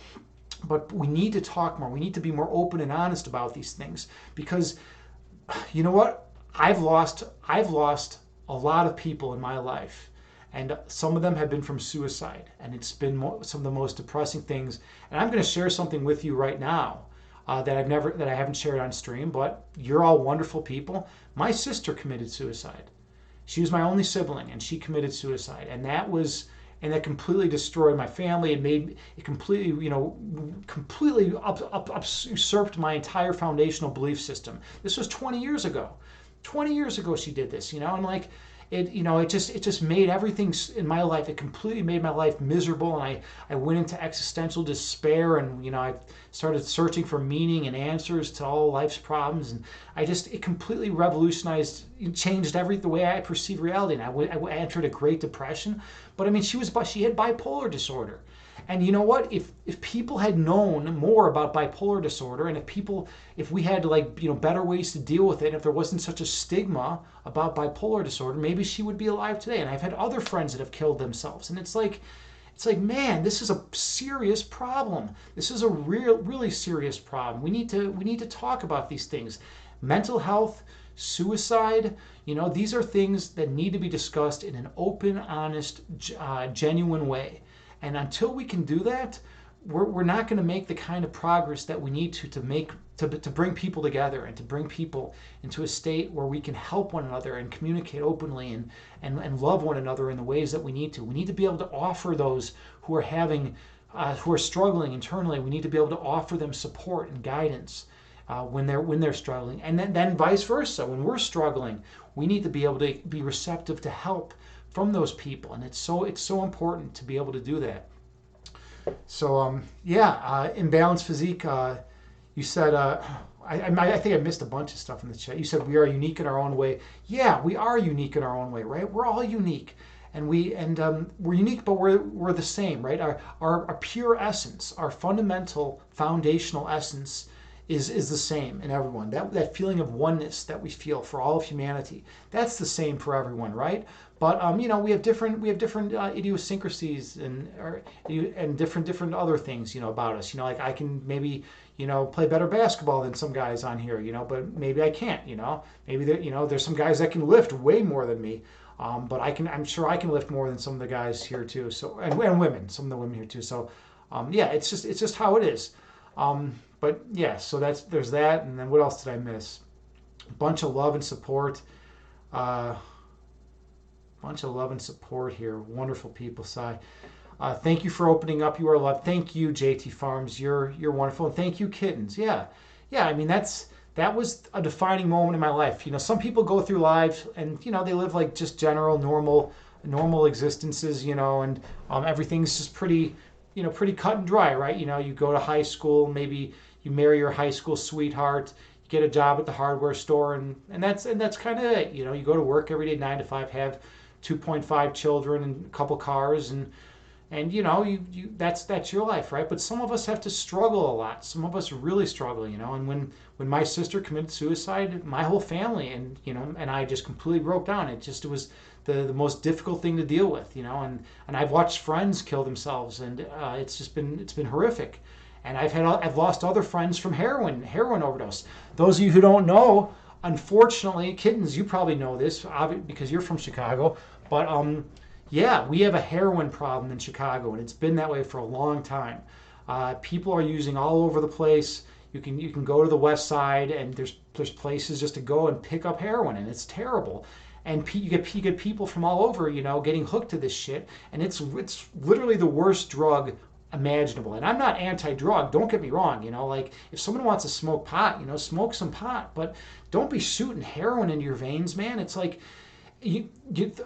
But we need to talk more. We need to be more open and honest about these things, because you know what? I've lost a lot of people in my life, and some of them have been from suicide, and it's been some of the most depressing things. And I'm going to share something with you right now that I haven't shared on stream, but you're all wonderful people. My sister committed suicide. She was my only sibling, and she committed suicide, and that completely destroyed my family. It completely, completely usurped my entire foundational belief system. This was 20 years ago. 20 years ago she did this, and like it just made everything in my life. It completely made my life miserable, and I went into existential despair, and I started searching for meaning and answers to all life's problems, and it completely revolutionized, changed the way I perceive reality. And I entered a Great Depression. But I mean, she had bipolar disorder. And you know what? If people had known more about bipolar disorder, and if we had better ways to deal with it, if there wasn't such a stigma about bipolar disorder, maybe she would be alive today. And I've had other friends that have killed themselves, and it's like, man, this is a serious problem. This is a really serious problem. We need to talk about these things. Mental health, suicide, these are things that need to be discussed in an open, honest, genuine way. And until we can do that, we're not going to make the kind of progress that we need to bring people together, and to bring people into a state where we can help one another and communicate openly and love one another in the ways that we need to. We need to be able to offer those who are struggling internally. We need to be able to offer them support and guidance when they're struggling, and then vice versa. When we're struggling, we need to be able to be receptive to help from those people, and it's so important to be able to do that. So Imbalanced Physique, you said I think I missed a bunch of stuff in the chat. You said we are unique in our own way. Yeah, we are unique in our own way, right? We're all unique, and we're unique, but we're the same, right? Our pure essence, our fundamental foundational essence is the same in everyone. That feeling of oneness that we feel for all of humanity, that's the same for everyone, right? But we have different idiosyncrasies and different other things, about us. Like I can maybe play better basketball than some guys on here, but maybe I can't. Maybe there's some guys that can lift way more than me. But I'm sure I can lift more than some of the guys here too. So and women, some of the women here too. So yeah, it's just how it is. But yeah, so there's that, and then what else did I miss? A bunch of love and support. Uh, Bunch of love and support here. Wonderful people, Sai. Thank you for opening up. You are loved. Thank you, JT Farms. You're wonderful, and thank you, kittens. Yeah, yeah. I mean that was a defining moment in my life. Some people go through lives and they live like just general normal existences. And everything's just pretty cut and dry, right? You go to high school, maybe you marry your high school sweetheart, you get a job at the hardware store, and that's kind of it. You go to work every day, 9 to 5, have 2.5 children and a couple cars, and you that's your life, right? But some of us have to struggle a lot. Some of us really struggle, and when my sister committed suicide, my whole family and I just completely broke down. It was the most difficult thing to deal with, and I've watched friends kill themselves, and it's been horrific. And I've lost other friends from heroin overdose. Those of you who don't know, unfortunately, kittens, you probably know this because you're from Chicago, but yeah, we have a heroin problem in Chicago, and it's been that way for a long time. People are using all over the place. You can go to the west side, and there's places just to go and pick up heroin, and it's terrible. And you get people from all over, getting hooked to this shit, and it's literally the worst drug imaginable. And I'm not anti-drug, don't get me wrong. Like if someone wants to smoke pot, smoke some pot, but don't be shooting heroin into your veins, man. It's like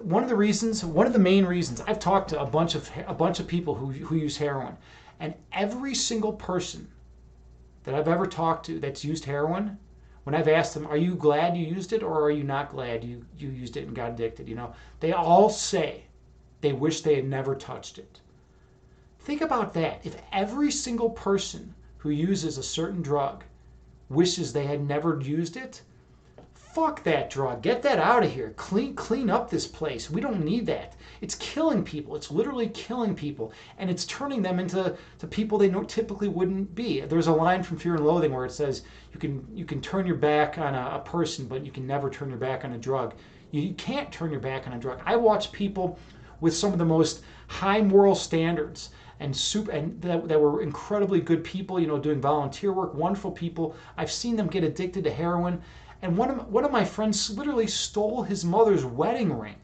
one of the main reasons I've talked to a bunch of people who use heroin, and every single person that I've ever talked to that's used heroin, when I've asked them, are you glad you used it or are you not glad you used it and got addicted? They all say they wish they had never touched it. Think about that. If every single person who uses a certain drug wishes they had never used it, fuck that drug. Get that out of here. Clean up this place. We don't need that. It's killing people. It's literally killing people. And it's turning them into people they typically wouldn't be. There's a line from Fear and Loathing where it says you can turn your back on a person, but you can never turn your back on a drug. You can't turn your back on a drug. I watch people with some of the most high moral standards and that were incredibly good people, doing volunteer work, wonderful people. I've seen them get addicted to heroin. And one of my friends literally stole his mother's wedding ring.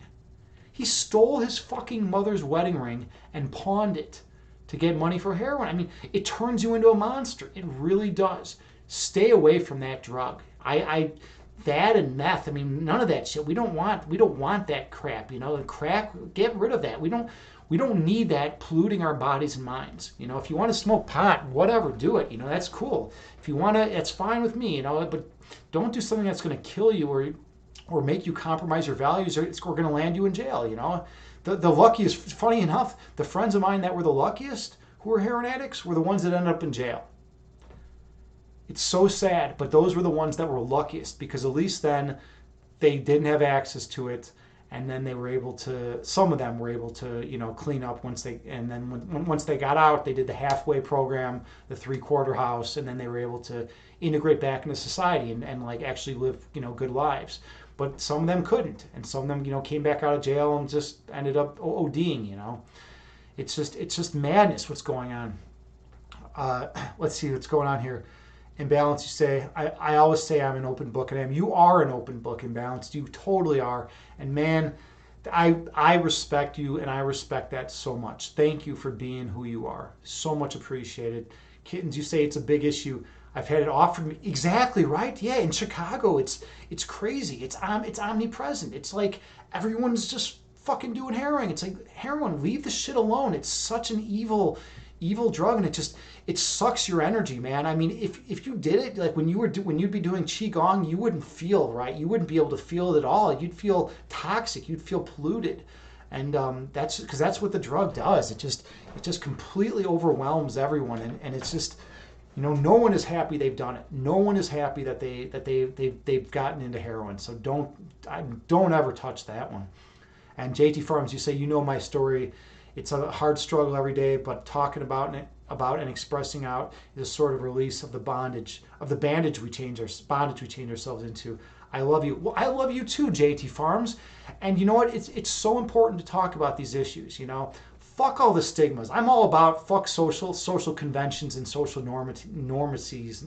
He stole his fucking mother's wedding ring and pawned it to get money for heroin. I mean, it turns you into a monster. It really does. Stay away from that drug. That and meth. I mean, none of that shit. We don't want that crap. The crack. Get rid of that. We don't need that polluting our bodies and minds. If you want to smoke pot, whatever, do it. That's cool. If you want to, that's fine with me. But don't do something that's going to kill you or make you compromise your values, or it's going to land you in jail. The luckiest. Funny enough, the friends of mine that were the luckiest who were heroin addicts were the ones that ended up in jail. It's so sad, but those were the ones that were luckiest because at least then they didn't have access to it. And then some of them were able to, clean up once they got out, they did the halfway program, the 3/4 house, and then they were able to integrate back into society and like actually live, good lives. But some of them couldn't, and some of them, came back out of jail and just ended up ODing, It's just madness what's going on. Let's see what's going on here. Imbalance, you say, I always say I'm an open book, and I am. You are an open book, Imbalanced. You totally are. And man, I respect you, and I respect that so much. Thank you for being who you are. So much appreciated. Kittens, you say it's a big issue. I've had it offered me. Exactly right. Yeah, in Chicago, it's crazy. It's omnipresent. It's like everyone's just fucking doing heroin. It's like heroin. Leave the shit alone. It's such an evil drug, and it sucks your energy, man. I mean, if you did it like when you'd be doing qigong, you wouldn't feel right. You wouldn't be able to feel it at all. You'd feel toxic. You'd feel polluted, and that's because that's what the drug does. It just completely overwhelms everyone, and it's just No one is happy they've done it. No one is happy that they've gotten into heroin. So don't ever touch that one. And JT Farms, you say, my story. It's a hard struggle every day, but talking about and expressing out is a sort of release of the bandage we change ourselves into. I love you. Well, I love you too, JT Farms. And you know what? It's so important to talk about these issues. Fuck all the stigmas. I'm all about fuck social conventions and social normaties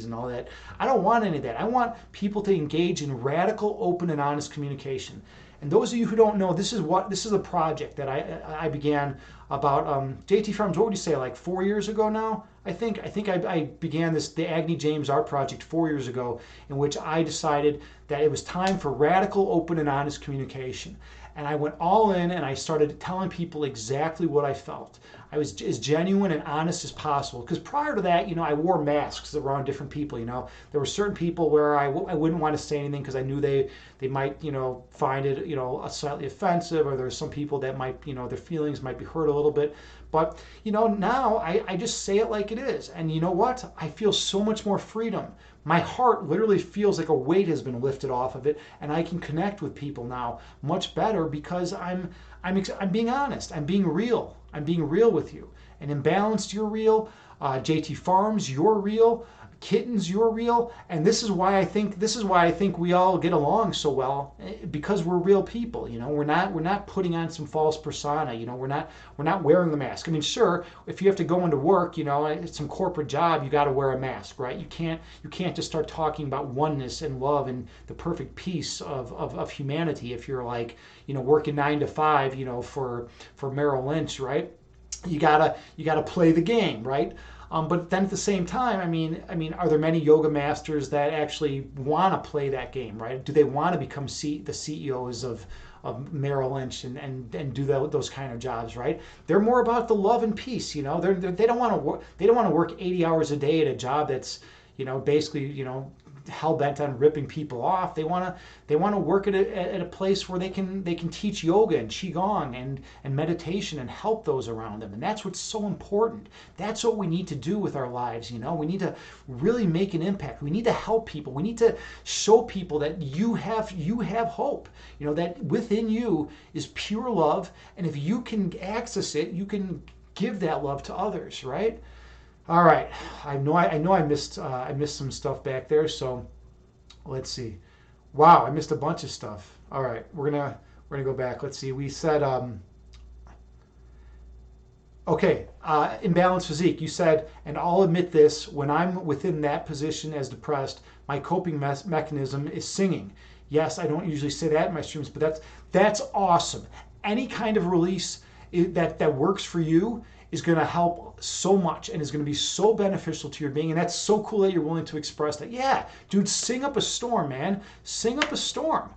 and all that. I don't want any of that. I want people to engage in radical, open, and honest communication. And those of you who don't know, this is a project that I began about JT Farms. What would you say, like 4 years ago now? I think I began the Agni James Art Project 4 years ago, in which I decided that it was time for radical, open, and honest communication. And I went all in and I started telling people exactly what I felt. I was as genuine and honest as possible. Because prior to that, I wore masks around different people. There were certain people where I wouldn't want to say anything because I knew they might, find it, slightly offensive, or there's some people that might, their feelings might be hurt a little bit. But, now I just say it like it is. And you know what? I feel so much more freedom. My heart literally feels like a weight has been lifted off of it, and I can connect with people now much better because I'm being honest. I'm being real. I'm being real with you. And Imbalanced, you're real. JT Farms, you're real. Kittens, you're real. And this is why I think we all get along so well, because we're real people. We're not putting on some false persona. We're not wearing the mask. I mean, sure, if you have to go into work, it's some corporate job, you got to wear a mask, right? You can't just start talking about oneness and love and the perfect peace of humanity if you're like, working 9 to 5, for Merrill Lynch, right? You gotta play the game, right? But then at the same time, I mean, are there many yoga masters that actually want to play that game, right? Do they want to become the CEOs of Merrill Lynch and do those kind of jobs, right? They're more about the love and peace, they don't want to work. They don't want to work 80 hours a day at a job that's, basically, hell bent on ripping people off. They want to work at a place where they can teach yoga and qigong and meditation and help those around them. And that's what's so important. That's what we need to do with our lives. We need to really make an impact. We need to help people. We need to show people that you have hope. That within you is pure love, and if you can access it, you can give that love to others, right? All right, I know I missed some stuff back there, so let's see. Wow, I missed a bunch of stuff. All right, we're gonna go back. Let's see. We said okay, imbalanced physique. You said, and I'll admit this: when I'm within that position as depressed, my coping mechanism is singing. Yes, I don't usually say that in my streams, but that's awesome. Any kind of release that works for you is going to help so much and is going to be so beneficial to your being. And that's so cool that you're willing to express that. Yeah, dude, sing up a storm, man. Sing up a storm.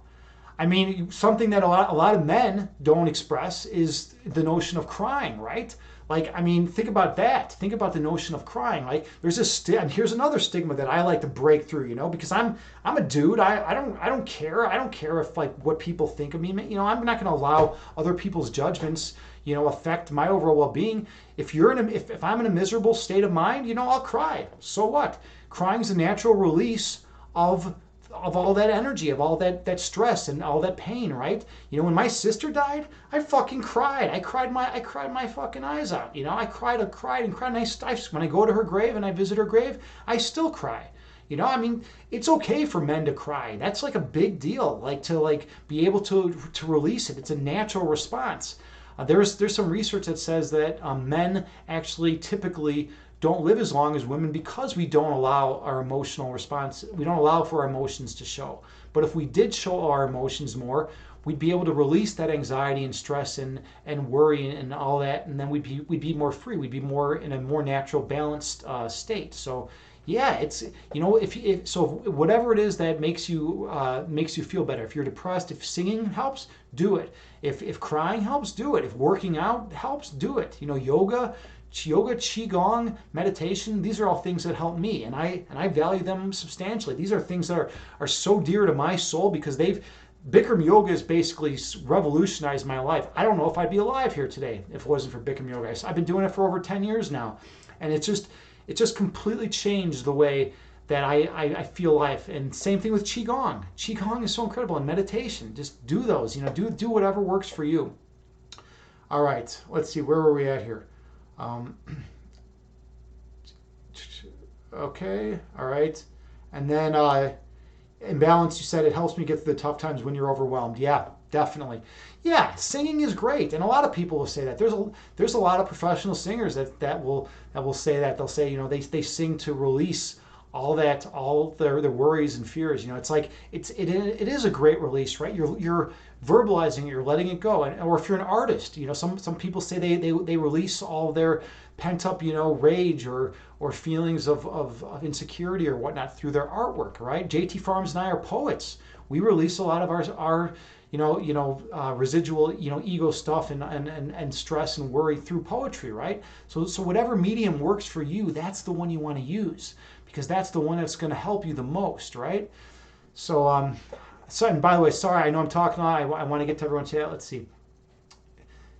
I mean, something that a lot of men don't express is the notion of crying, right? Like, I mean, think about that. Think about the notion of crying. Like, there's and here's another stigma that I like to break through, because I'm a dude. I don't care. I don't care if like what people think of me. I'm not going to allow other people's judgments, affect my overall well-being. If I'm in a miserable state of mind, I'll cry. So what? Crying's a natural release of all that energy, of all that stress and all that pain, right? When my sister died, I fucking cried. I cried my fucking eyes out. I cried and cried. And when I go to her grave and I visit her grave, I still cry. I mean, it's okay for men to cry. That's like a big deal. Like to be able to release it. It's a natural response. There's some research that says that men actually typically don't live as long as women because we don't allow our emotional response. We don't allow for our emotions to show. But if we did show our emotions more, we'd be able to release that anxiety and stress and worry and all that, and then we'd be more free. We'd be more in a more natural, balanced state. So yeah, it's so whatever it is that makes you feel better. If you're depressed, if singing helps, do it. If crying helps, do it. If working out helps, do it. Yoga, qigong, meditation, these are all things that help me, and I value them substantially. These are things that are so dear to my soul because Bikram yoga has basically revolutionized my life. I don't know if I'd be alive here today if it wasn't for Bikram yoga. I've been doing it for over 10 years now, and it just completely changed the way that I feel life. And same thing with Qigong. Qigong is so incredible. And meditation, just do those, do whatever works for you. All right, let's see, where were we at here? Um, okay, all right. And then imbalance, you said it helps me get through the tough times when you're overwhelmed. Yeah, definitely. Yeah, singing is great, and a lot of people will say that. There's a lot of professional singers that will say that. They'll say, they sing to release all their worries and fears. It's like it is a great release, right? You're verbalizing it, you're letting it go. Or if you're an artist, some people say they release all their pent up, rage or feelings of insecurity or whatnot through their artwork, right? JT Farms and I are poets. We release a lot of our residual, ego stuff and stress and worry through poetry, right? So whatever medium works for you, that's the one you want to use, because that's the one that's going to help you the most, right? So, and by the way, sorry, I know I'm talking a lot. I want to get to everyone's chat. Let's see.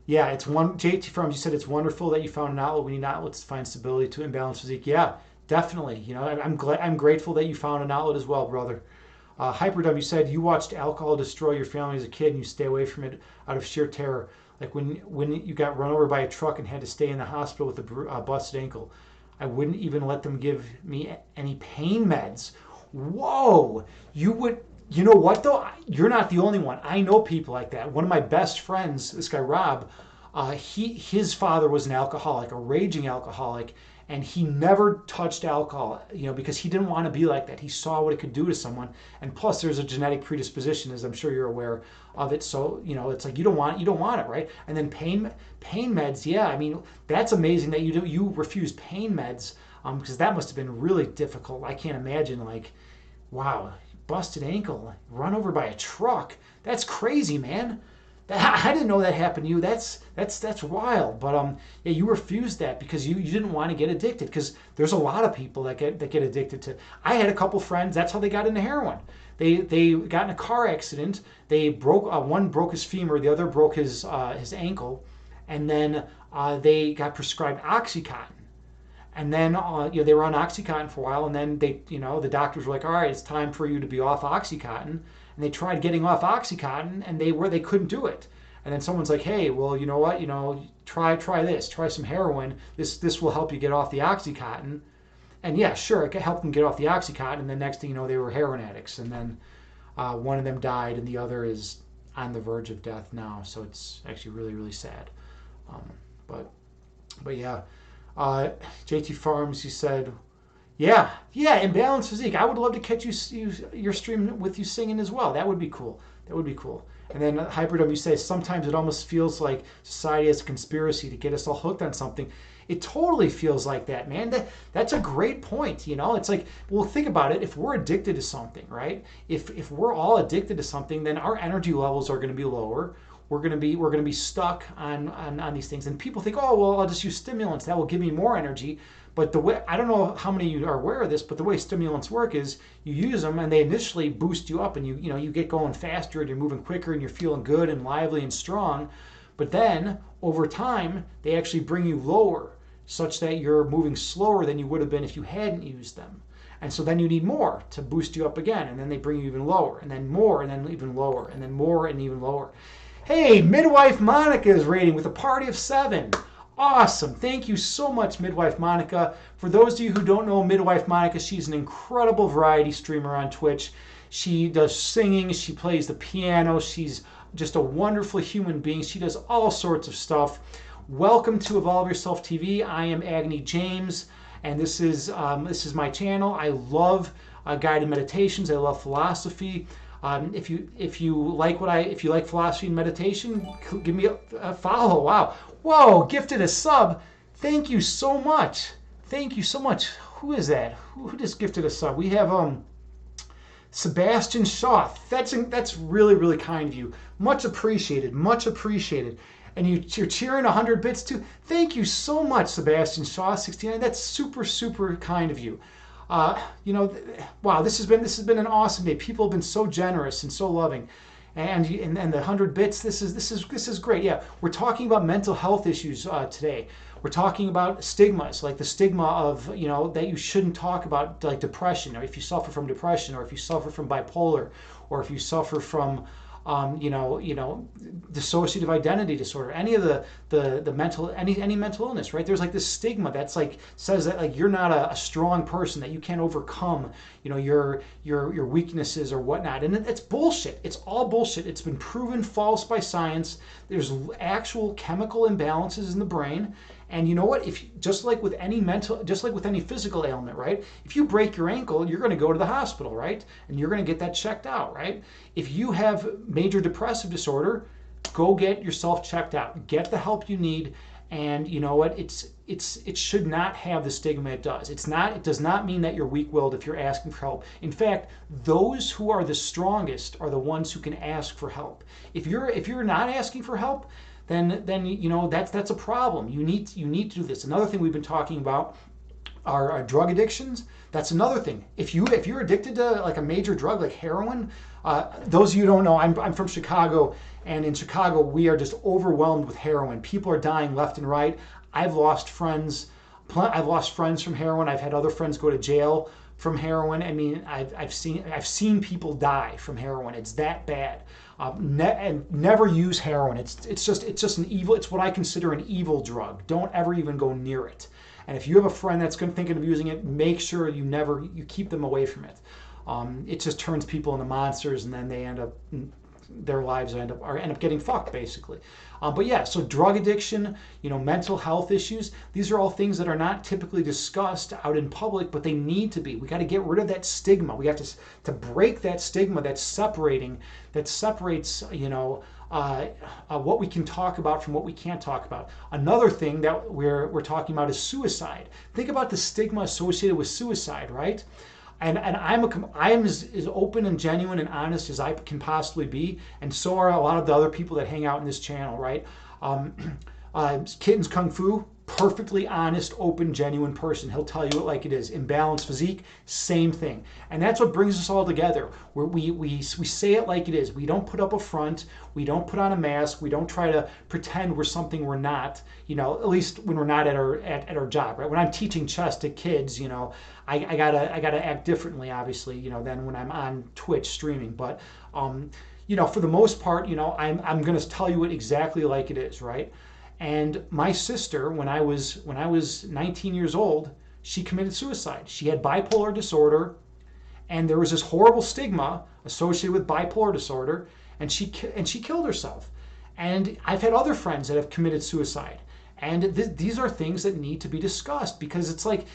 Yeah, it's one JT Farms. You said it's wonderful that you found an outlet. We need outlets to find stability to imbalance physique. Yeah, definitely. I'm grateful that you found an outlet as well, brother. Hyperdub, you said you watched alcohol destroy your family as a kid and you stay away from it out of sheer terror. Like when you got run over by a truck and had to stay in the hospital with a busted ankle. I wouldn't even let them give me any pain meds. Whoa! You would. You know what though? You're not the only one. I know people like that. One of my best friends, this guy Rob, his father was an alcoholic, a raging alcoholic, and he never touched alcohol, because he didn't want to be like that. He saw what it could do to someone, and plus there's a genetic predisposition, as I'm sure you're aware of it. So it's like you don't want it, right? And then pain meds, yeah. I mean, that's amazing that you refuse pain meds, because that must have been really difficult. I can't imagine, like, wow. Busted ankle, run over by a truck. That's crazy, man. I didn't know that happened to you. That's wild. But yeah, you refused that because you didn't want to get addicted. Because there's a lot of people that get addicted to. I had a couple friends. That's how they got into heroin. They got in a car accident. They broke one broke his femur, the other broke his ankle, and then they got prescribed OxyContin. And then they were on OxyContin for a while, and then the doctors were like, all right, it's time for you to be off OxyContin. And they tried getting off OxyContin, and they couldn't do it. And then someone's like, hey, well, you know what, try this, try some heroin. This will help you get off the OxyContin. And yeah, sure, it helped them get off the OxyContin. And then next thing you know, they were heroin addicts. And then one of them died, and the other is on the verge of death now. So it's actually really, really sad. But yeah. JT Farms, you said, yeah, imbalanced physique. I would love to catch your stream with you singing as well. That would be cool. And then Hyperdome, you say sometimes it almost feels like society has a conspiracy to get us all hooked on something. It totally feels like that, man. That's a great point. It's like, well, think about it. If we're addicted to something, right? If we're all addicted to something, then our energy levels are going to be lower. We're going to be stuck on these things, and people think, oh well, I'll just use stimulants, that will give me more energy. But the way, I don't know how many of you are aware of this, but the way stimulants work is you use them and they initially boost you up, and you get going faster and you're moving quicker and you're feeling good and lively and strong. But then over time they actually bring you lower, such that you're moving slower than you would have been if you hadn't used them. And so then you need more to boost you up again, and then they bring you even lower, and then more, and then even lower, and then more and even lower. Hey, Midwife Monica is rating with a party of 7. Awesome. Thank you so much, Midwife Monica. For those of you who don't know Midwife Monica, she's an incredible variety streamer on Twitch. She does singing. She plays the piano. She's just a wonderful human being. She does all sorts of stuff. Welcome to Evolve Yourself TV. I am Agni James, and this is my channel. I love guided meditations. I love philosophy. If you like philosophy and meditation, give me a follow. Wow, whoa, gifted a sub. Thank you so much. Who is that? Who just gifted a sub? We have Sebastian Shaw. That's really, really kind of you. Much appreciated. And you're cheering 100 bits too. Thank you so much, Sebastian Shaw 69. That's super, super kind of you. Wow, this has been an awesome day. People have been so generous and so loving, and the 100 bits. This is great. Yeah, we're talking about mental health issues today. We're talking about stigmas, like the stigma of, that you shouldn't talk about, like depression, or if you suffer from depression, or if you suffer from bipolar, or if you suffer from dissociative identity disorder, any of the mental, any mental illness, right? There's like this stigma that's like says that like you're not a strong person, that you can't overcome, your weaknesses or whatnot, and it's bullshit. It's all bullshit. It's been proven false by science. There's actual chemical imbalances in the brain. And you know what? If just like with any physical ailment, right? If you break your ankle, you're going to go to the hospital, right? And you're going to get that checked out, right? If you have major depressive disorder, go get yourself checked out. Get the help you need. And you know what? It should not have the stigma it does. It does not mean that you're weak-willed if you're asking for help. In fact, those who are the strongest are the ones who can ask for help. If you're not asking for help, then that's a problem. You need to do this. Another thing we've been talking about are drug addictions. That's another thing. If you're addicted to like a major drug like heroin, those of you who don't know, I'm from Chicago, and in Chicago we are just overwhelmed with heroin. People are dying left and right. I've lost friends from heroin. I've had other friends go to jail from heroin. I mean, I've seen people die from heroin. It's that bad. And never use heroin. It's just an evil. It's what I consider an evil drug. Don't ever even go near it. And if you have a friend that's thinking of using it, make sure you keep them away from it. It just turns people into monsters, and then their lives end up getting fucked basically. But yeah, so drug addiction, mental health issues, these are all things that are not typically discussed out in public, but they need to be. We got to get rid of that stigma. We have to break that stigma that separates what we can talk about from what we can't talk about. Another thing that we're talking about is suicide. Think about the stigma associated with suicide, right? And I'm as open and genuine and honest as I can possibly be, and so are a lot of the other people that hang out in this channel, right? Kittens Kung Fu, perfectly honest, open, genuine person. He'll tell you it like it is. Imbalanced physique, same thing. And that's what brings us all together. We say it like it is. We don't put up a front. We don't put on a mask. We don't try to pretend we're something we're not. At least when we're not at our job, right? When I'm teaching chess to kids, I gotta act differently, obviously, than when I'm on Twitch streaming. But for the most part, I'm gonna tell you it exactly like it is, right? And my sister, when I was 19 years old, she committed suicide. She had bipolar disorder, and there was this horrible stigma associated with bipolar disorder, and she killed herself. And I've had other friends that have committed suicide. And these are things that need to be discussed, because it's like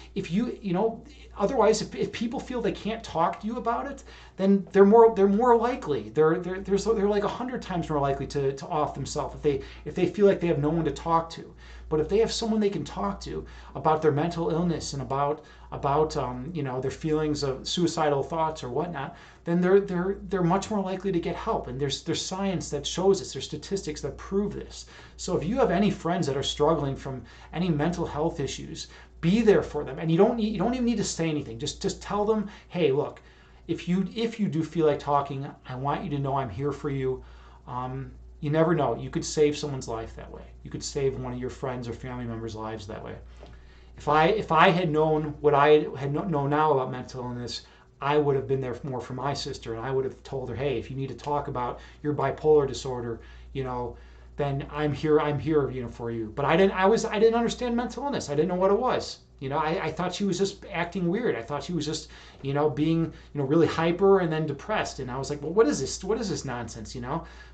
otherwise if people feel they can't talk to you about it, then they're more likely. They're like 100 times more likely to off themselves if they feel like they have no one to talk to. But if they have someone they can talk to about their mental illness and about their feelings of suicidal thoughts or whatnot, then they're much more likely to get help. And there's science that shows this. There's statistics that prove this. So if you have any friends that are struggling from any mental health issues, be there for them. And you don't even need to say anything. Just tell them, hey, look, if you do feel like talking, I want you to know I'm here for you. You never know. You could save someone's life that way. You could save one of your friends or family members' lives that way. If I had known what I know now about mental illness, I would have been there more for my sister, and I would have told her, hey, if you need to talk about your bipolar disorder, then I'm here for you. But I didn't understand mental illness. I didn't know what it was. I thought she was just acting weird. I thought she was just, being, really hyper and then depressed. And I was like, well, what is this? What is this nonsense?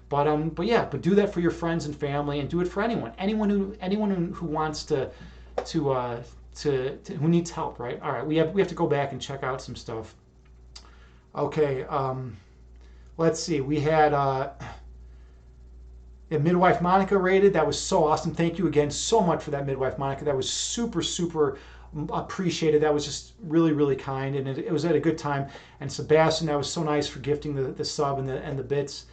But do that for your friends and family, and do it for anyone who wants to who needs help, right? All right, we have to go back and check out some stuff. Okay, let's see. We had Midwife Monica rated. That was so awesome. Thank you again so much for that, Midwife Monica. That was super, super appreciated. That was just really, really kind, and it was at a good time. And Sebastian, that was so nice for gifting the sub and the bits.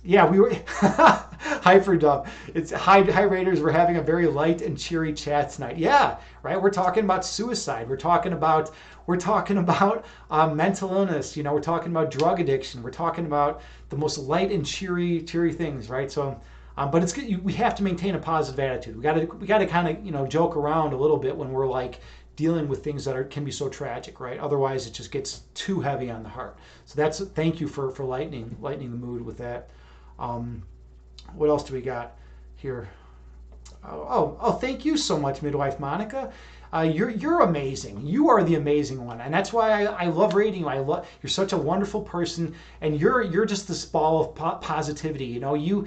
Yeah, we were Hyperdub. It's high raters. We're having a very light and cheery chat tonight. Yeah, right. We're talking about suicide. We're talking about mental illness. We're talking about drug addiction. We're talking about the most light and cheery things, right? So But it's good. We have to maintain a positive attitude. We got to kind of joke around a little bit when we're like dealing with things that can be so tragic, right? Otherwise, it just gets too heavy on the heart. So thank you for lightening the mood with that. Um, what else do we got here? Oh, thank you so much, Midwife Monica. You're amazing. You are the amazing one, and that's why I love reading you. You're such a wonderful person, and you're just this ball of positivity. You're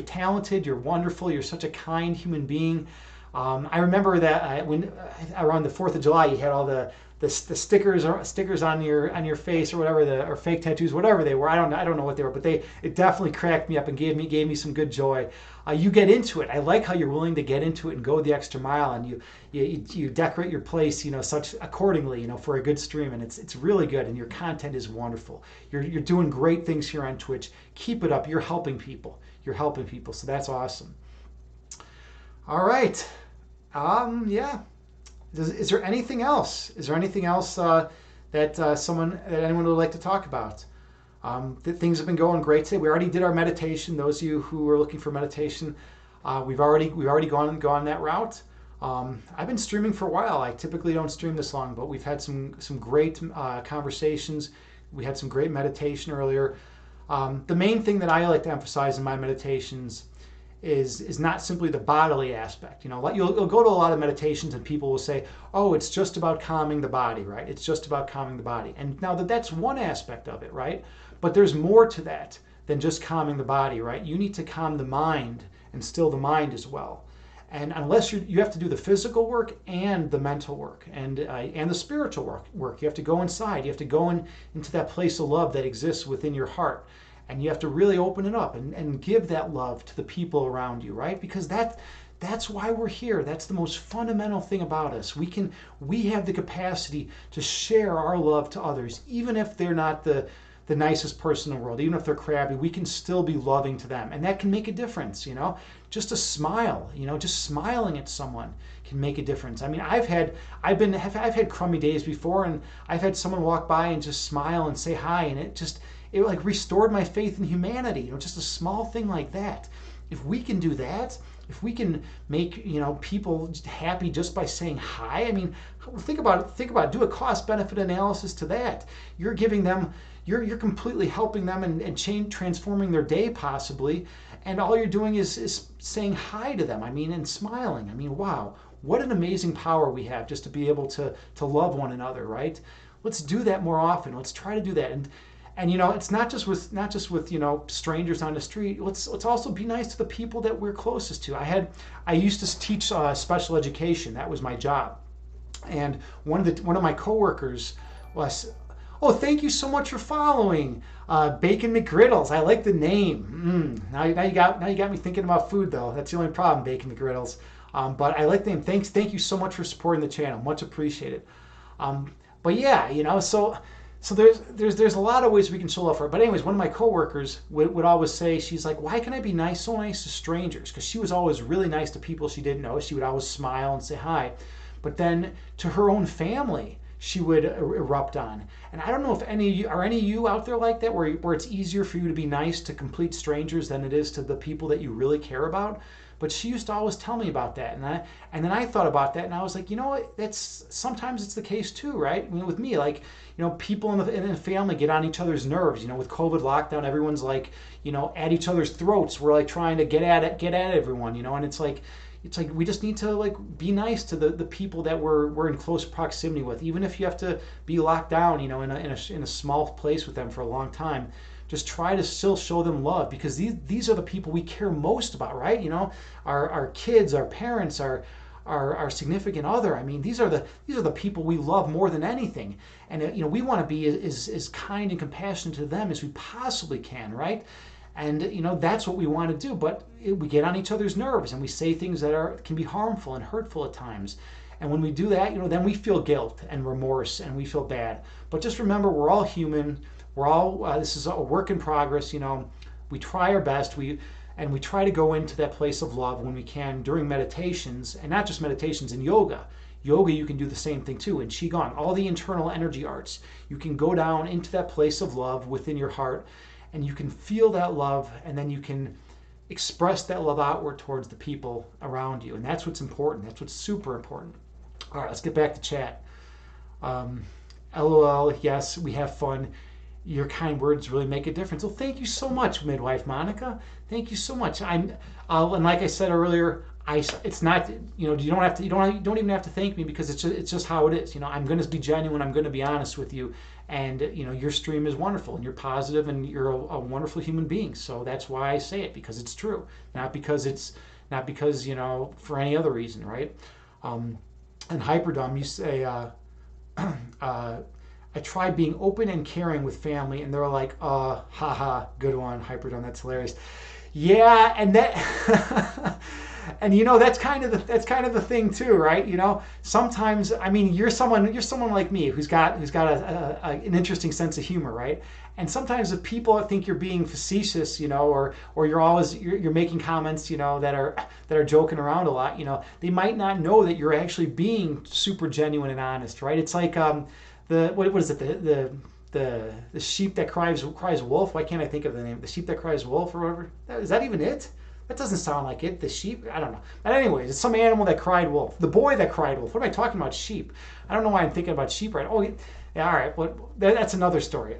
talented. You're wonderful. You're such a kind human being. I remember that when around the 4th of July, you had all the stickers on your face or whatever, or fake tattoos, whatever they were. I don't know what they were, but it definitely cracked me up and gave me some good joy. You get into it. I like how you're willing to get into it and go the extra mile, and you decorate your place, such accordingly, for a good stream, and it's really good, and your content is wonderful. You're doing great things here on Twitch. Keep it up. You're helping people. So that's awesome. All right. Yeah. Is there anything else? Is there anything else that anyone would like to talk about? Things have been going great today. We already did our meditation. Those of you who are looking for meditation, we've already gone that route. I've been streaming for a while. I typically don't stream this long, but we've had some great conversations. We had some great meditation earlier. The main thing that I like to emphasize in my meditations is not simply the bodily aspect. You'll go to a lot of meditations and people will say, oh, it's just about calming the body, right? It's just about calming the body. And now that's one aspect of it, right? But there's more to that than just calming the body, right? You need to calm the mind and still the mind as well. And unless you have to do the physical work and the mental work and the spiritual work. You have to go inside. You have to go into that place of love that exists within your heart. And you have to really open it up and give that love to the people around you, right? Because that's why we're here. That's the most fundamental thing about us. We have the capacity to share our love to others, even if they're not the nicest person in the world, even if they're crabby, we can still be loving to them. And that can make a difference, Just a smile, just smiling at someone can make a difference. I mean, I've had crummy days before, and I've had someone walk by and just smile and say hi, and it like restored my faith in humanity, just a small thing like that. If we can do that, if we can make people happy just by saying hi, I mean, think about it. Do a cost benefit analysis to that. You're giving them, you're completely helping them and transforming their day possibly, and all you're doing is saying hi to them. I mean, and smiling. I mean, wow, what an amazing power we have just to be able to love one another, right? Let's do that more often. Let's try to do that. And it's not just with strangers on the street. Let's also be nice to the people that we're closest to. I used to teach special education. That was my job. And one of my coworkers was, oh, thank you so much for following Bacon McGriddles. I like the name. Now you got me thinking about food though. That's the only problem, Bacon McGriddles. But I like the name. Thank you so much for supporting the channel. Much appreciated. But yeah, so there's a lot of ways we can show love for her. But anyways, one of my coworkers would always say, she's like, why can I be so nice to strangers? Because she was always really nice to people she didn't know. She would always smile and say hi. But then to her own family, she would erupt on. And I don't know if any of you out there like that, where it's easier for you to be nice to complete strangers than it is to the people that you really care about. But she used to always tell me about that, and then I thought about that, and I was like, sometimes it's the case too, right? With me, like, people in the family get on each other's nerves. With COVID lockdown, everyone's like, at each other's throats. We're like trying to get at everyone, and it's like we just need to like be nice to the people that we're in close proximity with, even if you have to be locked down, in a small place with them for a long time. Just try to still show them love, because these are the people we care most about, right? Our kids, our parents, our significant other. I mean, these are the people we love more than anything, and we want to be as kind and compassionate to them as we possibly can, right? And that's what we want to do. But we get on each other's nerves and we say things that can be harmful and hurtful at times. And when we do that, then we feel guilt and remorse and we feel bad. But just remember, we're all human. We're all, this is a work in progress. We try our best. We try to go into that place of love when we can during meditations, and not just meditations, in yoga. Yoga, you can do the same thing too. In Qigong, all the internal energy arts, you can go down into that place of love within your heart, and you can feel that love, and then you can express that love outward towards the people around you. And that's what's important. That's what's super important. All right, let's get back to chat. Um, LOL, yes, we have fun. Your kind words really make a difference. Well, thank you so much, midwife Monica. Thank you so much. And like I said earlier, it's not, you don't have to, you don't even have to thank me, because it's just how it is. I'm going to be genuine. I'm going to be honest with you. And your stream is wonderful, and you're positive, and you're a wonderful human being. So that's why I say it, because it's true, not because for any other reason, right? And Hyperdom, you say, I tried being open and caring with family, and they're like, haha, good one, Hyperdome, that's hilarious. Yeah, and that, and that's kind of the thing too, right? Sometimes, I mean, you're someone like me who's got an interesting sense of humor, right? And sometimes if people think you're being facetious, or you're making comments, that are joking around a lot, they might not know that you're actually being super genuine and honest, right? It's like what is it, the sheep that cries wolf? Why can't I think of the name? The sheep that cries wolf, or whatever. Is that even it? That doesn't sound like it. The sheep? I don't know. But anyways, it's some animal that cried wolf. The boy that cried wolf. What am I talking about? Sheep. I don't know why I'm thinking about sheep right. Oh, yeah, all right. But that's another story.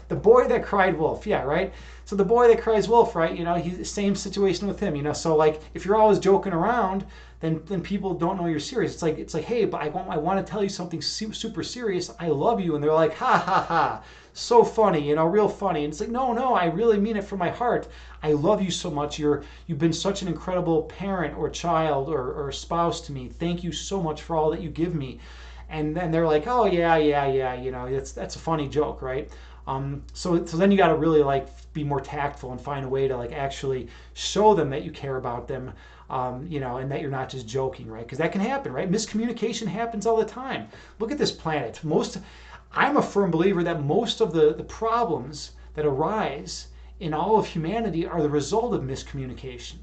The boy that cried wolf. Yeah, right. So the boy that cries wolf, right? He's same situation with him. So like, if you're always joking around, then people don't know you're serious. It's like, hey, but I want to tell you something super serious. I love you, and they're like, ha ha ha, so funny, real funny. And it's like, no, I really mean it from my heart. I love you so much. You've been such an incredible parent or child or spouse to me. Thank you so much for all that you give me. And then they're like, oh yeah, that's a funny joke, right? So then you got to really like be more tactful and find a way to like actually show them that you care about them, and that you're not just joking, right? Because that can happen, right? Miscommunication happens all the time. Look at this planet. I'm a firm believer that most of the problems that arise in all of humanity are the result of miscommunication.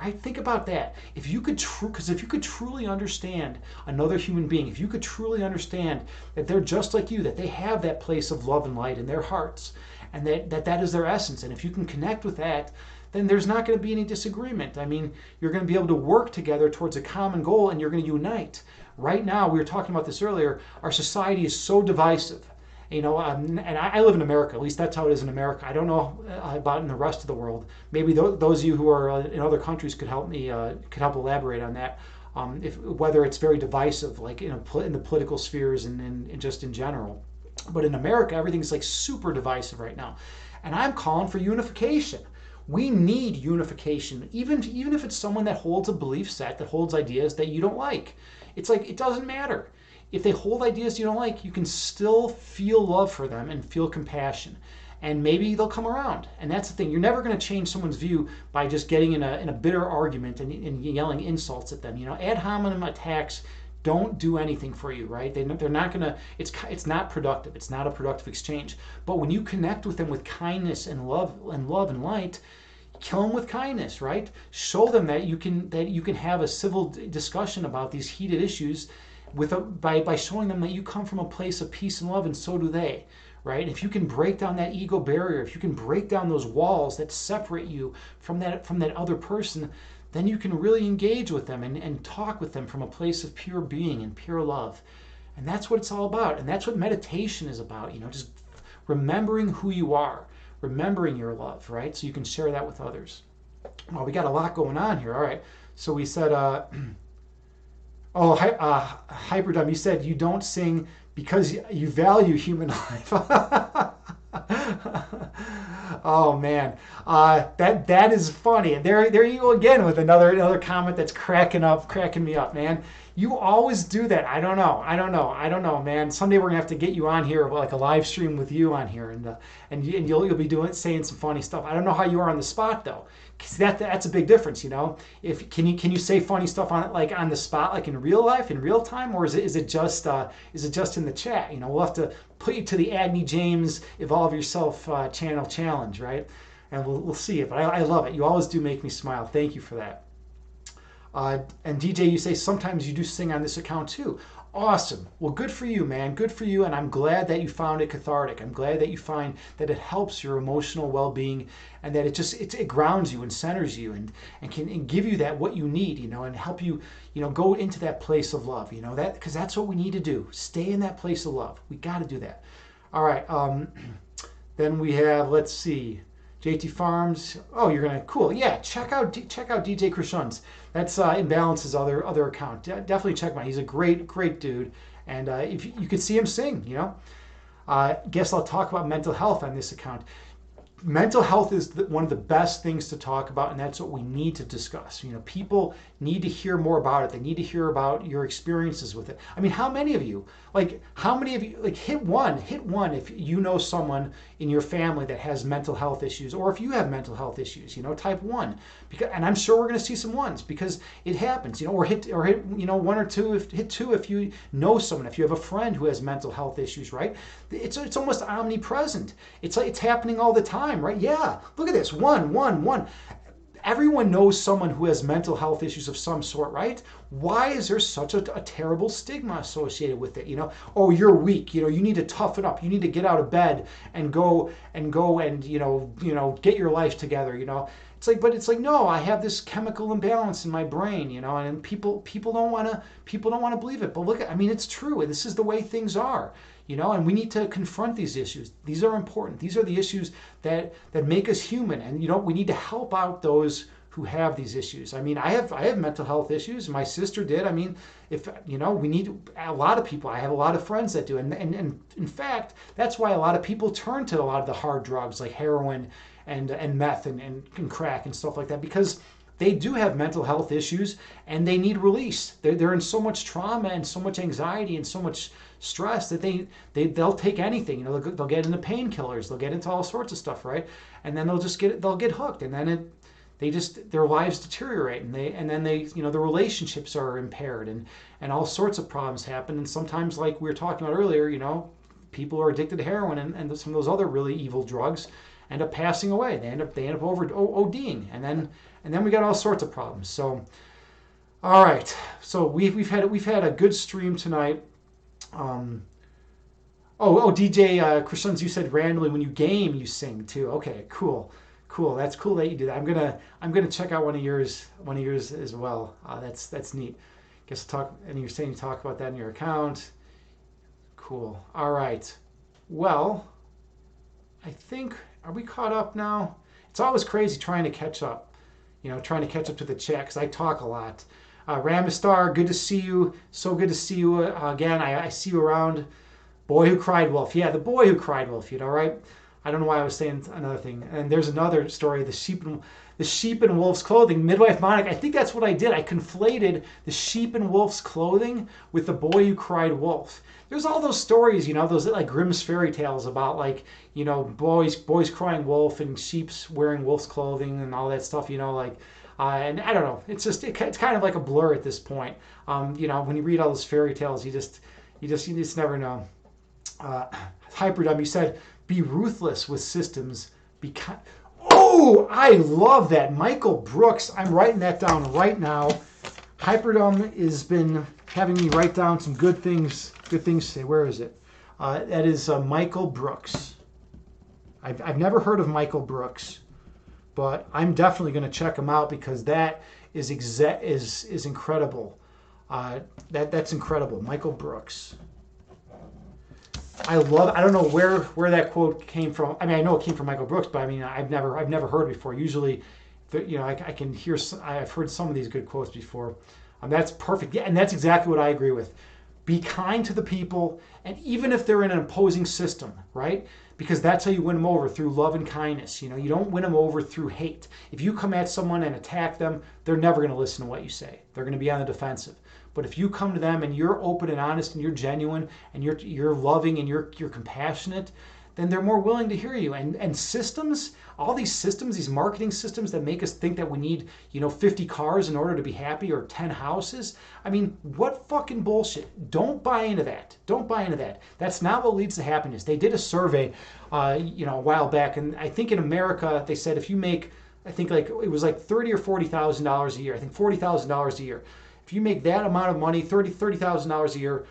Right? Think about that. If you could truly understand another human being, if you could truly understand that they're just like you, that they have that place of love and light in their hearts, and that is their essence, and if you can connect with that, then there's not going to be any disagreement. I mean, you're going to be able to work together towards a common goal, and you're going to unite. Right now, we were talking about this earlier, our society is so divisive. And I live in America. At least that's how it is in America. I don't know about in the rest of the world. Maybe those of you who are in other countries could help elaborate on that. Whether it's very divisive, like in the political spheres and just in general. But in America, everything's like super divisive right now, and I'm calling for unification. We need unification, even if it's someone that holds a belief set, that holds ideas that you don't like. It's like, it doesn't matter. If they hold ideas you don't like, you can still feel love for them and feel compassion. And maybe they'll come around. And that's the thing. You're never going to change someone's view by just getting in a bitter argument and yelling insults at them. Ad hominem attacks don't do anything for you, right? They're not going to, it's not productive. It's not a productive exchange. But when you connect with them with kindness and love and light, kill them with kindness, right? Show them that you can have a civil discussion about these heated issues by showing them that you come from a place of peace and love, and so do they, right? If you can break down that ego barrier, if you can break down those walls that separate you from that other person, then you can really engage with them and talk with them from a place of pure being and pure love. And that's what it's all about. And that's what meditation is about, just remembering who you are, remembering your love, right? So you can share that with others. Well, we got a lot going on here. All right. So we said, Hyperdom, you said you don't sing because you value human life. Oh man, that is funny. And there you go again with another comment that's cracking me up, man. You always do that. I don't know, man. Someday we're gonna have to get you on here, like a live stream with you on here, and you'll be saying some funny stuff. I don't know how you are on the spot though, because that's a big difference, If can you say funny stuff on the spot, like in real life, in real time, or is it just in the chat? We'll have to put you to the Agni James Evolve Yourself channel challenge, right? And we'll see it. But I love it. You always do make me smile. Thank you for that. And DJ, you say sometimes you do sing on this account too. Awesome. Well, good for you, man. Good for you. And I'm glad that you found it cathartic. I'm glad that you find that it helps your emotional well-being and that it grounds you and centers you and can and give you that what you need, and help you, go into that place of love, that because that's what we need to do. Stay in that place of love. We got to do that. All right. Then we have, let's see, JT Farms. Oh, you're gonna cool. Yeah, check out DJ Krishan's. That's Imbalance's other account. Definitely check him out. He's a great dude, and if you could see him sing, guess I'll talk about mental health on this account. Mental health is one of the best things to talk about, and that's what we need to discuss. People need to hear more about it. They need to hear about your experiences with it. I mean, how many of you, hit one if you know someone in your family that has mental health issues, or if you have mental health issues, type one. And I'm sure we're going to see some ones because it happens, or hit one or two, hit two if you know someone, if you have a friend who has mental health issues, right? It's almost omnipresent. It's happening all the time, right? Yeah, look at this, one. Everyone knows someone who has mental health issues of some sort, right? Why is there such a terrible stigma associated with it? Oh, you're weak. You need to toughen up. You need to get out of bed and go and get your life together. It's like no, I have this chemical imbalance in my brain. And people don't want to believe it. But look, it's true. This is the way things are. And we need to confront these issues. These are important. These are the issues that make us human. And we need to help out those who have these issues. I have mental health issues. My sister did. If we need a lot of people. I have a lot of friends that do. And in fact, that's why a lot of people turn to a lot of the hard drugs like heroin and meth and crack and stuff like that, because they do have mental health issues and they need release. They're in so much trauma and so much anxiety and so much stress that they'll take anything. They'll get into painkillers, they'll get into all sorts of stuff, right? And then they'll get hooked, and then their lives deteriorate, and then the relationships are impaired, and all sorts of problems happen. And sometimes, like we were talking about earlier, people who are addicted to heroin and some of those other really evil drugs end up passing away. They end up over ODing, and then we got all sorts of problems. So, all right. So we've had a good stream tonight. DJ Krishan, you said randomly when you game you sing too. Okay, cool. That's cool that you do that. I'm gonna check out one of yours as well. That's neat. Guess I'll talk. And you're saying you talk about that in your account. Cool. All right. Well, I think, are we caught up now? It's always crazy trying to catch up. Trying to catch up to the chat because I talk a lot. Ramistar, good to see you. So good to see you again. I see you around. Boy Who Cried Wolf. Yeah, the boy who cried wolf, right? I don't know why I was saying another thing. And there's another story, the sheep in wolf's clothing. Midwife Monica, I think that's what I did. I conflated the sheep in wolf's clothing with the boy who cried wolf. There's all those stories, those like Grimm's fairy tales about boys crying wolf and sheep's wearing wolf's clothing and all that stuff, and I don't know. It's kind of like a blur at this point. When you read all those fairy tales, you just never know. Hyperdumb, you said, be ruthless with systems. Oh, I love that. Michael Brooks. I'm writing that down right now. Hyperdumb has been having me write down some good things to say. Where is it? That is Michael Brooks. I've never heard of Michael Brooks, but I'm definitely going to check him out because that is incredible. That's incredible. Michael Brooks. I don't know where that quote came from. I know it came from Michael Brooks, but I've never heard it before. Usually, I can hear. I've heard some of these good quotes before. That's perfect. Yeah, and that's exactly what I agree with. Be kind to the people, and even if they're in an opposing system, right? Because that's how you win them over, through love and kindness. You don't win them over through hate. If you come at someone and attack them, they're never going to listen to what you say. They're going to be on the defensive. But if you come to them and you're open and honest and you're genuine and you're loving and you're compassionate, then they're more willing to hear you. And systems, all these systems, these marketing systems that make us think that we need, 50 cars in order to be happy or 10 houses. What fucking bullshit. Don't buy into that. Don't buy into that. That's not what leads to happiness. They did a survey, a while back, and I think in America they said if you make, I think it was like $30,000 or $40,000 a year. I think $40,000 a year. If you make that amount of money, $30,000 a year,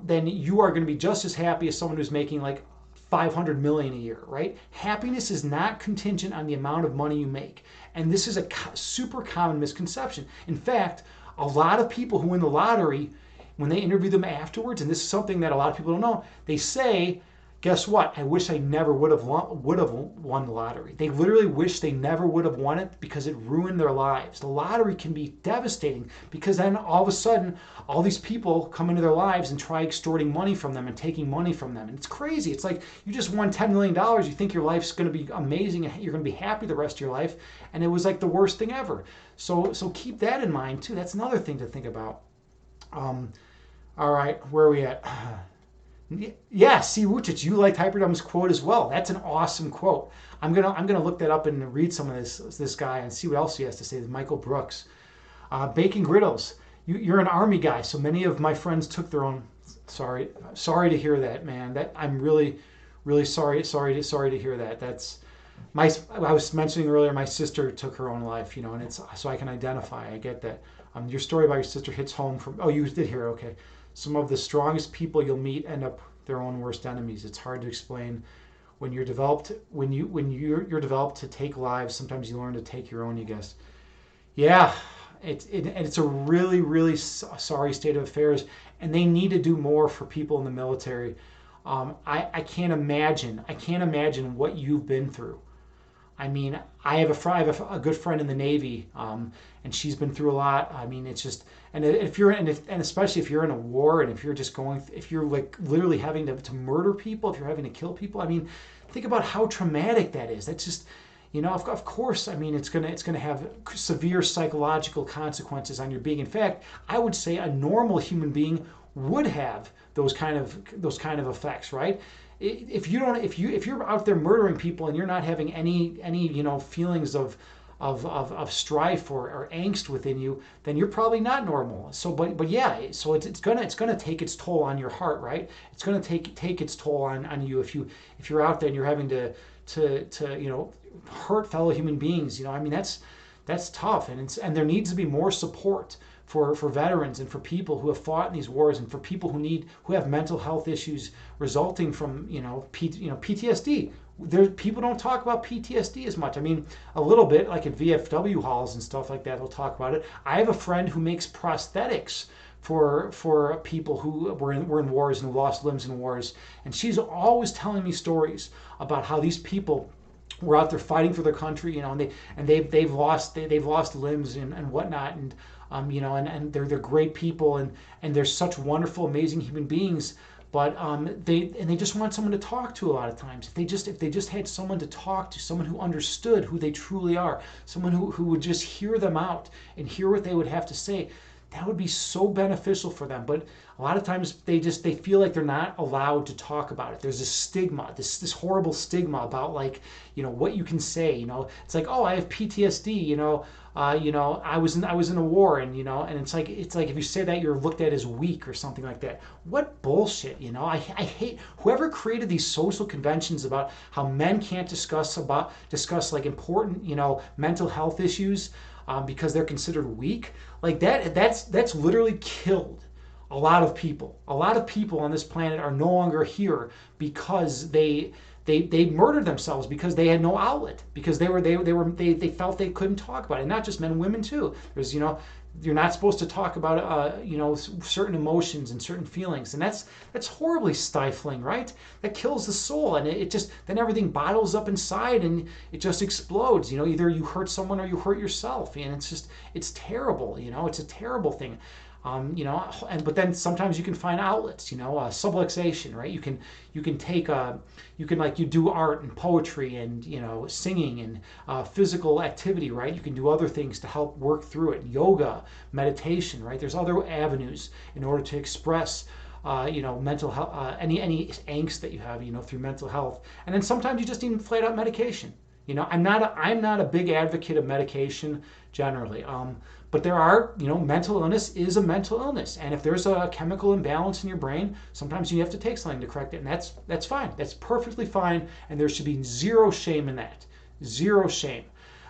then you are going to be just as happy as someone who's making like 500 million a year, right? Happiness is not contingent on the amount of money you make. And this is a super common misconception. In fact, a lot of people who win the lottery, when they interview them afterwards, and this is something that a lot of people don't know, they say, guess what? I wish I never would have won the lottery. They literally wish they never would have won it because it ruined their lives. The lottery can be devastating because then all of a sudden, all these people come into their lives and try extorting money from them and taking money from them. And it's crazy. It's like you just won $10 million. You think your life's going to be amazing and you're going to be happy the rest of your life. And it was like the worst thing ever. So keep that in mind too. That's another thing to think about. All right, where are we at? Yeah, see, Wuchich, you liked Hyperdumb's quote as well. That's an awesome quote. I'm gonna look that up and read some of this guy and see what else he has to say. Michael Brooks, baking griddles. You're an army guy, so many of my friends took their own. Sorry to hear that, man. That I'm really sorry to hear that. That's I was mentioning earlier, my sister took her own life, and it's so I can identify. I get that. Your story about your sister hits home from. Oh, you did hear. Okay. Some of the strongest people you'll meet end up their own worst enemies. It's hard to explain. When you're developed to take lives, sometimes you learn to take your own. You guess. Yeah, it's a really sorry state of affairs, and they need to do more for people in the military. I can't imagine what you've been through. I mean, I have a good friend in the Navy, and she's been through a lot. I mean, it's just, and especially if you're in a war, and if you're like literally having to murder people, if you're having to kill people. I mean, think about how traumatic that is. That's just, of course. I mean, it's gonna have severe psychological consequences on your being. In fact, I would say a normal human being would have those kind of effects, right? If you're out there murdering people and you're not having any feelings of strife or angst within you, then you're probably not normal. So but yeah, so it's gonna take its toll on your heart, right? It's gonna take its toll on you if you're out there and you're having to hurt fellow human beings. I mean, that's tough, and there needs to be more support for veterans and for people who have fought in these wars, and for people who have mental health issues resulting from PTSD. People don't talk about PTSD as much. I mean, a little bit, like at VFW halls and stuff like that, they'll talk about it. I have a friend who makes prosthetics for people who were in wars and lost limbs in wars, and she's always telling me stories about how these people were out there fighting for their country, and they've lost limbs and whatnot, and and they're great people, and they're such wonderful, amazing human beings. But they just want someone to talk to a lot of times. If they just had someone to talk to, someone who understood who they truly are, someone who would just hear them out and hear what they would have to say, that would be so beneficial for them. But a lot of times they feel like they're not allowed to talk about it. There's this stigma, this horrible stigma about what you can say. It's like, oh, I have PTSD. I was in a war, and it's like if you say that, you're looked at as weak or something like that. What bullshit. I hate whoever created these social conventions about how men can't discuss like important mental health issues because they're considered weak. Like that's literally killed a lot of people. A lot of people on this planet are no longer here because they murdered themselves because they had no outlet, because they felt they couldn't talk about it. And not just men, women too. There's you're not supposed to talk about certain emotions and certain feelings, and that's horribly stifling, right? That kills the soul, and it just then everything bottles up inside and it just explodes. Either you hurt someone or you hurt yourself, and it's terrible. It's a terrible thing. But then sometimes you can find outlets, subluxation, right? You can do art and poetry and, singing and physical activity, right? You can do other things to help work through it. Yoga, meditation, right? There's other avenues in order to express mental health, any angst that you have, through mental health. And then sometimes you just need flat out medication. I'm not a big advocate of medication generally. But there are, mental illness is a mental illness. And if there's a chemical imbalance in your brain, sometimes you have to take something to correct it. And that's fine. That's perfectly fine. And there should be zero shame in that. Zero shame.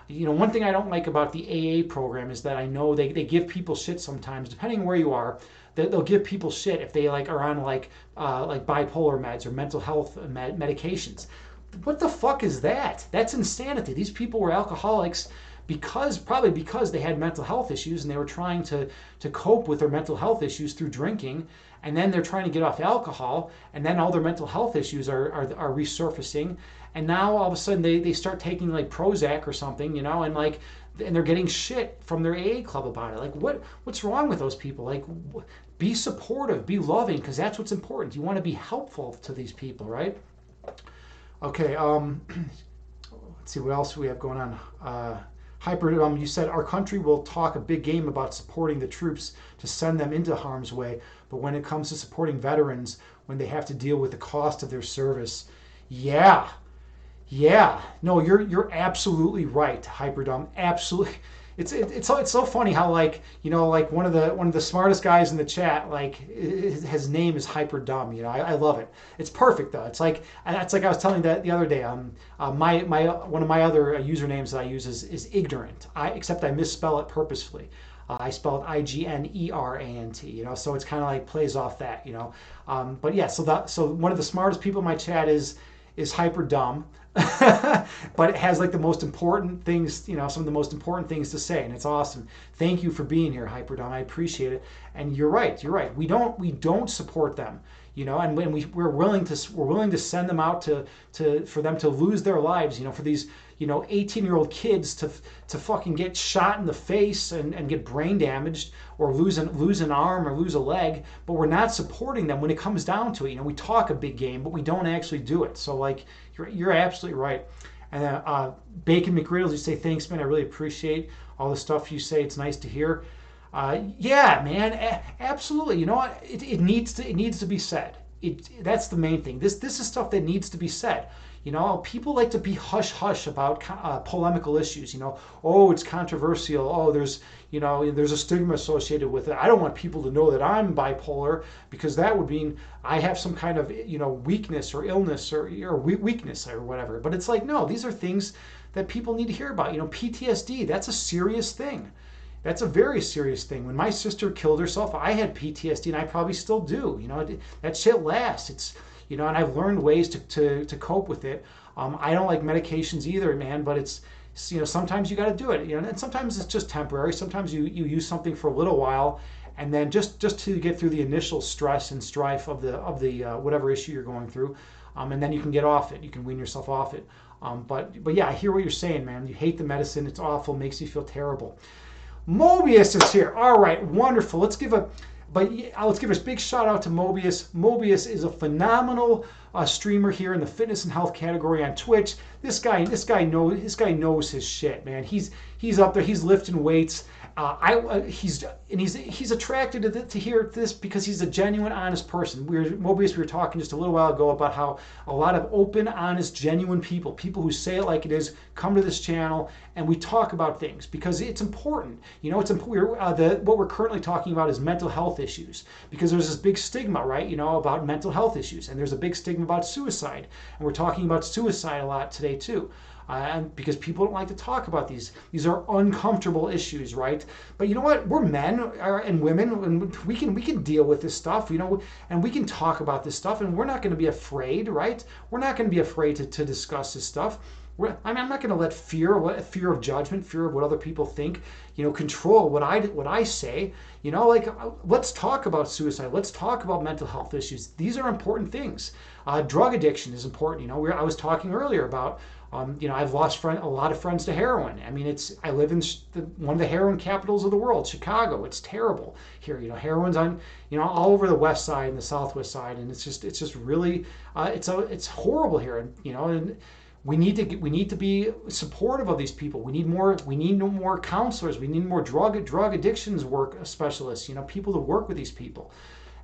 One thing I don't like about the AA program is that I know they give people shit sometimes, depending where you are. They'll give people shit if they like are on like bipolar meds or mental health medications. What the fuck is that? That's insanity. These people were alcoholics probably because they had mental health issues and they were trying to cope with their mental health issues through drinking, and then they're trying to get off alcohol, and then all their mental health issues are resurfacing, and now all of a sudden they start taking like Prozac or something, and they're getting shit from their AA club about it. Like what's wrong with those people? Like be supportive, be loving, because that's what's important. You want to be helpful to these people, right? Okay, let's see what else we have going on. You said our country will talk a big game about supporting the troops to send them into harm's way, but when it comes to supporting veterans, when they have to deal with the cost of their service, yeah, no, you're absolutely right, Hyperdumb. Absolutely, it's so funny how like one of the smartest guys in the chat, like his name is Hyperdumb. I love it. It's perfect though. It's like I was telling that the other day. My one of my other usernames that I use is ignorant. Except I misspell it purposefully. I spell it Ignerant. So it's kind of like plays off that. But yeah, so one of the smartest people in my chat is hyper dumb, but it has like the most important things, some of the most important things to say, and it's awesome. Thank you for being here, hyper dumb. I appreciate it. And you're right. We don't support them, and when we're willing to send them out for them to lose their lives, for these 18-year-old kids to fucking get shot in the face and get brain damaged or lose an arm or lose a leg, but we're not supporting them when it comes down to it. We talk a big game, but we don't actually do it. So like you're absolutely right. And then Bacon McGriddles, you say, thanks, man. I really appreciate all the stuff you say. It's nice to hear. Yeah, man, absolutely. You know what? It needs to be said. That's the main thing. This is stuff that needs to be said. People like to be hush hush about polemical issues. Oh, it's controversial. Oh, there's a stigma associated with it. I don't want people to know that I'm bipolar because that would mean I have some kind of weakness or illness or weakness or whatever. But it's like, no, these are things that people need to hear about. PTSD, that's a serious thing. That's a very serious thing. When my sister killed herself, I had PTSD, and I probably still do. That shit lasts. And I've learned ways to cope with it. I don't like medications either, man. But it's sometimes you got to do it. And sometimes it's just temporary. Sometimes you use something for a little while, and then just to get through the initial stress and strife of the whatever issue you're going through, and then you can get off it. You can wean yourself off it. But yeah, I hear what you're saying, man. You hate the medicine. It's awful. Makes you feel terrible. Mobius is here. All right, wonderful. Let's give a big shout out to Mobius. Mobius is a phenomenal streamer here in the fitness and health category on Twitch. This guy knows his shit, man. He's up there. He's lifting weights. He's attracted to hear this because he's a genuine, honest person. Mobius, we were talking just a little while ago about how a lot of open, honest, genuine people who say it like it is, come to this channel and we talk about things because it's important. It's important. What we're currently talking about is mental health issues because there's this big stigma, right? About mental health issues, and there's a big stigma about suicide, and we're talking about suicide a lot today too. And because people don't like to talk about these are uncomfortable issues, right? But you know what? We're men and women, and we can deal with this stuff, and we can talk about this stuff, and we're not going to be afraid, right? We're not going to be afraid to discuss this stuff. I'm not going to let fear of judgment, fear of what other people think, control what I say. Let's talk about suicide. Let's talk about mental health issues. These are important things. Drug addiction is important. I was talking earlier about. I've lost a lot of friends to heroin. I mean, I live in one of the heroin capitals of the world, Chicago. It's terrible here. Heroin's on, all over the west side and the southwest side, and it's just really, it's horrible here. And we need to be supportive of these people. We need more counselors. We need more drug addictions work specialists. People to work with these people.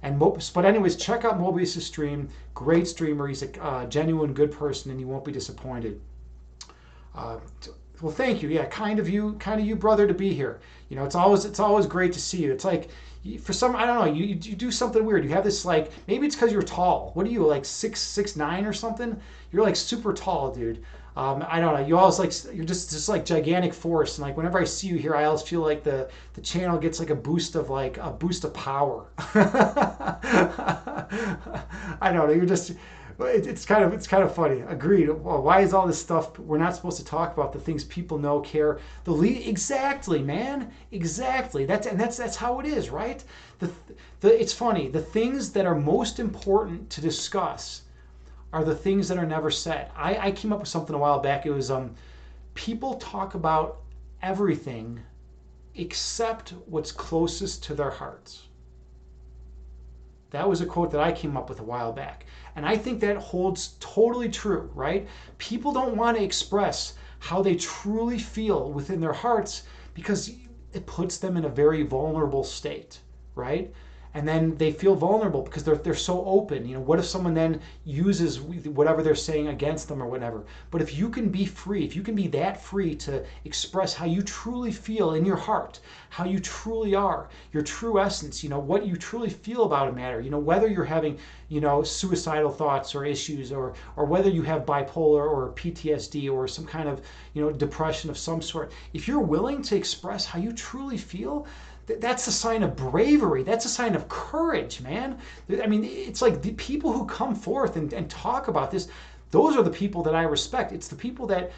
But anyways, check out Mobius' stream. Great streamer. He's a genuine good person, and you won't be disappointed. Well, thank you. Yeah, kind of you, brother, to be here. It's always great to see you. It's like for some, I don't know, you do something weird. You have this maybe it's because you're tall. What are you, like 6'9" or something? You're like super tall, dude. I don't know. You always like you're just like gigantic force, and like whenever I see you here, I always feel like the channel gets like a boost of power. I don't know. You're just it's kind of funny. Agreed. Well, why is all this stuff we're not supposed to talk about? The things people know, care, the lead. Exactly, man. Exactly. That's how it is, right? The it's funny. The things that are most important to discuss are the things that are never said. I came up with something a while back. It was people talk about everything except what's closest to their hearts. That was a quote that I came up with a while back. And I think that holds totally true, right? People don't want to express how they truly feel within their hearts because it puts them in a very vulnerable state, right? And then they feel vulnerable because they're so open. You know, what if someone then uses whatever they're saying against them or whatever? But if you can be free, if you can be that free to express how you truly feel in your heart, how you truly are, your true essence, you know, what you truly feel about a matter, you know, whether you're having, you know, suicidal thoughts or issues, or whether you have bipolar or PTSD or some kind of, you know, depression of some sort, if you're willing to express how you truly feel, that's a sign of bravery. That's a sign of courage, man. I mean, it's like the people who come forth and talk about this, those are the people that I respect. It's the people that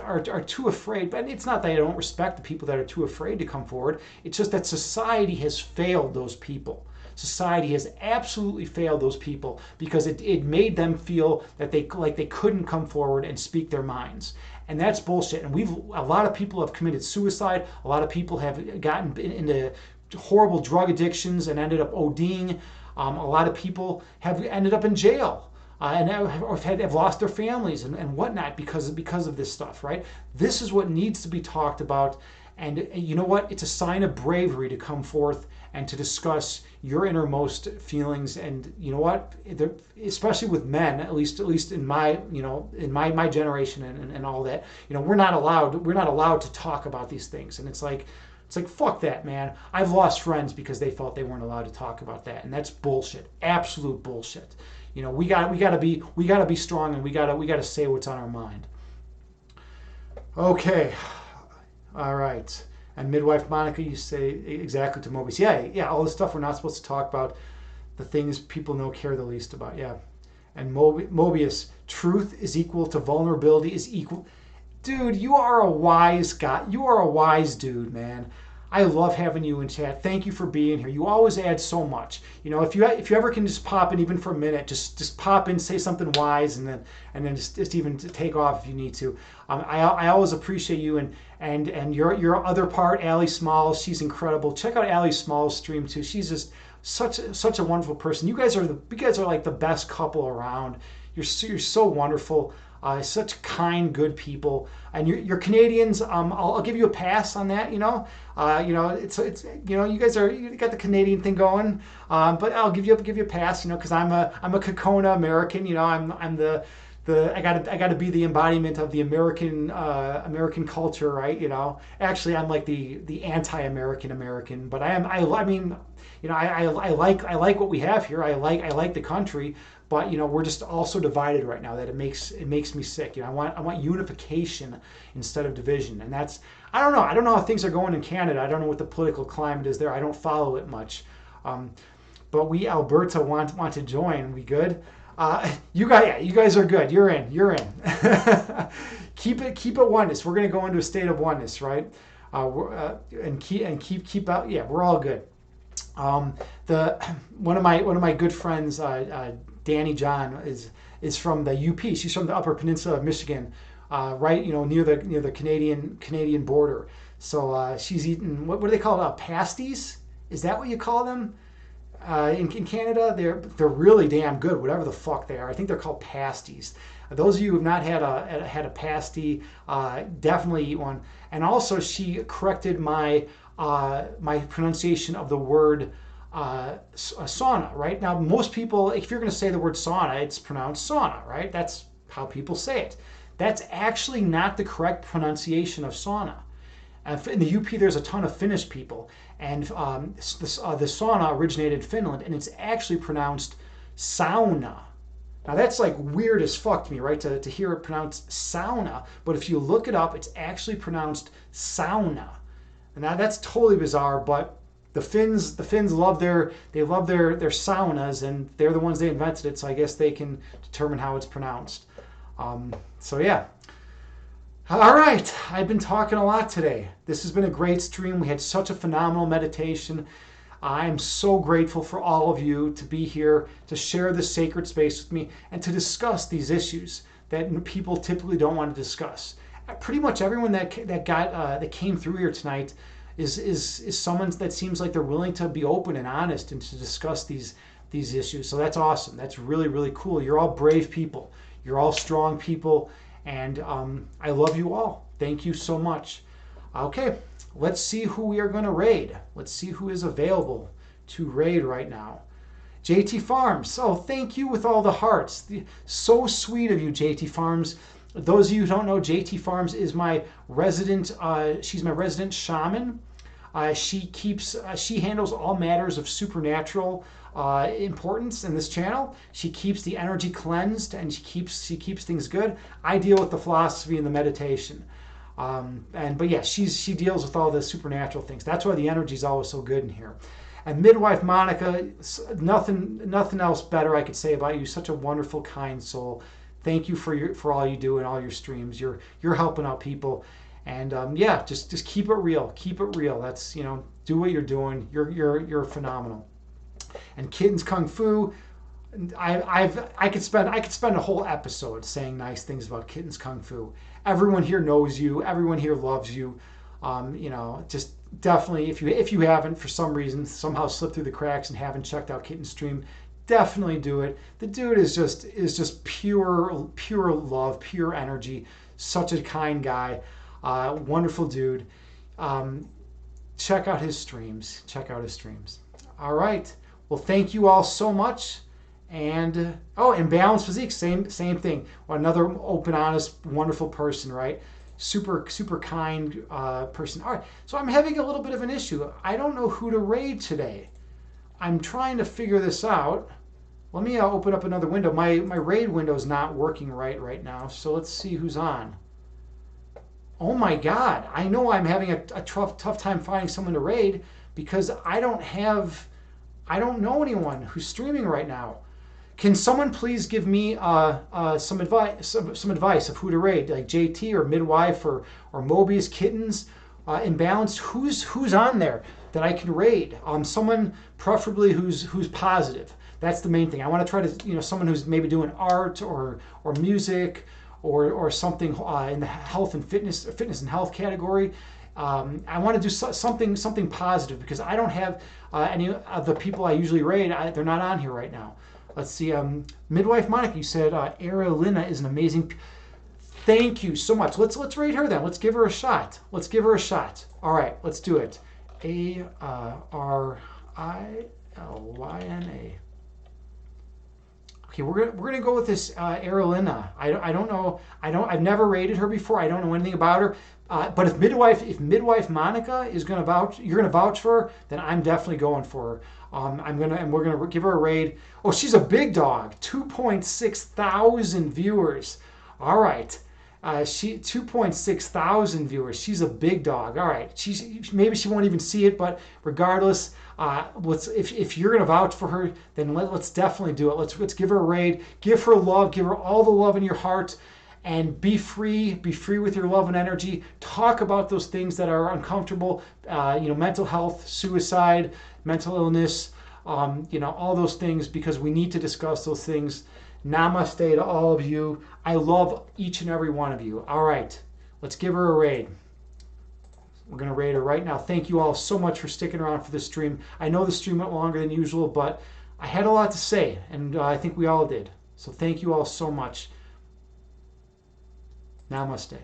are too afraid. But it's not that I don't respect the people that are too afraid to come forward. It's just that society has failed those people. Society has absolutely failed those people because it made them feel that they couldn't come forward and speak their minds. And that's bullshit. And a lot of people have committed suicide. A lot of people have gotten into horrible drug addictions and ended up ODing. A lot of people have ended up in jail and have lost their families and whatnot because of this stuff, right? This is what needs to be talked about. And you know what? It's a sign of bravery to come forth and to discuss your innermost feelings. And you know what? Especially with men, at least in my, you know, in my generation and all that, you know, we're not allowed to talk about these things. And it's like fuck that, man. I've lost friends because they felt they weren't allowed to talk about that, and that's bullshit. Absolute bullshit. You know, we got to be strong, and we got to say what's on our mind. Okay. All right. And midwife Monica, you say exactly to Mobius. Yeah, all the stuff we're not supposed to talk about, the things people know care the least about. Yeah. And Mobius, truth is equal to vulnerability is equal. Dude, you are a wise guy. You are a wise dude, man. I love having you in chat. Thank you for being here. You always add so much. You know, if you ever can just pop in even for a minute, just pop in, say something wise, and then just even take off if you need to. I always appreciate you and your other part, Allie Smalls. She's incredible. Check out Allie Smalls' stream too. She's just such a wonderful person. You guys are like the best couple around. You're so wonderful. Such kind, good people, and you're Canadians. I'll give you a pass on that. You know, it's you know, you got the Canadian thing going, but I'll give you a pass. You know, because I'm a Kokona American. You know, I'm the I got to be the embodiment of the American culture, right? You know, actually I'm like the anti-American American, but I mean, you know, I like what we have here. I like the country. But you know, we're just all so divided right now that it makes me sick. You know, I want unification instead of division, and that's I don't know how things are going in Canada. I don't know what the political climate is there. I don't follow it much, but we Alberta want to join. We good? You guys are good. You're in. keep it oneness. We're gonna go into a state of oneness, right? And keep out. Yeah, we're all good. One of my good friends, Danny John, is from the UP. She's from the Upper Peninsula of Michigan, right, you know, near the Canadian border. So she's eating what do they call it? Pasties? Is that what you call them? In Canada, they're really damn good, whatever the fuck they are. I think they're called pasties. Those of you who have not had a pasty, definitely eat one. And also, she corrected my pronunciation of the word sauna. Right now, most people, if you're going to say the word sauna, it's pronounced sauna. Right? That's how people say it. That's actually not the correct pronunciation of sauna. In the UP, there's a ton of Finnish people, and the sauna originated in Finland, and it's actually pronounced sauna. Now that's like weird as fuck to me, right? To hear it pronounced sauna, but if you look it up, it's actually pronounced sauna. And now that's totally bizarre, but the Finns love their saunas, and they're the ones they invented it, so I guess they can determine how it's pronounced. So yeah. All right, I've been talking a lot today. This has been a great stream. We had such a phenomenal meditation. I'm so grateful for all of you to be here, to share this sacred space with me, and to discuss these issues that people typically don't want to discuss. Pretty much everyone that came through here tonight is someone that seems like they're willing to be open and honest and to discuss these issues. So that's awesome. That's really, really cool. You're all brave people. You're all strong people, and I love you all. Thank you so much. Okay, let's see who we are going to raid. Let's see who is available to raid right now. JT Farms. Oh, thank you with all the hearts. So sweet of you, JT Farms. Those of you who don't know, JT Farms is my resident. She's my resident shaman. She handles all matters of supernatural importance in this channel. She keeps the energy cleansed, and she keeps things good. I deal with the philosophy and the meditation. But yeah, she deals with all the supernatural things. That's why the energy is always so good in here. And midwife Monica, nothing else better I could say about you. Such a wonderful, kind soul. Thank you for all you do and all your streams. You're helping out people, and yeah, just keep it real. Keep it real. That's, do what you're doing. You're phenomenal. And Kittens Kung Fu. I could spend a whole episode saying nice things about Kittens Kung Fu. Everyone here knows you. Everyone here loves you. Just definitely, if you haven't for some reason somehow slipped through the cracks and haven't checked out Kitten's stream, definitely do it. The dude is just pure love, pure energy. Such a kind guy, wonderful dude. Check out his streams. All right. Well, thank you all so much. And and Balanced Physique, same thing. Another open, honest, wonderful person, right? Super kind person. All right, so I'm having a little bit of an issue. I don't know who to raid today. I'm trying to figure this out. Let me open up another window. My raid window is not working right now. So let's see who's on. Oh my God! I know I'm having a tough time finding someone to raid because I don't know anyone who's streaming right now. Can someone please give me some advice of who to raid, like JT or Midwife or Mobius Kittens, Imbalanced? Who's on there that I can raid? Someone preferably who's positive. That's the main thing. I want to try to someone who's maybe doing art or music or something in the health and fitness and health category. I want to do something positive because I don't have any of the people I usually raid. They're not on here right now. Let's see. Midwife Monica, you said Aralina is an amazing. Thank you so much. Let's rate her then. Let's give her a shot. All right, let's do it. Ariliana. Okay, we're gonna go with this Aralina. I don't know. I've never rated her before. I don't know anything about her. But if midwife Monica is you're gonna vouch for her, then I'm definitely going for her. We're gonna give her a raid. Oh, she's a big dog. 2.6 thousand viewers. All right. 2.6 thousand viewers. She's a big dog. All right. Maybe she won't even see it, but regardless, if you're gonna vouch for her, then let's definitely do it. Let's give her a raid. Give her love. Give her all the love in your heart. And be free with your love and energy. Talk about those things that are uncomfortable, mental health, suicide, mental illness, all those things, because we need to discuss those things. Namaste to all of you. I love each and every one of you. All right, let's give her a raid. We're going to raid her right now. Thank you all so much for sticking around for this stream. I know the stream went longer than usual, but I had a lot to say, and I think we all did. So thank you all so much. Namaste.